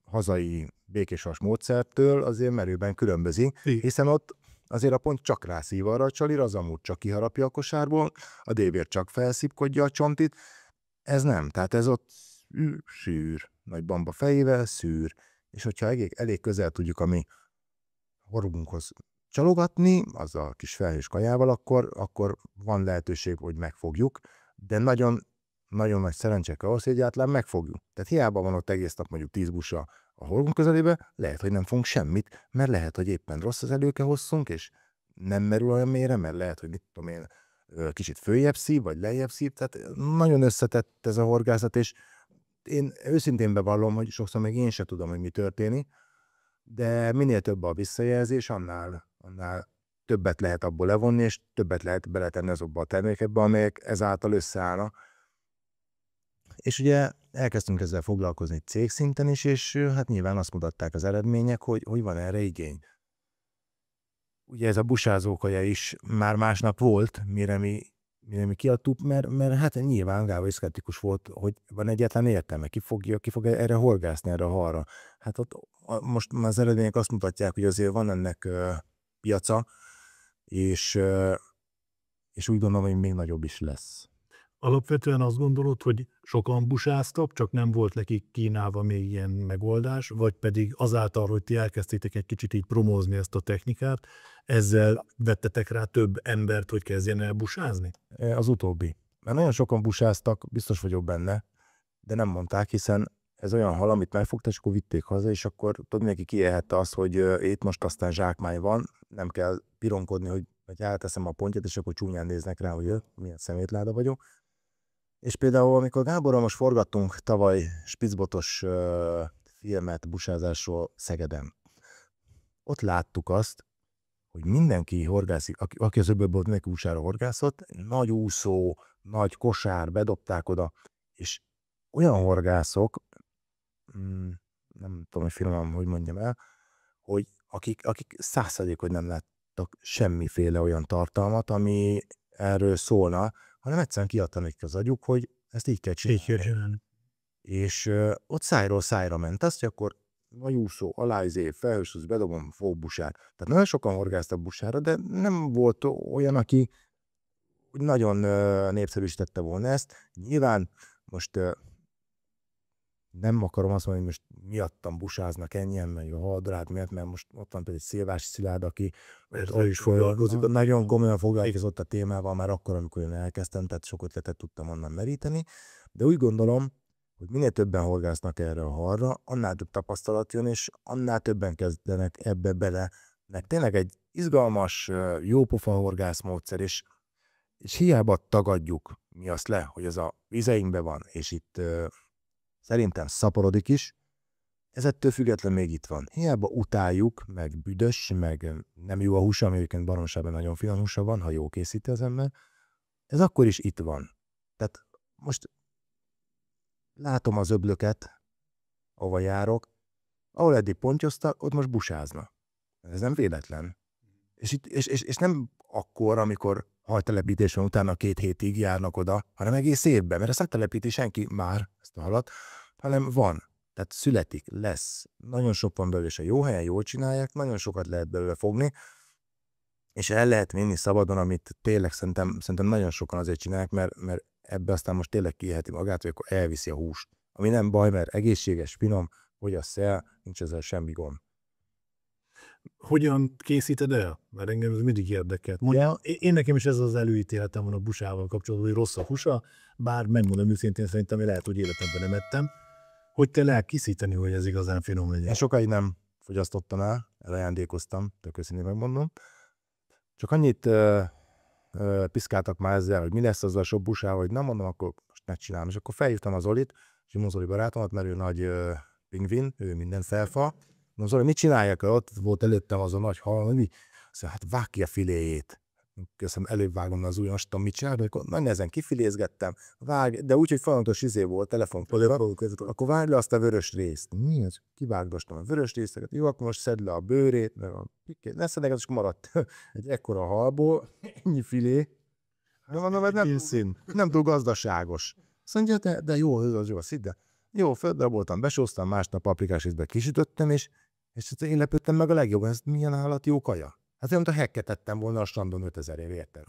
hazai békésvas módszertől azért merőben különbözik, hiszen ott azért a pont csak rászív arra a csalira, az amúgy csak kiharapja a kosárból, a dévér csak felszipkodja a csontit, ez nem, tehát ez ott szűr, nagy bamba fejével szűr, és hogyha elég közel tudjuk a mi horgunkhoz csalogatni, az a kis felhős kajával, akkor van lehetőség, hogy megfogjuk, de nagyon nagy szerencsék ahhoz, hogy egyáltalán megfogjuk. Tehát hiába van ott egész nap mondjuk 10 busa a horgunk közelébe, lehet, hogy nem fogunk semmit, mert lehet, hogy éppen rossz az előke hosszunk, és nem merül olyan mélyre, mert lehet, hogy mit tudom én, kicsit följebb szív, vagy lejjebb szív, tehát nagyon összetett ez a horgászat, és én őszintén bevallom, hogy sokszor még én sem tudom, hogy mi történik, de minél több a visszajelzés, annál többet lehet abból levonni, és többet lehet beletenni azokba a termékekbe, amelyek ezáltal összeállnak. És ugye elkezdtünk ezzel foglalkozni cégszinten is, és hát nyilván azt mutatták az eredmények, hogy van erre igény. Ugye ez a busázókaja is már másnap volt, mire mi kiadtuk, mert hát nyilván Gábor is szkeptikus volt, hogy van egyáltalán értelme, ki fog erre horgászni, erre a halra. Hát ott most már az eredmények azt mutatják, hogy azért van ennek piaca, és úgy gondolom, hogy még nagyobb is lesz. Alapvetően azt gondolod, hogy sokan busáztak, csak nem volt nekik kínálva még ilyen megoldás, vagy pedig azáltal, hogy ti elkezdtétek egy kicsit így promózni ezt a technikát, ezzel vettetek rá több embert, hogy kezdjen el busázni? Az utóbbi. Mert nagyon sokan busáztak, biztos vagyok benne, de nem mondták, hiszen ez olyan hal, amit megfogta, és akkor vitték haza, és akkor tudod, neki kiélhette azt, hogy itt most aztán zsákmány van, nem kell pironkodni, hogy elteszem a pontját, és akkor csúnyán néznek rá, hogy milyen szemétláda vagyok. És például, amikor Gáborral most forgattunk tavaly spicbotos filmet busázásról Szegeden, ott láttuk azt, hogy mindenki horgászik, aki az öbölből mindenki busára horgászott, nagy úszó, nagy kosár, bedobták oda, és olyan horgászok, nem tudom, hogy finoman, hogy mondjam el, hogy akik 100%, hogy nem láttak semmiféle olyan tartalmat, ami erről szólna, hanem egyszerűen kiadta nekik az agyuk, hogy ezt így kell csinálni. És ott szájról szájra ment azt, hogy akkor vagy úszó, aláizé, felhősúsz, bedobom, fog busár. Tehát nagyon sokan horgáztak busára, de nem volt olyan, aki nagyon népszerűsítette volna ezt. Nyilván most nem akarom azt mondani, hogy most miattam busáznak ennyien, meg a Haldorát miatt, mert most ott van például Szilvási Szilárd, aki is foglalkozik. nagyon komolyan foglalkozott a témával már akkor, amikor én elkezdtem, tehát sok ötletet tudtam onnan meríteni, de úgy gondolom, hogy minél többen horgásznak erre a halra, annál több tapasztalat jön, és annál többen kezdenek ebbe bele, mert tényleg egy izgalmas, jópofa horgászmódszer, és hiába tagadjuk mi azt le, hogy ez a vizeinkben van, és itt szerintem szaporodik is, ez ettől függetlenül még itt van. Hiába utáljuk, meg büdös, meg nem jó a húsa, ami egyébként baromságban nagyon finom húsa van, ha jó készíti az ember, ez akkor is itt van. Tehát most látom az öblöket, ahova járok, ahol eddig pontyoztak, ott most busáznak. Ez nem véletlen. És nem akkor, amikor hajtelepítés van, utána 2 hétig járnak oda, hanem egész évben, mert ezt nem telepíti senki már, ezt a halat, hanem van. Tehát születik, lesz. Nagyon sok van belőle, és a jó helyen jól csinálják, nagyon sokat lehet belőle fogni, és el lehet vinni szabadon, amit tényleg szerintem nagyon sokan azért csinálják, mert ebbe aztán most tényleg kiélheti magát, hogy akkor elviszi a húst. Ami nem baj, mert egészséges, finom, fogyasz el, nincs ezzel semmi gond. Hogyan készíted el? Mert engem ez mindig érdekelt. Én nekem is ez az előítéletem van a busával kapcsolatban, hogy rossz a húsa, bár megmondom őszintén, szerintem én lehet, hogy életemben nem ettem. Hogy te lehet készíteni, hogy ez igazán finom legyen? Én sokáig nem fogyasztottam el, elajándékoztam, tök őszintén megmondom. Csak annyit piszkáltak már ezzel, hogy mi lesz azzal a sok busával, hogy nem mondom, akkor most megcsinálom. És akkor felhívtam az Zolit, Simon Zoli barátomat, mert ő nagy pingvin, ő minden felfa. Na Zoli, mit csináljak? Ott volt előttem az a nagy hal, mi? Szóval, hát vág ki a filéjét. Köszönöm, előbb vágom az ujjam, azt tudom, mit csinálni, akkor nagy nehezen kifilézgettem, de úgy, hogy folyamatos volt, telefon, akkor vágd le azt a vörös részt. Mi ez? Kivágdostam a vörös részeket, jó, akkor most szedd le a bőrét, meg a pikét, ne szedek, és maradt egy ekkora halból, ennyi filé. De mondom, ez nem túl gazdaságos. Azt mondja, de jó, az jó, szidd el. Jó, földraboltam, besóztam, másnap paprikás részbe kisütöttem, és én lepődtem meg a legjobban, ez milyen állat jó kaja. Hát olyan, mint a hekket tettem volna a strandon 5000 év, érted?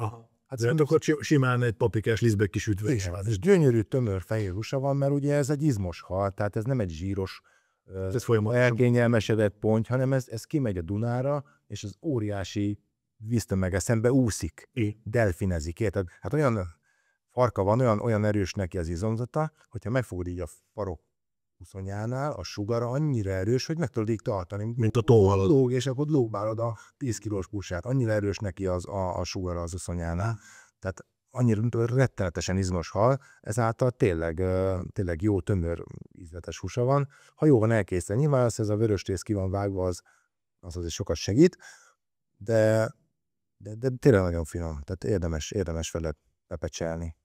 Hát akkor simán egy paprikás lisztbe kisütve is van. És gyönyörű, tömör fehér húsa van, mert ugye ez egy izmos hal, tehát ez nem egy zsíros, elkényelmesedett ponty, hanem ez kimegy a Dunára, és az óriási víztömeggel szembe úszik, delfinezik, érted? Hát olyan farka van, olyan erős neki az izomzata, hogyha megfogod így a farok uszonyánál, a sugara annyira erős, hogy meg tudod így tartani. Mint a tóhalad. Lóg, és akkor lógbálod a 10 kilós pusát. Annyira erős neki a sugara az uszonyánál. Tehát annyira rettenetesen izmos hal, ezáltal tényleg jó, tömör, ízletes húsa van. Ha jó van elkészíteni, nyilván az, ez a vörös rész ki van vágva, az azért sokat segít, de tényleg nagyon finom. Tehát érdemes vele bepecselni.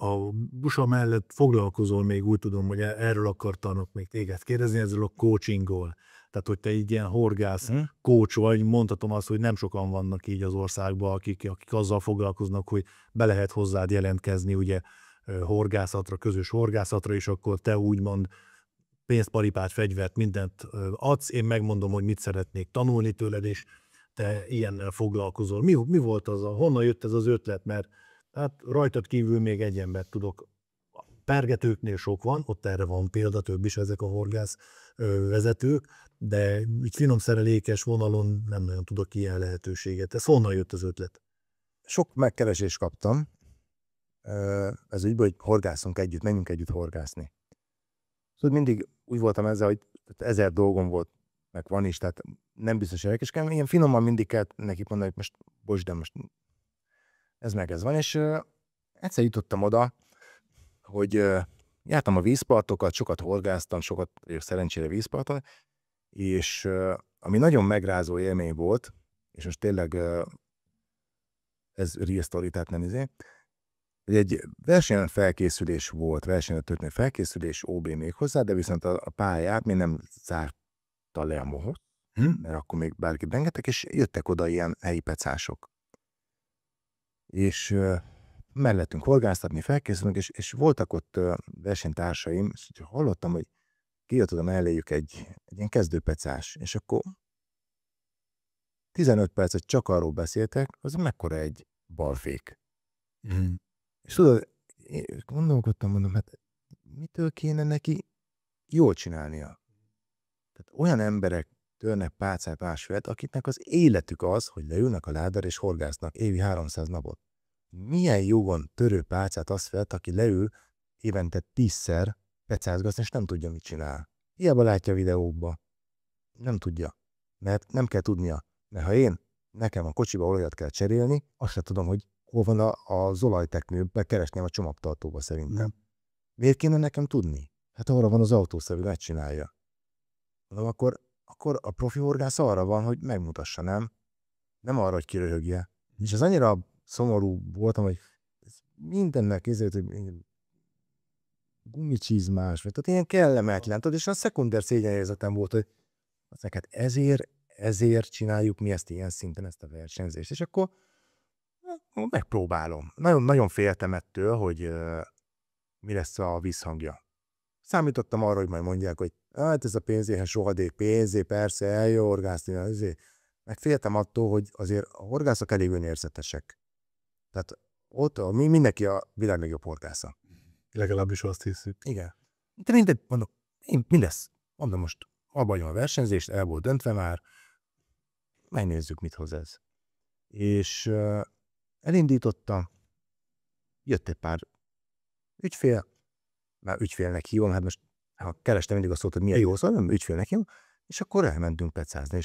A busa mellett foglalkozol még, úgy tudom, hogy erről akartanak még téged kérdezni, ezzel a coachingról. Tehát, hogy te így ilyen horgász coach vagy, mondhatom azt, hogy nem sokan vannak így az országban, akik azzal foglalkoznak, hogy be lehet hozzád jelentkezni, ugye horgászatra, közös horgászatra, és akkor te úgymond pénzt, paripát, fegyvert, mindent adsz, én megmondom, hogy mit szeretnék tanulni tőled, és te ilyennel foglalkozol. Mi volt honnan jött ez az ötlet, mert hát rajtad kívül még egy embert tudok. Pergetőknél sok van, ott erre van példa, több is ezek a horgász vezetők, de így finom szerelékes vonalon nem nagyon tudok ilyen lehetőséget. Ez honnan jött az ötlet? Sok megkeresést kaptam. Ez úgy, hogy horgászunk együtt, menjünk együtt horgászni. Szóval mindig úgy voltam ezzel, hogy 1000 dolgom volt, meg van is, tehát nem biztos érdekes. Ilyen finoman mindig kell nekik mondani, hogy most bocs, de most ez van, és egyszer jutottam oda, hogy jártam a vízpartokat, sokat horgáztam, sokat vagyok szerencsére vízparton, és ami nagyon megrázó élmény volt, és most tényleg ez real story, tehát nem izé, hogy egy versenyen felkészülés volt, versenyen történő felkészülés, OB még hozzá, de viszont a pályát még nem zárta le a mohot, mert akkor még bárkit engedtek, és jöttek oda ilyen helyi pecások. És mellettünk horgásztatni, felkészülünk, és voltak ott versenytársaim, és hallottam, hogy kijött oda melléjük egy ilyen kezdőpecás, és akkor 15 percet csak arról beszéltek, az mekkora egy balfék. És tudod, én gondolkodtam, mondom, hát mitől kéne neki jól csinálnia? Tehát olyan emberek törnek pálcát másfélet, akiknek az életük az, hogy leülnek a ládára és horgásznak évi 300 napot. Milyen jogon törő pálcát az felt, aki leül évente 10-szer pecázgatni, és nem tudja, mit csinál. Hiába látja a videókba. Nem tudja. Mert nem kell tudnia. Mert ha nekem a kocsiba olajat kell cserélni, azt sem tudom, hogy hol van az olajteknőbe, keresném a csomagtartóba szerintem. Miért kéne nekem tudni? Hát arra van az autószerű, megcsinálja. Mondom, akkor a profi horgász arra van, hogy megmutassa, nem? Nem arra, hogy kiröhögje. És ez annyira szomorú voltam, hogy mindennek ezért, hogy gumicsizmás, vagy tehát ilyen kellemetlen, és a szekunder szégyenérzetem volt, hogy hát ezért csináljuk mi ezt ilyen szinten, ezt a versenyzést. És akkor megpróbálom. Nagyon, nagyon féltem ettől, hogy mi lesz a visszhangja. Számítottam arra, hogy majd mondják, hogy hát ez a pénzéhez sohadék pénzé, persze eljön horgászni, azért. Meg féltem attól, hogy azért a horgászok elég önérzetesek. Tehát ott mindenki a világ legjobb horgásza. Legalábbis azt hiszük. Igen. De mindegy, mondom, mi lesz? Mondom, most abba hagyom a versenyzést, el volt döntve már, megnézzük, mit hoz ez. És elindítottam, jött egy pár ügyfél, már ügyfélnek hívom, hát most ha kerestem mindig azt szót, hogy milyen jó szó, nem ügyfélnek hívom, és akkor elmentünk pecázni,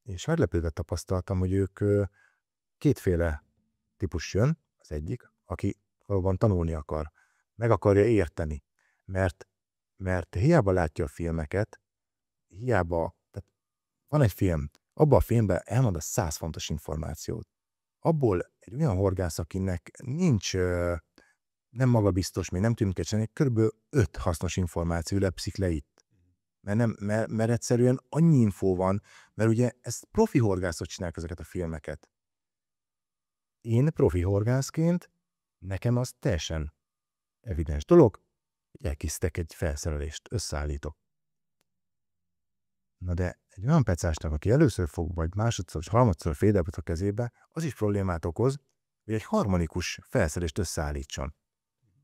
és meglepődve tapasztaltam, hogy ők kétféle típus jön, az egyik, aki valóban tanulni akar, meg akarja érteni, mert hiába látja a filmeket, tehát van egy film, abban a filmben elmond a 100 fontos információt. Abból egy olyan horgász, akinek nincs, nem magabiztos, még nem tűnik egy körülbelül 5 hasznos információ lepszik le itt. Mert egyszerűen annyi infó van, mert ugye ezt profi horgászok csinálják ezeket a filmeket. Én profi horgászként, nekem az teljesen evidens dolog, hogy elkészítek egy felszerelést, összeállítok. Na de egy olyan pecásnak, aki először fog, vagy másodszor, vagy harmadszor fédelpet a kezébe, az is problémát okoz, hogy egy harmonikus felszerelést összeállítson.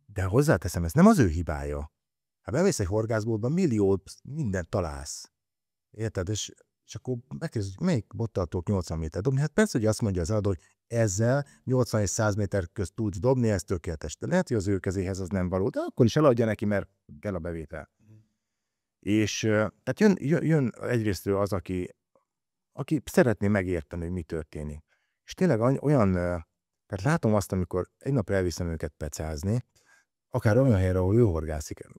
De hozzáteszem, ez nem az ő hibája. Ha bemész egy horgászboltba, millió mindent találsz. Érted? És akkor megkérdez, hogy melyik bottal 80 méter dobni? Hát persze, hogy azt mondja az eladó, hogy ezzel 80 és 100 méter közt tudsz dobni, ez tökéletes. De lehet, hogy az ő kezéhez az nem való, de akkor is eladja neki, mert kell a bevétel. És tehát jön egyrésztről az, aki szeretné megérteni, hogy mi történik. És tényleg olyan, tehát látom azt, amikor egy nap elviszem őket pecázni, akár olyan helyre, ahol ő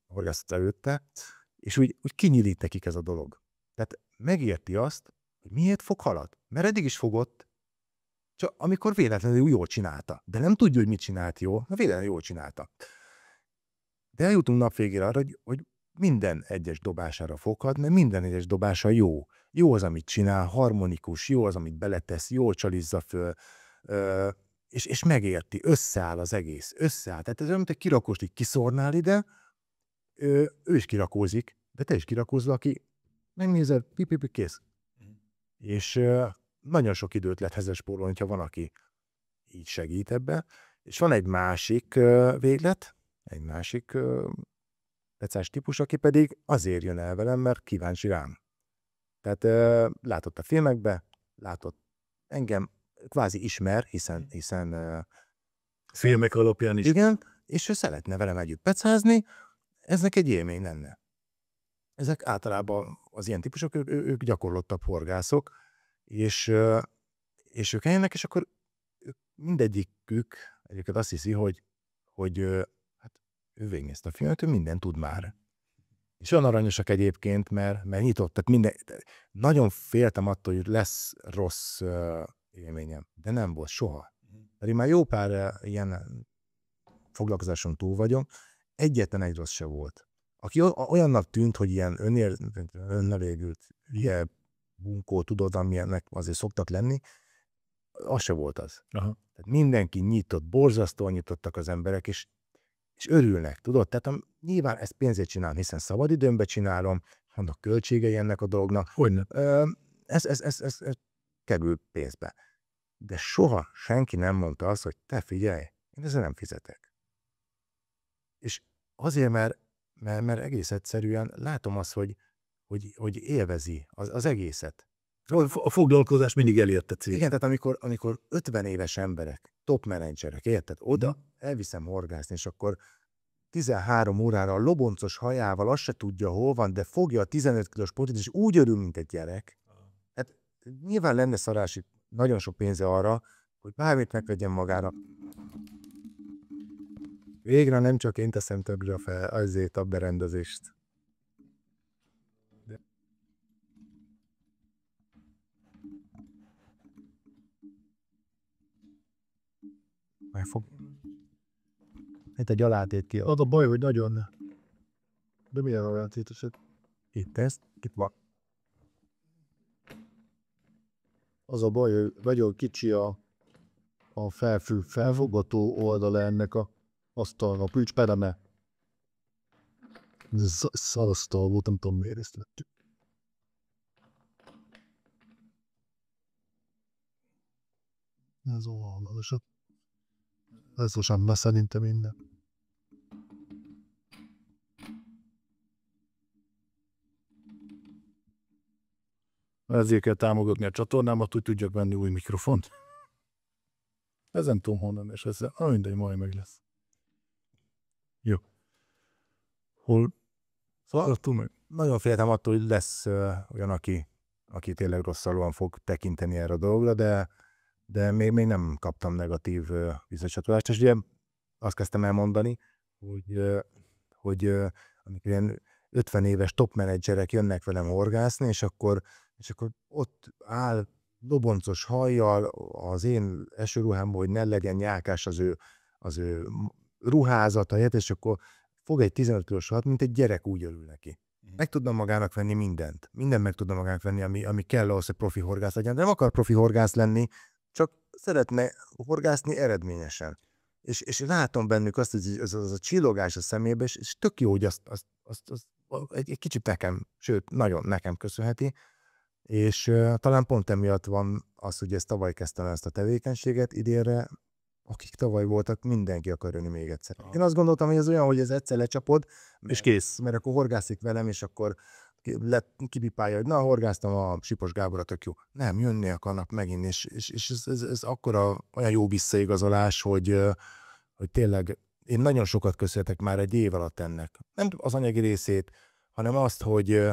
horgászott előtte, és úgy kinyílik nekik ez a dolog. Tehát megérti azt, hogy miért fog halat. Mert eddig is fogott, csak amikor véletlenül jól csinálta. De nem tudja, hogy mit csinált jól, mert véletlenül jól csinálta. De eljutunk nap végére arra, hogy minden egyes dobására foghat, mert minden egyes dobása jó. Jó az, amit csinál, harmonikus, jó az, amit beletesz, jól csalizza föl, és megérti, összeáll az egész, összeáll. Tehát ez olyan, mint egy kirakóst így kiszórnál ide, ő is kirakózik, de te is kirakózol, aki megnézed, kész. És nagyon sok időt lehet ezzel spórolni, ha van, aki így segít ebbe. És van egy másik véglet, egy másik pecás típus, aki pedig azért jön el velem, mert kíváncsi rám. Tehát látott a filmekbe, látott engem, kvázi ismer, hiszen filmek alapján is. Igen, és ő szeretne velem együtt pecázni, eznek egy élmény lenne. Ezek általában az ilyen típusok, ők gyakorlottabb horgászok, és ők eljönnek, és akkor mindegyikük egyébként azt hiszi, hogy hát ő végignézte a filmet, ő mindent tud már. És olyan aranyosak egyébként, mert nyitott, tehát nagyon féltem attól, hogy lesz rossz élményem, de nem volt soha. Pedig már jó pár ilyen foglalkozáson túl vagyok, egyetlen egy rossz se volt. Aki olyannak tűnt, hogy ilyen önelégült, ilyen bunkó, tudod, amilyennek azért szoktak lenni, az se volt az. Aha. Tehát mindenki nyitott, borzasztóan nyitottak az emberek, és örülnek, tudod? Tehát nyilván ezt pénzért csinálom, hiszen szabadidőmben csinálom, vannak költségei ennek a dolognak. Hogyne. Ez kerül pénzbe. De soha senki nem mondta azt, hogy te figyelj, én ezzel nem fizetek. És azért, mert egész egyszerűen látom azt, hogy élvezi az egészet. A foglalkozás mindig elérte cél. Igen, tehát amikor 50 éves emberek, top menedzserek, érted, oda elviszem horgászni, és akkor 13 órára a loboncos hajával azt se tudja, hol van, de fogja a 15 kilós pontot, és úgy örül, mint egy gyerek. Hát nyilván lenne szarási nagyon sok pénze arra, hogy bármit megvegyen magára. Végre nem csak én teszem többre fel azért a berendezést. Megfog. Itt egy alátét ki. Az a baj, hogy nagyon... De milyen alátéteset? Itt ez, itt van. Az a baj, hogy nagyon kicsi a felfogató oldala ennek a asztalnak, a pücspereme. Ez szarasztal volt, nem tudom miért ezt vettük. Ez oldalasak. Ez most már szerintem minden. Ezért kell támogatni a csatornámat, hogy tudjak venni új mikrofont. Ez nem tudom honnan, és ez mindegy, majd meg lesz. Jó. Hol szaladtunk meg? Nagyon féltem attól, hogy lesz olyan, aki tényleg rosszalúan fog tekinteni erre a dologra, de még nem kaptam negatív visszacsatolást. És ugye azt kezdtem elmondani, hogy amikor ilyen 50 éves top menedzserek jönnek velem horgászni, és akkor ott áll loboncos hajjal az én esőruhámban, hogy ne legyen nyálkás az ő ruházata, és akkor fog egy 15 kilós halat, mint egy gyerek, úgy örül neki. Meg tudna magának venni mindent. Mindent meg tudna magának venni, ami kell ahhoz, hogy profi horgász legyen. De nem akar profi horgász lenni, csak szeretne horgászni eredményesen. És látom bennük azt, hogy az a csillogás a szemébe, és tök jó, hogy azt egy kicsit nekem, sőt, nagyon nekem köszönheti. És talán pont emiatt van az, hogy ezt tavaly kezdtem ezt a tevékenységet, idénre, akik tavaly voltak, mindenki akar jönni még egyszer. Én azt gondoltam, hogy ez olyan, hogy ez egyszer lecsapod, És kész. Mert akkor horgászik velem, és akkor kipipálja, hogy na, horgáztam a Sipos Gáborra, tök jó. Nem, jönni akarnak megint, és ez akkora olyan jó visszaigazolás, hogy tényleg én nagyon sokat köszönhetek már egy év alatt ennek. Nem az anyagi részét, hanem azt, hogy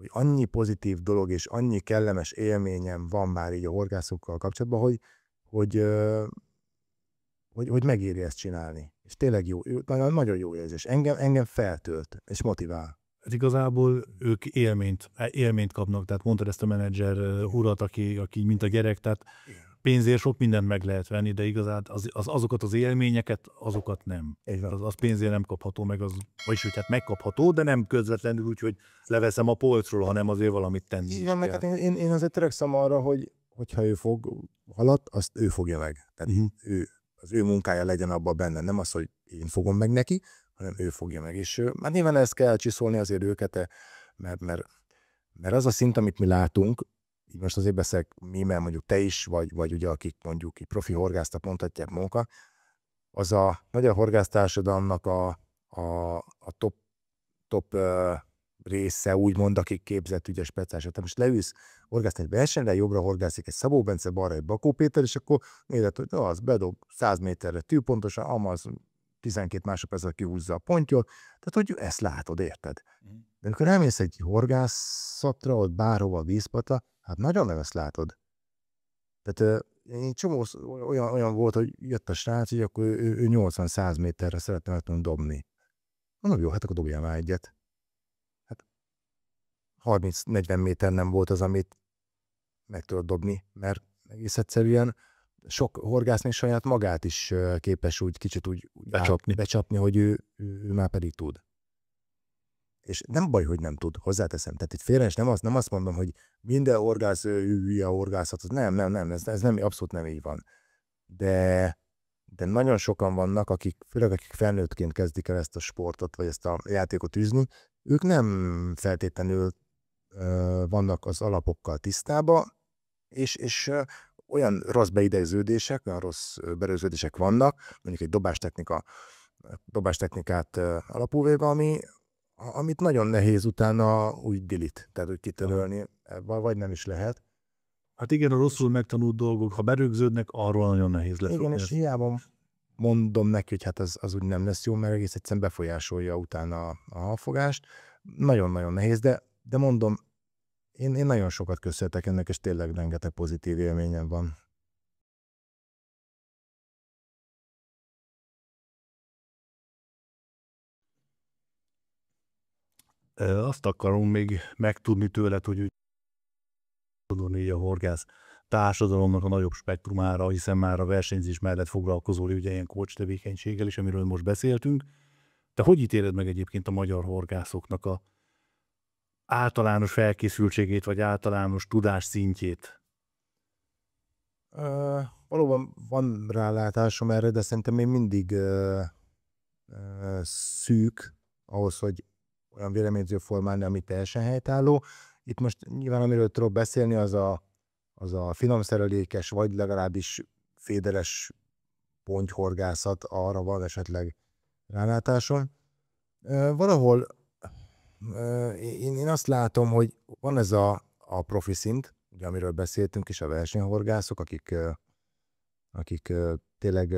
annyi pozitív dolog és annyi kellemes élményem van már így a horgászokkal kapcsolatban, hogy megéri ezt csinálni. És tényleg jó, nagyon jó érzés. Engem feltölt és motivál. Hát igazából ők élményt kapnak, tehát mondtad ezt a menedzser urat, aki mint a gyerek, tehát pénzért sok mindent meg lehet venni, de igazán azokat az élményeket, azokat nem. Az pénzért nem kapható meg, vagyis hogy hát megkapható, de nem közvetlenül úgy, hogy leveszem a polcról, hanem azért valamit tenni. Igen, meg hát én azért törekszem arra, hogyha ő fog halat, azt ő fogja meg. Tehát az ő munkája legyen abban benne, nem az, hogy én fogom meg neki, hanem ő fogja meg. És már nyilván ezt kell csiszolni azért őket, mert az a szint, amit mi látunk, így most azért beszélek mi, mert mondjuk te is, vagy ugye akik mondjuk profi horgásztat mondhatják magukat, az a magyar horgásztársadalomnak a top része, úgymond, akik képzett ügyes speciálisok. Tehát most leülsz horgászni egy versenyre, jobbra horgászik egy Szabó Bence, balra egy Bakó Péter, és akkor nézed, hogy az bedob 100 méterre tűpontosan, amaz 12 másodpercre kihúzza a pontyot, tehát hogy ezt látod, érted? De amikor elmész egy horgászatra, ott bárhova vízpata, hát nagyon nem ezt látod. Tehát egy csomó olyan volt, hogy jött a srác, hogy akkor ő 80-100 méterre szeretne el tudni dobni. Mondom, jó, hát akkor dobjál már egyet. Hát 30-40 méter nem volt az, amit meg tudod dobni, mert egész egyszerűen sok horgász még saját magát is képes úgy kicsit úgy becsapni, hogy ő már pedig tud. és nem baj, hogy nem tud, hozzáteszem. Tehát itt félre, és nem azt mondom, hogy minden horgász hülye a horgászatot. Nem, ez nem, abszolút nem így van. De nagyon sokan vannak, főleg akik felnőttként kezdik el ezt a sportot, vagy ezt a játékot űzni, ők nem feltétlenül vannak az alapokkal tisztában, és olyan rossz beidegződések, olyan rossz berögződések vannak, mondjuk egy dobástechnikát alapul véve, amit nagyon nehéz utána úgy tehát úgy kitörölni, vagy nem is lehet. Hát igen, a rosszul megtanult dolgok, ha berögződnek, arról nagyon nehéz lesz. Igen, és hiába mondom neki, hogy hát az úgy nem lesz jó, mert egész egyszerűen befolyásolja utána a halfogást. Nagyon-nagyon nehéz, de mondom, én nagyon sokat köszönhetek ennek, és tényleg rengeteg pozitív élményem van. Azt akarom még megtudni tőled, hogy így a horgász társadalomnak a nagyobb spektrumára, hiszen már a versenyzés mellett foglalkozol ugye ilyen coach tevékenységgel is, amiről most beszéltünk. Te hogy ítéled meg egyébként a magyar horgászoknak a általános felkészültségét, vagy általános tudás szintjét? Valóban van rálátásom erre, de szerintem még mindig szűk ahhoz, hogy olyan véleményző formálni, ami teljesen helytálló. Itt most nyilván, amiről tudok beszélni, az a finomszerelékes, vagy legalábbis féderes pontyhorgászat, arra van esetleg rálátásom. Valahol én azt látom, hogy van ez a profi szint, ugye, amiről beszéltünk is, a versenyhorgászok, akik tényleg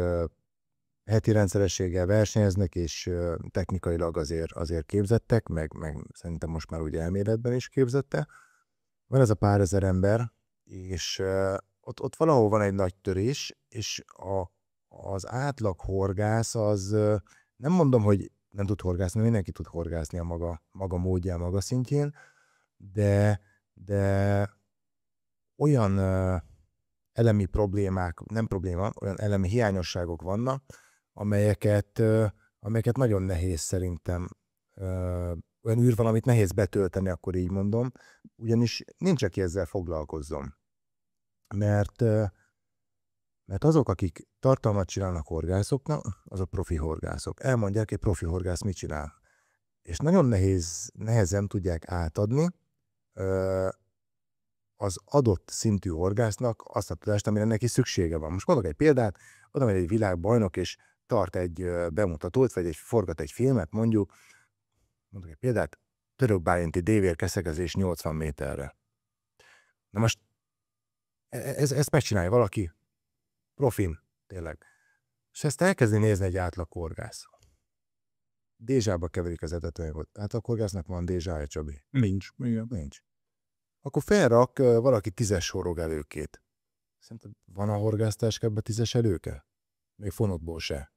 heti rendszerességgel versenyeznek, és technikailag azért képzettek, meg szerintem most már ugye elméletben is képzette. Van ez a pár ezer ember, és ott valahol van egy nagy törés, és az átlag horgász az, nem mondom, hogy nem tud horgászni, mindenki tud horgászni a maga módján, maga szintjén, de olyan elemi problémák, nem probléma, olyan elemi hiányosságok vannak, amelyeket nagyon nehéz szerintem, olyan űr van, amit nehéz betölteni, akkor így mondom, ugyanis nincs, aki ezzel foglalkozzon. Mert azok, akik tartalmat csinálnak horgászoknak, azok profi horgászok. Elmondják, egy profi horgász mit csinál. És nagyon nehezen tudják átadni az adott szintű horgásznak azt a tudást, amire neki szüksége van. Most mondok egy példát, oda megy egy világbajnok, és tart egy bemutatót, vagy forgat egy filmet, mondjuk egy példát, török-bálintí dévér keszegezés 80 méterre. Na most ezt megcsinálja valaki profin, tényleg. És ezt elkezdi nézni egy átlag horgász. Dézsába keverik az etetőanyagot. Átlag horgásznak van dézsája, Csabi? Nincs. Igen. Nincs. Akkor felrak valaki 10-es horogelőkét. Szerinted van a horgásztáskában 10-es előke? Még fonotból se.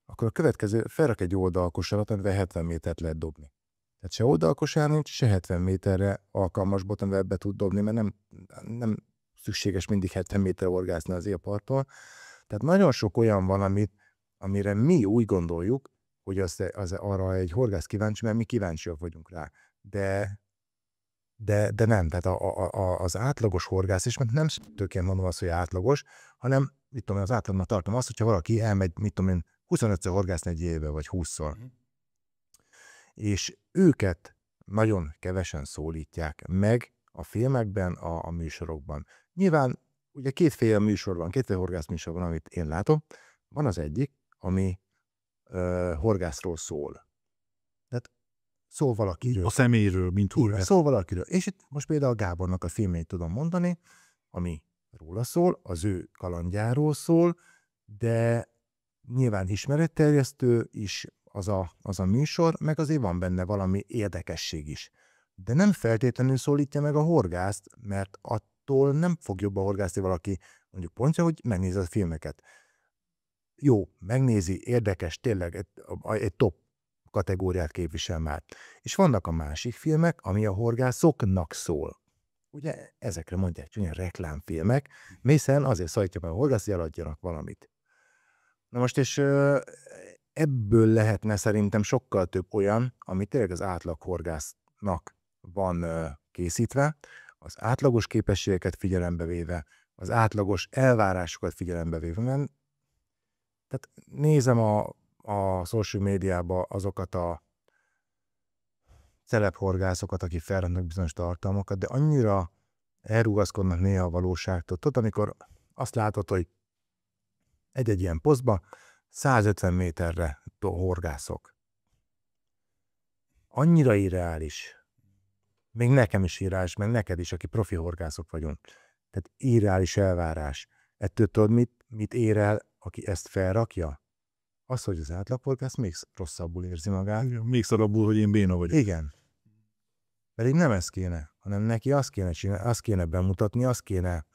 Akkor a következő, felrak egy oldalkosarat, amivel 70 métert lehet dobni. Tehát se oldalkosár nincs, se 70 méterre alkalmas bot, amivel be tud dobni, mert nem szükséges mindig 70 méter horgászni az élparttól. Tehát nagyon sok olyan van, amire mi úgy gondoljuk, hogy az arra egy horgász kíváncsi, mert mi kíváncsiak vagyunk rá. De nem, tehát az átlagos horgász, és nem tökéletesen mondom azt, hogy átlagos, hanem mit tudom én, az átlagnak tartom azt, hogyha valaki elmegy, mit tudom én, 25-ször horgászni egy évbe, vagy 20-szor. És őket nagyon kevesen szólítják meg a filmekben, a műsorokban. Nyilván ugye kétféle műsor van, kétféle horgász műsor van, amit én látom. Van az egyik, ami horgászról szól. Tehát szól valakiről. A személyről, mint horgász. Szól valakiről. És itt most például Gábornak a filmét tudom mondani, ami róla szól, az ő kalandjáról szól, de nyilván ismeretterjesztő is az a műsor, meg azért van benne valami érdekesség is. De nem feltétlenül szólítja meg a horgászt, mert attól nem fog jobban horgászni valaki, mondjuk pontja, hogy megnézi a filmeket. Jó, megnézi, érdekes, tényleg egy top kategóriát képvisel már. És vannak a másik filmek, ami a horgászoknak szól. Ugye ezekre mondják csúnyán reklámfilmek, hiszen azért szólítja meg a horgász, hogy eladjanak valamit. Na most, és ebből lehetne szerintem sokkal több olyan, ami tényleg az átlaghorgásznak van készítve, az átlagos képességeket figyelembe véve, az átlagos elvárásokat figyelembe véve. Mert tehát nézem a social médiában azokat a celebhorgászokat, akik felraknak bizonyos tartalmakat, de annyira elrugaszkodnak néha a valóságtól. Tudod, amikor azt látod, hogy egy-egy ilyen posztba 150 méterre horgászok. Annyira irreális. Még nekem is irreális, meg neked is, aki profi horgászok vagyunk. Tehát irreális elvárás. Ettől tudod, mit ér el, aki ezt felrakja? Az, hogy az átlaghorgász még rosszabbul érzi magát. Még szarabbul, hogy én béna vagyok. Igen. Pedig nem ez kéne, hanem neki azt kéne csinálni, azt kéne bemutatni, azt kéne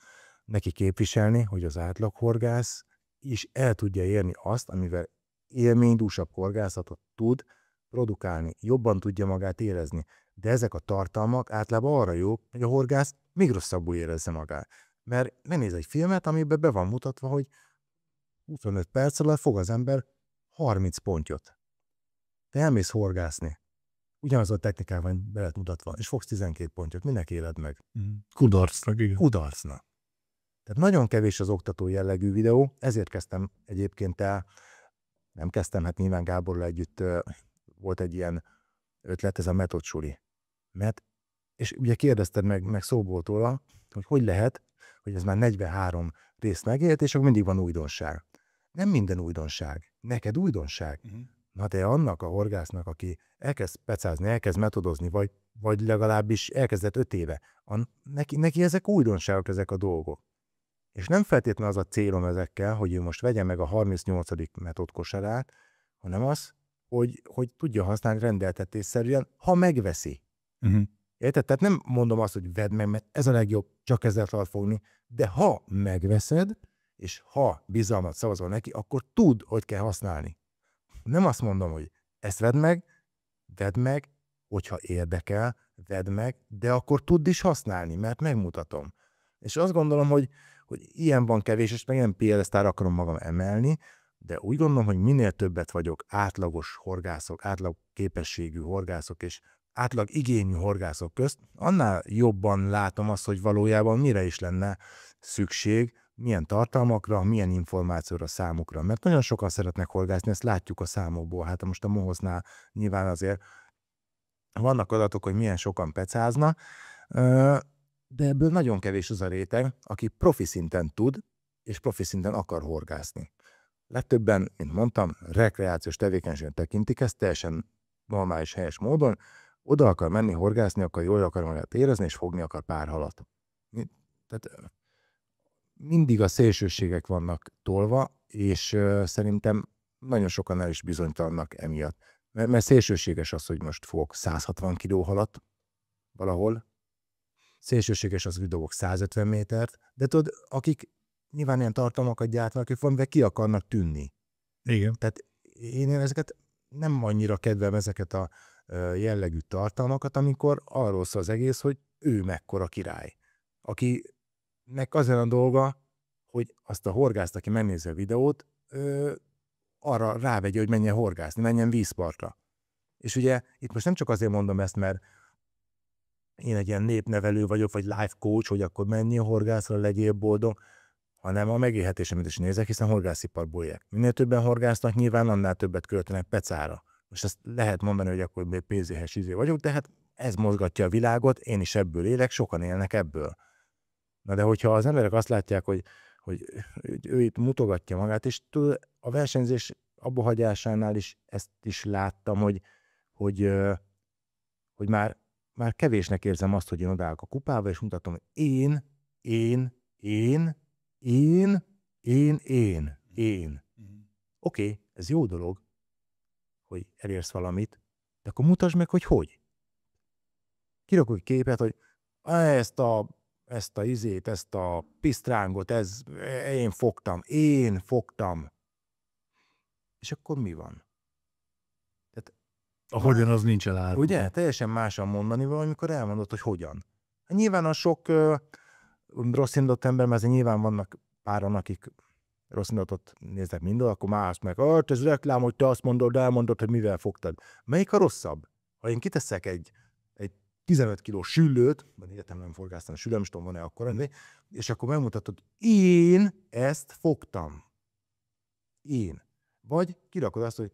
neki képviselni, hogy az átlaghorgász is el tudja érni azt, amivel élménydúsabb horgászatot tud produkálni, jobban tudja magát érezni. De ezek a tartalmak általában arra jók, hogy a horgász még rosszabbul érezze magát. Mert megnéz egy filmet, amiben be van mutatva, hogy 25 perc alatt fog az ember 30 pontyot. Te elmész horgászni. Ugyanaz a technikában be lett mutatva, és fogsz 12 pontyot. Minek éled meg? Kudarcnak, igen. Kudarcnak. Tehát nagyon kevés az oktató jellegű videó, ezért kezdtem egyébként nem kezdtem, hát nyilván Gáborral együtt volt egy ilyen ötlet, ez a metódsuli. És ugye kérdezted meg szóból tőle, hogy lehet, hogy ez már 43 részt megélt, és akkor mindig van újdonság. Nem minden újdonság. Neked újdonság. Na de annak a horgásznak, aki elkezd pecázni, elkezd metodozni, vagy legalábbis elkezdett 5 éve, neki ezek újdonságok, ezek a dolgok. És nem feltétlenül az a célom ezekkel, hogy ő most vegye meg a 38. metódkosarát, hanem az, hogy tudja használni rendeltetésszerűen, ha megveszi. Érted? Tehát nem mondom azt, hogy vedd meg, mert ez a legjobb, csak ezzel tudod fogni, de ha megveszed, és ha bizalmat szavazol neki, akkor tudd, hogy kell használni. Nem azt mondom, hogy ezt vedd meg, hogyha érdekel, vedd meg, de akkor tudd is használni, mert megmutatom. És azt gondolom, hogy ilyen van kevés, és meg nem PL-sztár akarom magam emelni, de úgy gondolom, hogy minél többet vagyok átlagos horgászok, átlag képességű horgászok és átlag igényű horgászok közt, annál jobban látom azt, hogy valójában mire is lenne szükség, milyen tartalmakra, milyen információra számukra. Mert nagyon sokan szeretnek horgászni, ezt látjuk a számokból. Hát most a Mohoznál nyilván azért vannak adatok, hogy milyen sokan pecáznak, de ebből nagyon kevés az a réteg, aki profi szinten tud, és profi szinten akar horgászni. Legtöbben, mint mondtam, rekreációs tevékenységet tekintik ezt teljesen normális, helyes módon, oda akar menni horgászni, akkor jól akar magát érezni, és fogni akar pár halat. Tehát mindig a szélsőségek vannak tolva, és szerintem nagyon sokan el is bizonytalannak emiatt. Mert szélsőséges az, hogy most fogok 160 kiló halat valahol, szélsőséges az, hogy dobok 150 métert, de tudod, akik nyilván ilyen tartalmakat gyártanak, akik valamivel ki akarnak tűnni. Igen. Tehát én ezeket nem annyira kedvelem, ezeket a jellegű tartalmakat, amikor arról szól az egész, hogy ő mekkora király. Akinek az a dolga, hogy azt a horgászt, aki megnézi a videót, arra rávegye, hogy menjen horgászni, menjen vízpartra. És ugye itt most nem csak azért mondom ezt, mert én egy ilyen népnevelő vagyok, vagy life coach, hogy akkor menjél horgászra, legyél boldog, hanem a megélhetésemet is nézek, hiszen horgásziparból élek. Minél többen horgásznak, nyilván annál többet költenek pecára. Most ezt lehet mondani, hogy akkor még pénzéhes vagyok, de hát ez mozgatja a világot, én is ebből élek, sokan élnek ebből. Na de hogyha az emberek azt látják, hogy ő itt mutogatja magát, és a versenyzés abbahagyásánál is ezt is láttam, hogy már kevésnek érzem azt, hogy én odállok a kupába, és mutatom, hogy én. Oké, ez jó dolog, hogy elérsz valamit, de akkor mutasd meg, hogy. Kirakok egy képet, hogy ezt a pisztrángot, én fogtam. És akkor mi van? Ahogyan az nincs elárulva. Ugye? Teljesen másan mondani valamikor elmondod, hogy hogyan. Nyilván a sok rossz indult ember, mert nyilván vannak páran, akik rossz indulatot néznek minden, akkor más meg, hát ez reklám, hogy te azt mondod, elmondod, hogy mivel fogtad. Melyik a rosszabb? Ha én kiteszek egy 15 kilós süllőt, vagy egyetem nem forgáztam a süllőm, és tudom, van-e akkor, és akkor megmutatod, én ezt fogtam. Én. Vagy kirakod azt, hogy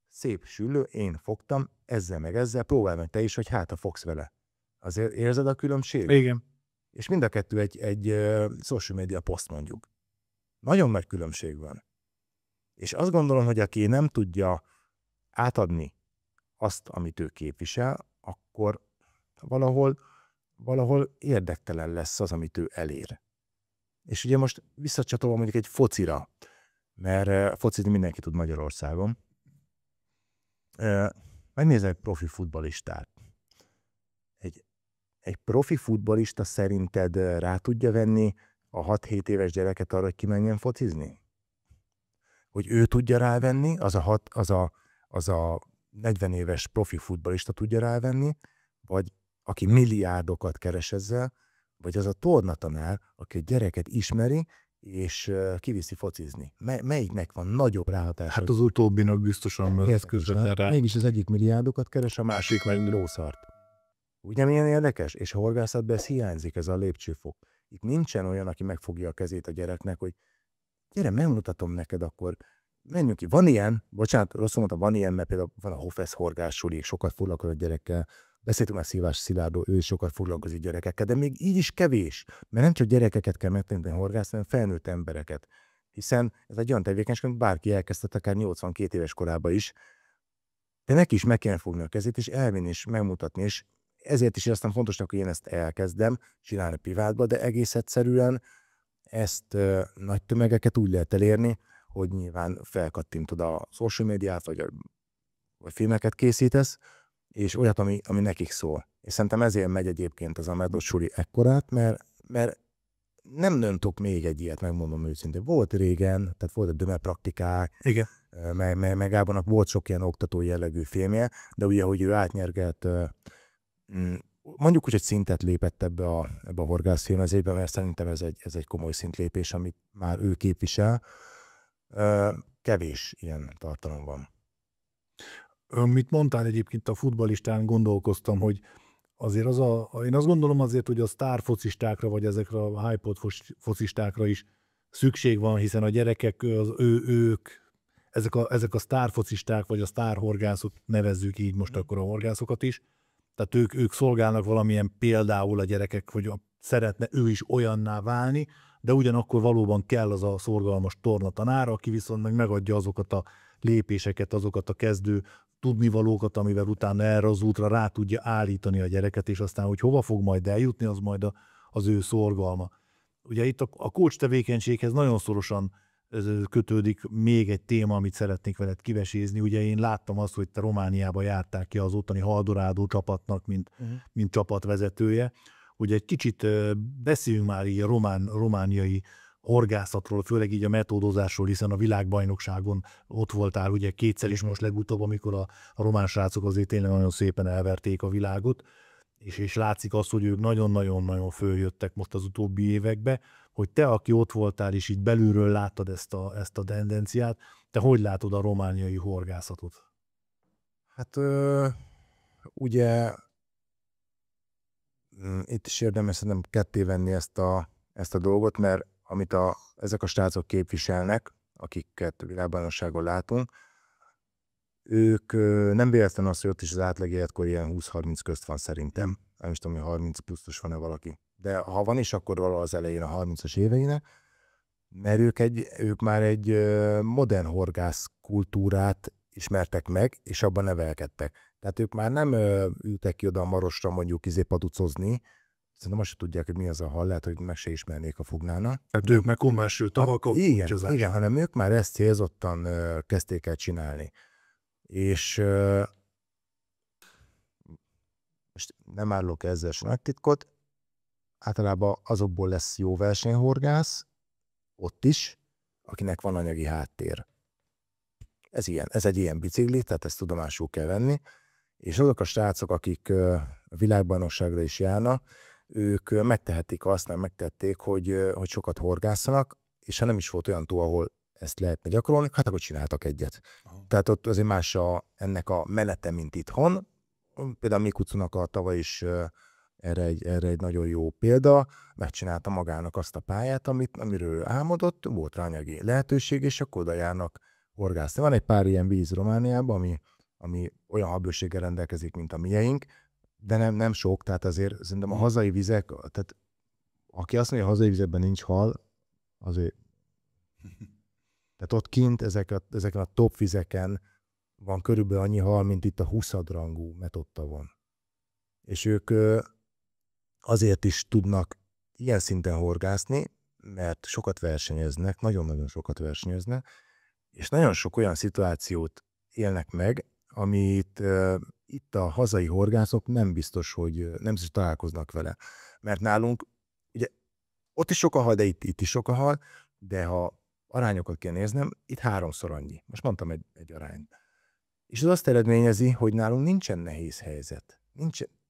szép süllő, én fogtam, ezzel meg ezzel, próbálj meg te is, hogy hát, ha fogsz vele. Azért érzed a különbséget? Igen. És mind a kettő egy social media poszt mondjuk. Nagyon nagy különbség van. És azt gondolom, hogy aki nem tudja átadni azt, amit ő képvisel, akkor valahol érdektelen lesz az, amit ő elér. És ugye most visszacsatolom mondjuk egy focira, mert focizni mindenki tud Magyarországon. Megnézem egy profi futballistát. Egy profi futballista szerinted rá tudja venni a 6-7 éves gyereket arra, hogy kimenjen focizni? Hogy ő tudja rávenni, az a 40 éves profi futballista tudja rávenni, vagy aki milliárdokat keres ezzel, vagy az a tornatanár, aki a gyereket ismeri, és kiviszi focizni. Melyiknek van nagyobb ráhatása? Hát az utóbbinak biztosan közvetlen rá. Mégis az egyik milliárdokat keres, a másik meg lószart. Ugye milyen érdekes? És a horgászatban ez hiányzik, ez a lépcsőfok. Itt nincsen olyan, aki megfogja a kezét a gyereknek, hogy gyere, megmutatom neked, akkor menjünk ki. Van ilyen, bocsánat, rosszul mondtam, van ilyen, mert például van a Hofesz horgássuli, sokat foglalkozik a gyerekkel. Beszéltünk már Szilvás Szilárdról, ő is sokat foglalkozik gyerekekkel, de még így is kevés. Mert nem csak gyerekeket kell megtanítani horgászni, hanem felnőtt embereket. Hiszen ez egy olyan tevékenység, amit bárki elkezdett akár 82 éves korában is, de neki is meg kéne fogni a kezét, és elvinni, és megmutatni, és ezért is aztán fontosnak, hogy én ezt elkezdem csinálni privátba, de egész egyszerűen ezt nagy tömegeket úgy lehet elérni, hogy nyilván felkattintod a social médiát, vagy filmeket készítesz, és olyat, ami nekik szól. És szerintem ezért megy egyébként az Amador suli ekkorát, mert nem tudok még egy ilyet, megmondom őszintén. Volt régen, tehát volt a döme praktikák, Igen. meg Gábornak volt sok ilyen oktató jellegű filmje, de ugye, hogy ő átnyergelt, mondjuk úgy, hogy szintet lépett ebbe a horgászfilmezésbe, mert szerintem ez egy komoly szintlépés, amit már ő képvisel. Kevés ilyen tartalom van. Mit mondtál egyébként a futballistán, gondolkoztam, hogy azért én azt gondolom azért, hogy a sztár focistákra, vagy ezekre a hype focistákra is szükség van, hiszen a gyerekek, ezek a sztár focisták, vagy a sztár horgászok, nevezzük így most akkor a horgászokat is, tehát ők szolgálnak valamilyen például a gyerekek, hogy szeretne ő is olyanná válni, de ugyanakkor valóban kell az a szorgalmas tornatanár, aki viszont megadja azokat a lépéseket, azokat a kezdő tudnivalókat, amivel utána erre az útra rá tudja állítani a gyereket, és aztán, hogy hova fog majd eljutni, az majd az ő szorgalma. Ugye itt a coach tevékenységhez nagyon szorosan kötődik még egy téma, amit szeretnék veled kivesézni. Ugye én láttam azt, hogy te Romániába jártál ki az ottani Haldorádó csapatnak, mint csapatvezetője. Ugye egy kicsit beszéljünk már így a romániai horgászatról, főleg így a metódozásról, hiszen a világbajnokságon ott voltál ugye kétszer is, most legutóbb, amikor a román srácok azért tényleg nagyon szépen elverték a világot, és látszik azt, hogy ők nagyon-nagyon-nagyon följöttek most az utóbbi évekbe, hogy te, aki ott voltál, és így belülről láttad ezt a tendenciát, te hogy látod a romániai horgászatot? Hát ugye itt is érdemes szerintem ketté venni ezt a dolgot, mert amit ezek a srácok képviselnek, akiket világbajnokságon látunk, ők nem véletlen az, hogy ott is az átlag életkor ilyen 20-30 közt van szerintem. Nem is tudom, hogy 30 pluszos van-e valaki. De ha van is, akkor valahol az elején a 30-as éveinek, mert ők már egy modern horgász kultúrát ismertek meg, és abban nevelkedtek. Tehát ők már nem ültek ki oda a Marosra mondjuk paducozni, szerintem azt se tudják, hogy mi az a hal, lehet, hogy meg se ismernék a fognának. Tehát ők meg kommersül tavakok. Igen, hanem ők már ezt célzottan kezdték el csinálni. És most nem árulok ezzel nagy titkot, általában azokból lesz jó versenyhorgász, ott is, akinek van anyagi háttér. Ez egy ilyen bicikli, tehát ezt tudomásul kell venni, és azok a srácok, akik a világbajnokságra is járnak, ők megtehetik azt, megtették, hogy sokat horgászanak, és ha nem is volt olyan tó, ahol ezt lehetne gyakorolni, hát akkor csináltak egyet. Tehát ott azért más ennek a menete, mint itthon. Például Mikucunak a tavaly is erre egy nagyon jó példa, megcsinálta magának azt a pályát, amiről álmodott, volt rá anyagi lehetőség, és akkor oda járnak horgászni. Van egy pár ilyen víz Romániában, ami olyan habőséggel rendelkezik, mint a miénk, de nem sok, tehát azért szerintem a hazai vizek, tehát aki azt mondja, hogy a hazai vizekben nincs hal, azért... Tehát ott kint ezeken a top vizeken van körülbelül annyi hal, mint itt a 20-rangú metottavon. És ők azért is tudnak ilyen szinten horgászni, mert sokat versenyeznek, nagyon-nagyon sokat versenyeznek, és nagyon sok olyan szituációt élnek meg, amit itt a hazai horgászok nem biztos, hogy találkoznak vele. Mert nálunk, ugye ott is sok a hal, de itt is sok a hal, de ha arányokat kell néznem, itt 3-szor annyi. Most mondtam egy arányt. És az azt eredményezi, hogy nálunk nincsen nehéz helyzet.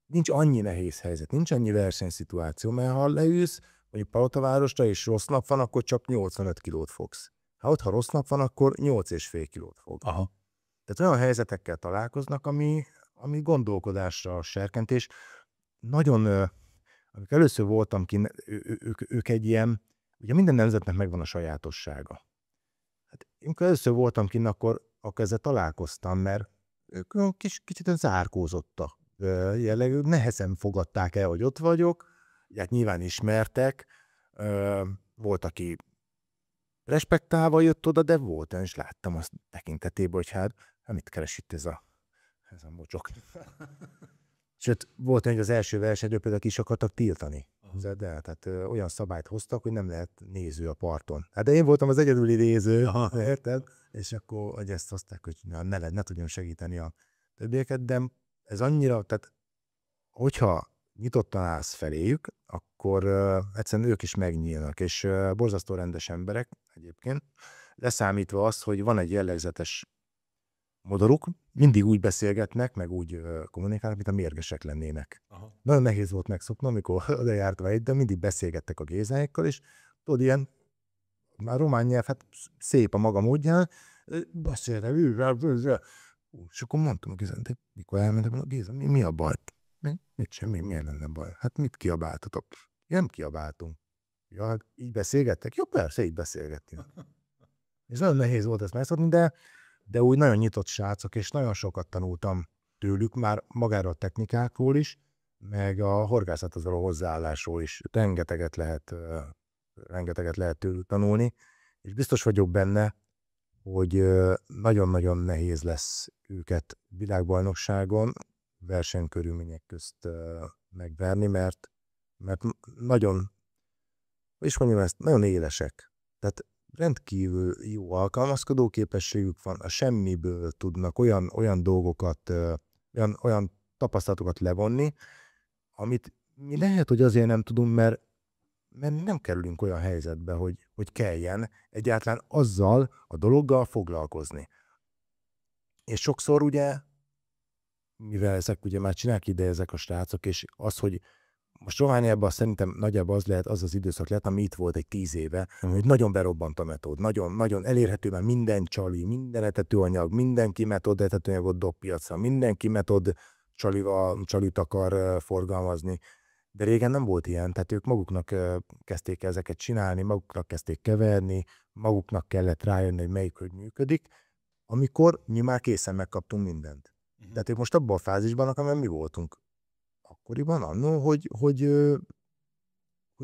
Nincs annyi nehéz helyzet, nincs annyi versenyszituáció, mert ha leülsz, mondjuk Palotavárosra, és rossz nap van, akkor csak 85 kilót fogsz. Ha rossz nap van, akkor 8,5 kilót fog. Aha. Tehát olyan helyzetekkel találkoznak, ami gondolkodásra serkentés. Nagyon, amikor először voltam ki, ők egy ilyen, ugye minden nemzetnek megvan a sajátossága. Hát amikor először voltam kint, akkor ezzel találkoztam, mert ők kicsit zárkózottak. Jellegű, nehezen fogadták el, hogy ott vagyok, hát nyilván ismertek, volt, aki respektálva jött oda, de volt, és láttam azt tekintetében, hogy hát mit keres itt ez a mocsok. Sőt, volt, hogy az első versenyről például is akartak tiltani. De tehát olyan szabályt hoztak, hogy nem lehet néző a parton. Hát de én voltam az egyedüli néző, érted? És akkor hogy ezt hozták, hogy ne tudjam segíteni a többieket, de ez annyira, tehát hogyha nyitottan állsz feléjük, akkor egyszerűen ők is megnyílnak, és borzasztó rendes emberek egyébként, leszámítva azt, hogy van egy jellegzetes modoruk, mindig úgy beszélgetnek, meg úgy kommunikálnak, mint a mérgesek lennének. Aha. Nagyon nehéz volt megszoknom, amikor oda jártam de mindig beszélgettek a gézáikkal, és tudod, ilyen, már román nyelv, hát szép a maga módján, beszélnek, és akkor mondtam a Gézának, de mikor elmentem, a Géza, mi a baj? Mit semmi, milyen lenne baj? Hát mit kiabáltatok? Nem kiabáltunk. Ja, hát így beszélgettek? Jó, persze, így beszélgettünk. És nagyon nehéz volt ezt megszokni, de úgy nagyon nyitott srácok, és nagyon sokat tanultam tőlük, már magáról a technikákról is, meg a horgászathoz való hozzáállásról is. Rengeteget lehet tőlük tanulni, és biztos vagyok benne, hogy nagyon-nagyon nehéz lesz őket világbajnokságon versenykörülmények közt megverni, mert nagyon, és mondjam ezt, nagyon élesek. Tehát rendkívül jó alkalmazkodó képességük van, a semmiből tudnak olyan dolgokat, olyan tapasztalatokat levonni, amit mi lehet, hogy azért nem tudunk, mert nem kerülünk olyan helyzetbe, hogy kelljen egyáltalán azzal a dologgal foglalkozni. És sokszor ugye, mivel ezek ugye már csinálják ide ezek a srácok, és az, hogy most Romániában szerintem nagyjából az az időszak lett, ami itt volt egy 10 éve, hogy nagyon berobbant a metód, nagyon elérhető, mert minden csali, minden etetőanyag, mindenki metód etetőanyagot dob piacra, mindenki metód csalit akar forgalmazni. De régen nem volt ilyen, tehát ők maguknak kezdték ezeket csinálni, maguknak kezdték keverni, maguknak kellett rájönni, hogy melyik hogy működik, amikor mi már készen megkaptunk mindent. Tehát ők most abban a fázisban, amiben mi voltunk akkoriban, annó, hogy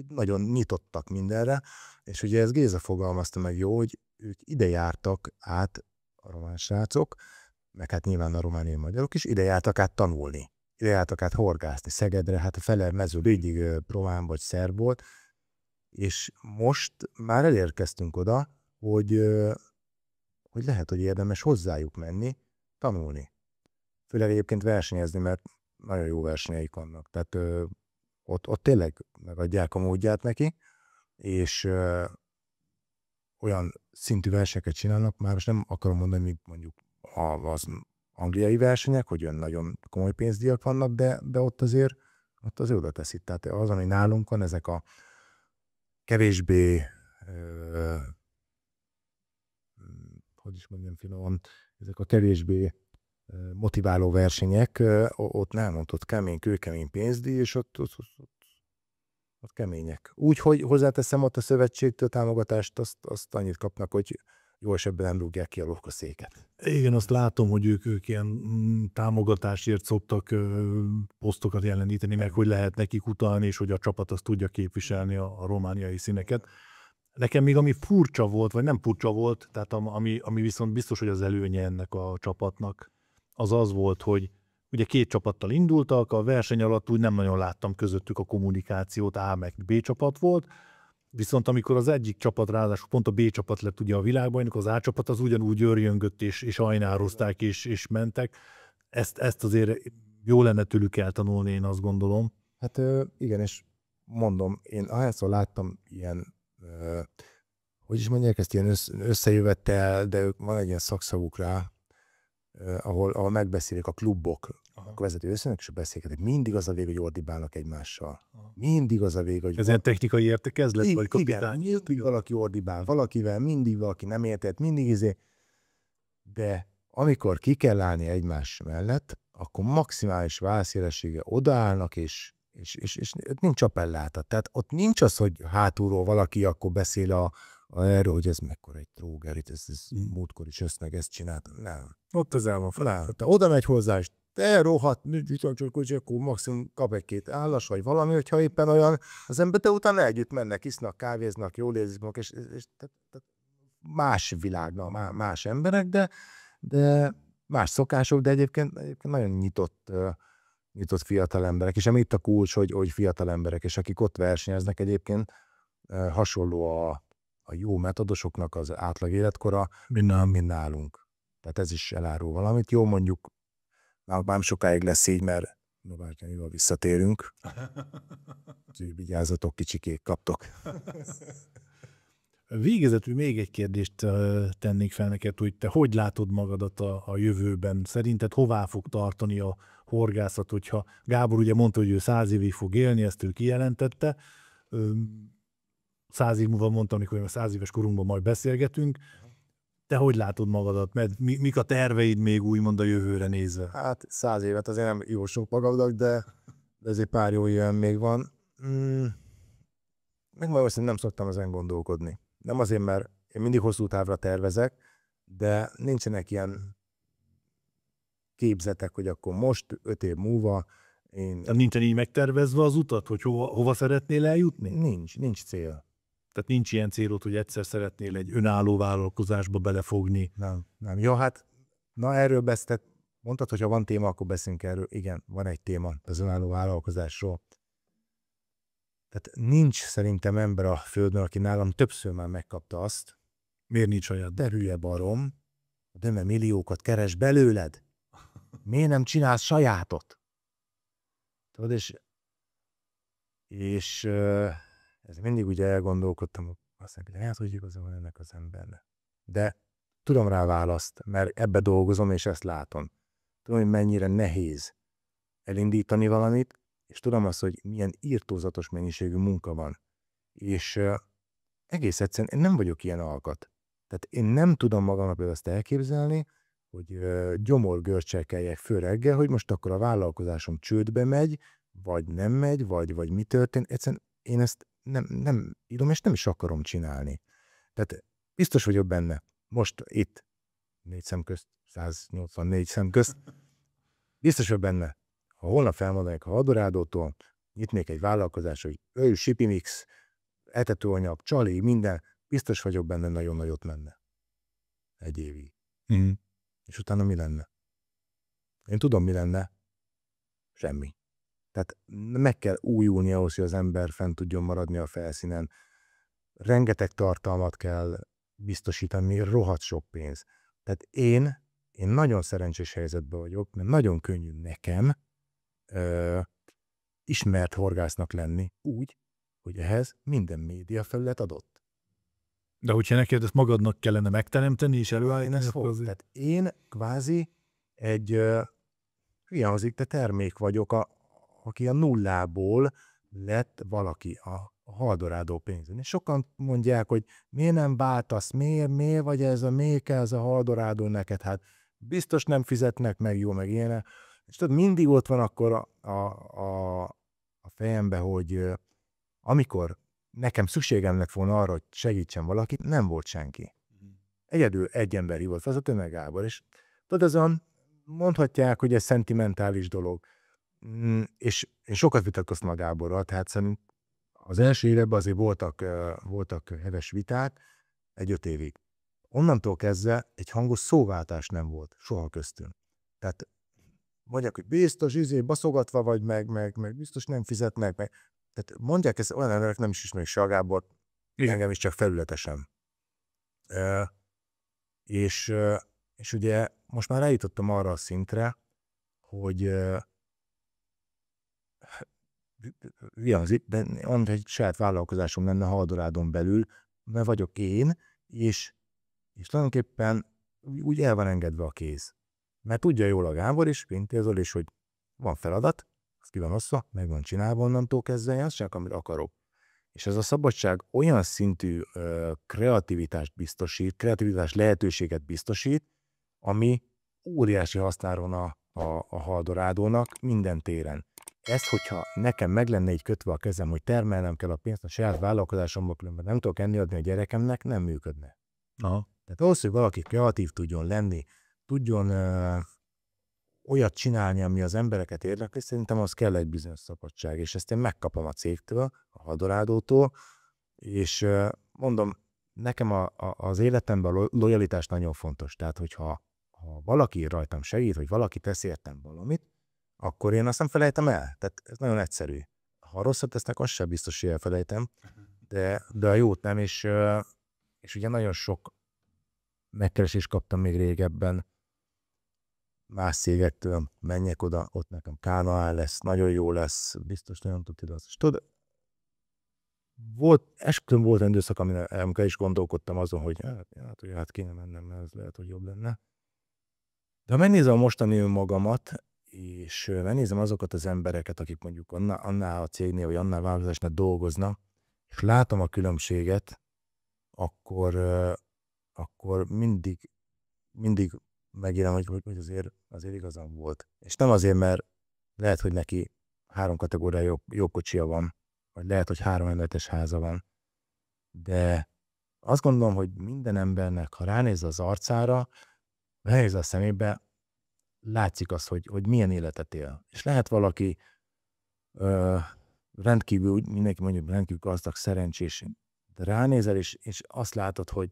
nagyon nyitottak mindenre, és ugye ez Géza fogalmazta meg jó, hogy ők ide jártak át a román srácok, meg hát nyilván a romániai magyarok is, ide jártak át tanulni. Ide jártak át horgászni Szegedre, hát a fele mező végig román vagy szerb volt, és most már elérkeztünk oda, hogy lehet, hogy érdemes hozzájuk menni, tanulni. Főleg egyébként versenyezni, mert nagyon jó versenyeik vannak. Tehát ott tényleg megadják a módját neki, és olyan szintű versenyeket csinálnak, már most nem akarom mondani, mint mondjuk az angliai versenyek, hogy olyan nagyon komoly pénzdíjak vannak, de ott azért oda teszik. Tehát az, ami nálunk van, ezek a kevésbé hogy is mondjam finoman, ezek a kevésbé motiváló versenyek, ott nem, ott kemény, kőkemény pénzdíj, és ott kemények. Úgy, hogy hozzáteszem, ott a szövetségtől támogatást, azt annyit kapnak, hogy jó esetben nem rúgják ki a széket. Igen, azt látom, hogy ők ilyen támogatásért szoktak posztokat jeleníteni, meg hogy lehet nekik utalni, és hogy a csapat azt tudja képviselni a romániai színeket. Nekem még ami furcsa volt, vagy nem furcsa volt, tehát ami viszont biztos, hogy az előnye ennek a csapatnak, az volt, hogy ugye 2 csapattal indultak, a verseny alatt úgy nem nagyon láttam közöttük a kommunikációt, A meg B csapat volt, viszont amikor az egyik csapat, ráadásul pont a B csapat lett ugye a világbajnok, az A csapat az ugyanúgy örjöngött és sajnálozták és mentek. Ezt azért jó lenne tőlük eltanulni, én azt gondolom. Hát igen, és mondom, én ahányszor láttam ilyen, hogy is mondják ezt, ilyen összejövettel, de ők van egy ilyen szakszavuk rá, ahol megbeszélik a klubok, a vezető összenek, és beszélgetik. Mindig az a vég, hogy ordibálnak egymással. Mindig az a vég, hogy... Ez ilyen technikai értekezlet, vagy kapitány? Igen, mindig valaki ordibál valakivel, mindig valaki nem értett, mindig de amikor ki kell állni egymás mellett, akkor maximális válaszélessége odaállnak, és nincs appellátat. Tehát ott nincs az, hogy hátulról valaki akkor beszél erről, hogy ez mekkora egy tróger, itt ez múltkor is össznek ezt csinált. Nem. Ott az el van fel. Te oda megy hozzá, és te rohadt, akkor maximum kap egy-két állas, vagy valami, hogyha éppen olyan az ember, de utána együtt mennek, isznak, kávéznak, jól érzik, és más világnak, más emberek, de más szokások, de egyébként nagyon nyitott fiatal emberek, és itt a kulcs, hogy fiatal emberek, és akik ott versenyeznek egyébként, hasonló a jó metodosoknak az átlag életkora, mint nálunk. Tehát ez is elárul valamit. Jó, mondjuk már sokáig lesz így, mert Novárkányval visszatérünk. Vigyázzatok, kicsikék, kaptok. Végezetül még egy kérdést tennék fel neked, hogy te hogy látod magadat a jövőben? Szerinted hová fog tartani a horgászat, hogyha Gábor ugye mondta, hogy ő 100 évig fog élni, ezt ő kijelentette. 100 év múlva mondtam, amikor 100 éves korunkban majd beszélgetünk. Te hogy látod magadat? Mert mik a terveid még úgymond a jövőre nézve? Hát 100 évet azért nem jó sok magamnak, de ezért pár jó éven még van. Megmondom, hogy nem szoktam ezen gondolkodni. Nem azért, mert én mindig hosszú távra tervezek, de nincsenek ilyen képzetek, hogy akkor most 5 év múlva én... Tehát nincsen így megtervezve az utat, hogy hova szeretnél eljutni? Nincs cél. Tehát nincs ilyen célod, hogy egyszer szeretnél egy önálló vállalkozásba belefogni? Nem. Ja, hát, erről mondtad, hogy ha van téma, akkor beszélünk erről. Igen, van egy téma az önálló vállalkozásról. Tehát nincs szerintem ember a földön, aki nálam többször már megkapta azt. Miért nincs saját? De hülye barom, de mert milliókat keres belőled. Miért nem csinálsz sajátot? Tudod, és ez mindig ugye elgondolkodtam, azt mondja, lehet, hogy igaza van ennek az embernek. De tudom rá választ, mert ebbe dolgozom, és ezt látom. Tudom, hogy mennyire nehéz elindítani valamit, és tudom azt, hogy milyen irtózatos mennyiségű munka van. És egész egyszerűen én nem vagyok ilyen alkat. Tehát én nem tudom magamnak azt elképzelni, hogy gyomorgörcselkeljek föl reggel, hogy most akkor a vállalkozásom csődbe megy, vagy nem megy, vagy mi történt. Egyszerűen én ezt nem írom, és nem is akarom csinálni. Tehát biztos vagyok benne. Most itt 4 szem közt, 184 szem közt, biztos vagyok benne. Ha holnap felmondanék a Hadorádótól, nyitnék egy vállalkozás, hogy Sipimix, etetőanyag, csali, minden, biztos vagyok benne, nagyon nagyot menne. 1 évig. És utána mi lenne? Én tudom, mi lenne. Semmi. Tehát meg kell újulni ahhoz, hogy az ember fent tudjon maradni a felszínen. Rengeteg tartalmat kell biztosítani, rohadt sok pénz. Tehát én nagyon szerencsés helyzetben vagyok, mert nagyon könnyű nekem ismert horgásznak lenni úgy, hogy ehhez minden média felület adott. De hogyha neked ezt magadnak kellene megteremteni és előállítani, tehát én kvázi egy ilyen termék vagyok, aki a nullából lett valaki. a Haldorádó pénzén. És sokan mondják, hogy miért nem váltasz, miért vagy miért kell ez a Haldorádó neked, hát biztos nem fizetnek meg jó, meg ilyenek. És tudod, mindig ott van akkor a fejembe, hogy amikor nekem szükségem lett volna arra, hogy segítsen valakit, nem volt senki. Egyedül egy ember hívott fel, az a Tömeg Gábor. És tudod, azon mondhatják, hogy ez szentimentális dolog. És én sokat vitatkoztam a Gáborral, tehát szerint az első évben azért voltak heves viták, 1-5 évig. Onnantól kezdve egy hangos szóváltás nem volt soha köztünk. Tehát mondják, hogy biztos, baszogatva vagy, meg biztos nem fizetnek, meg. Tehát mondják ezt, olyan emberek nem is ismerik se a Gábort, engem is csak felületesen. És ugye most már eljutottam arra a szintre, hogy egy saját vállalkozásom lenne Haldorádon belül, mert vagyok én, és tulajdonképpen úgy el van engedve a kéz. Mert tudja jól a Gábor is, Pintér is, hogy van feladat, az ki van osztva, meg van csinálva onnantól kezdve, én azt csinálok, amit akarok. És ez a szabadság olyan szintű kreativitást biztosít, kreativitás lehetőséget biztosít, ami óriási hasznára van a Haldorádónak minden téren. Ezt, hogyha nekem meg lenne így kötve a kezem, hogy termelnem kell a pénzt a saját vállalkozásomba, különben nem tudok enni adni a gyerekemnek, nem működne. Aha. Tehát ahhoz, hogy valaki kreatív tudjon lenni, tudjon olyat csinálni, ami az embereket érdekli, szerintem az kell egy bizonyos szabadság, és ezt én megkapom a cégtől, a Haldorádótól, és mondom, nekem az életemben a lojalitás nagyon fontos. Tehát, hogyha valaki rajtam segít, vagy valaki tesz értem valamit, akkor én azt nem felejtem el. Tehát ez nagyon egyszerű. Ha rosszat tesznek, azt sem biztos, hogy elfelejtem, de a jót nem, és ugye nagyon sok megkeresést kaptam még régebben más cégektől, menjek oda, ott nekem Kánaán lesz, nagyon jó lesz, biztos nagyon tudod azt. És tudod, esküszöm volt egy időszak, amikor is gondolkodtam azon, hogy hát kéne mennem, mert ez lehet, hogy jobb lenne. De ha megnézem a mostani önmagamat, és megnézem azokat az embereket, akik mondjuk annál a cégnél, vagy annál a vállalkozásnál dolgoznak, és látom a különbséget, akkor mindig megélem, hogy azért igazam volt. És nem azért, mert lehet, hogy neki 3 kategóriájú jó kocsija van, vagy lehet, hogy 3 emeletes háza van. De azt gondolom, hogy minden embernek, ha ránéz az arcára, ránéz a szemébe, látszik az, hogy milyen életet él. És lehet valaki rendkívül, mindenki mondja, rendkívül gazdag, szerencsés, de ránézel, és azt látod, hogy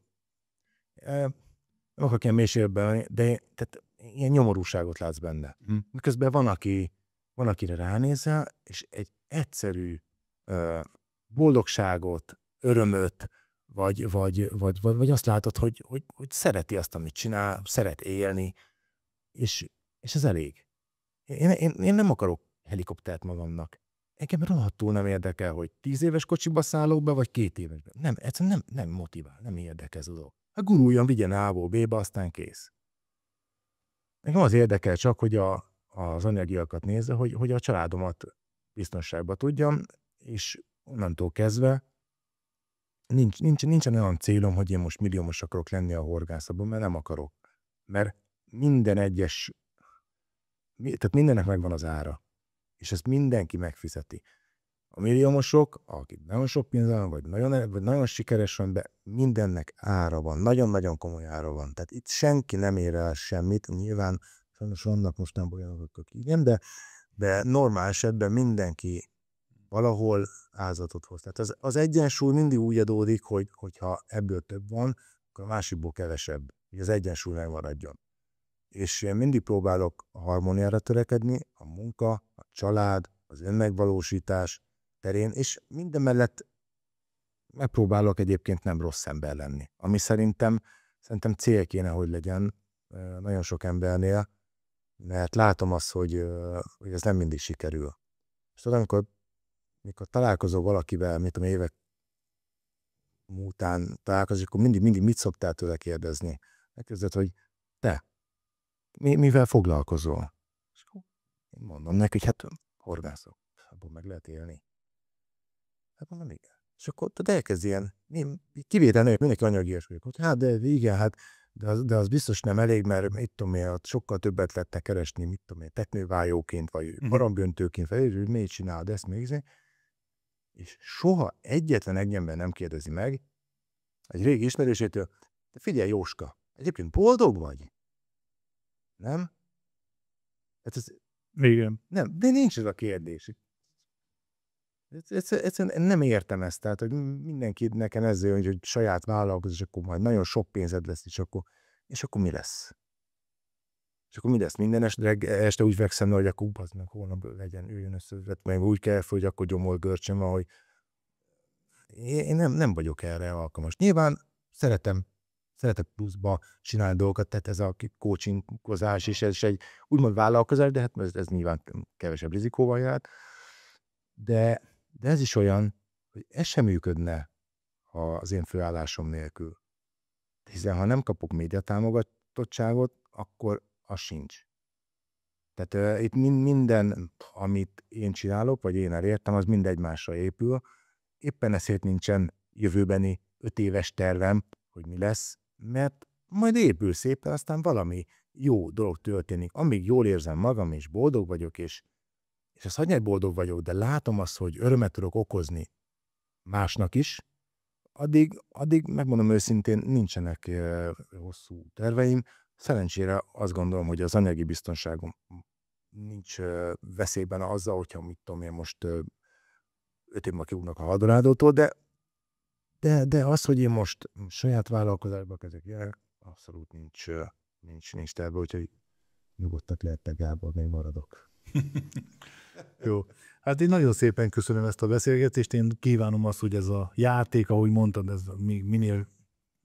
nem akarok ilyen mélységben, de tehát ilyen nyomorúságot látsz benne. Miközben van, akire ránézel, és egy egyszerű boldogságot, örömöt, vagy azt látod, hogy szereti azt, amit csinál, szeret élni, és ez elég. Én nem akarok helikoptert magamnak. Engem rohadtul nem érdekel, hogy 10 éves kocsiba szállok be, vagy 2 évesben. Nem, egyszerűen nem motivál, nem érdekel ez a dolog. Hát guruljon, vigyen A-ból B-be, aztán kész. Nekem az érdekel csak, hogy az anyagiakat nézze, hogy a családomat biztonságba tudjam, és onnantól kezdve nincsen olyan célom, hogy én most milliómos akarok lenni a horgászatban, mert nem akarok. Mert tehát mindennek megvan az ára. És ezt mindenki megfizeti. A milliómosok, akik nagyon sok pénz van, vagy nagyon sikeres van, de mindennek ára van. Nagyon-nagyon komoly ára van. Tehát itt senki nem ér el semmit. Nyilván sajnos vannak most nem olyanok, akik igen, de normál esetben mindenki valahol áldozatot hoz. Tehát az egyensúly mindig úgy adódik, hogyha ebből több van, akkor a másikból kevesebb. Hogy az egyensúly megmaradjon. És én mindig próbálok a harmóniára törekedni, a munka, a család, az önmegvalósítás terén, és minden mellett megpróbálok egyébként nem rossz ember lenni. Ami szerintem cél kéne, hogy legyen nagyon sok embernél, mert látom azt, hogy ez nem mindig sikerül. És tudom, amikor találkozol valakivel, mit tudom, évek után találkozik, akkor mindig mit szoktál tőle kérdezni? Megkezded, hogy te, mivel foglalkozol? És én mondom neki, hogy hát horgászok. Abból meg lehet élni. Hát mondom, igen. És akkor ott elkezd ilyen, kivétel nélkül mindenki anyagias vagyok. Hogy hát de igen, hát de az biztos nem elég, mert mit tudom én, sokkal többet lehetne keresni, mit tudom én, teknővájóként, vagy baramböntőként, vagy miért csinálod ezt még. És soha egyetlen egy ember nem kérdezi meg egy régi ismerősétől, de figyelj Jóska, egyébként boldog vagy? Nem? Hát ez, Igen. nem, de nincs ez a kérdés. Egyszerűen nem értem ezt, tehát, hogy mindenki nekem ezzel, hogy saját vállalkozás, akkor majd nagyon sok pénzed lesz, és akkor mi lesz? És akkor mi lesz? Minden este úgy fekszem, hogy akkor az meg holnap legyen, üljön össze, meg úgy kell, hogy akkor gyomor görcsöm van, hogy én nem vagyok erre alkalmas. Nyilván szeretek pluszba csinálni dolgokat, tehát ez a coachingozás is, ez egy úgymond vállalkozás, de hát ez nyilván kevesebb rizikóval jár. De ez is olyan, hogy ez sem működne az én főállásom nélkül. Hiszen ha nem kapok médiatámogatottságot, akkor az sincs. Tehát itt minden, amit én csinálok, vagy én elértem, az mind egymásra épül. Éppen ezért nincsen jövőbeni 5 éves tervem, hogy mi lesz, mert majd épül szépen, aztán valami jó dolog történik. Amíg jól érzem magam, és boldog vagyok, és azt hagyj, boldog vagyok, de látom azt, hogy örömet tudok okozni másnak is, addig megmondom őszintén, nincsenek hosszú terveim. Szerencsére azt gondolom, hogy az anyagi biztonságom nincs veszélyben azzal, hogyha mit tudom én most 5 év múlva kiúgnak a Eldorádótól, de az, hogy én most saját vállalkozásba kezdek, abszolút nincs terve, úgyhogy nyugodtak lehettek, Gábor, még maradok. Jó. Hát én nagyon szépen köszönöm ezt a beszélgetést, én kívánom azt, hogy ez a játék, ahogy mondtad, ez minél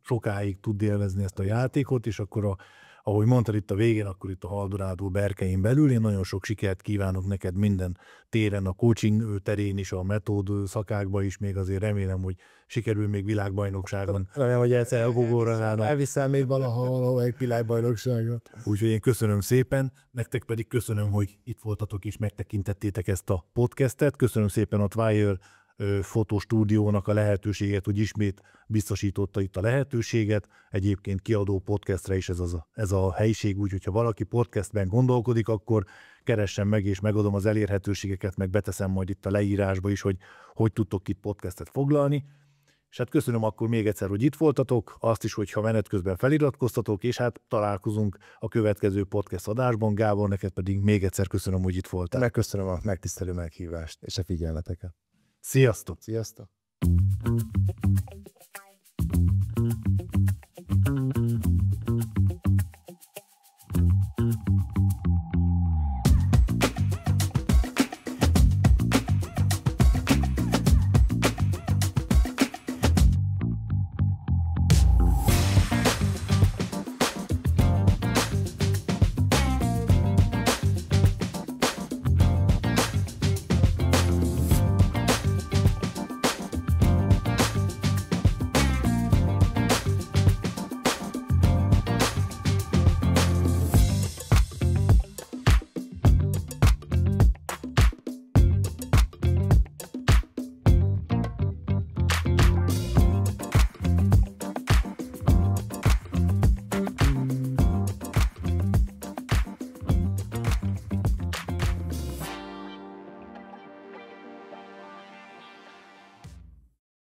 sokáig tud élvezni ezt a játékot, és akkor ahogy mondtad itt a végén, akkor itt a Eldorádó berkein belül, én nagyon sok sikert kívánok neked minden téren, a coaching terén is, a metód szakákban is, még azért remélem, hogy sikerül még világbajnokságon. Remélem, hogy egyszer elviszel még valahol egy világbajnokságot. Úgyhogy én köszönöm szépen, nektek pedig köszönöm, hogy itt voltatok és megtekintettétek ezt a podcastet. Köszönöm szépen a Twire fotostúdiónak a lehetőséget, hogy ismét biztosította itt a lehetőséget. Egyébként kiadó podcastre is ez a helyiség, úgyhogy ha valaki podcastben gondolkodik, akkor keressen meg, és megadom az elérhetőségeket, meg beteszem majd itt a leírásba is, hogy tudtok itt podcastet foglalni. És hát köszönöm akkor még egyszer, hogy itt voltatok, azt is, hogyha menet közben feliratkoztatok, és hát találkozunk a következő podcast adásban. Gábor, neked pedig még egyszer köszönöm, hogy itt voltál. Megköszönöm a megtisztelő meghívást, és a figyelmeteket. Sziasztok! Sziasztok!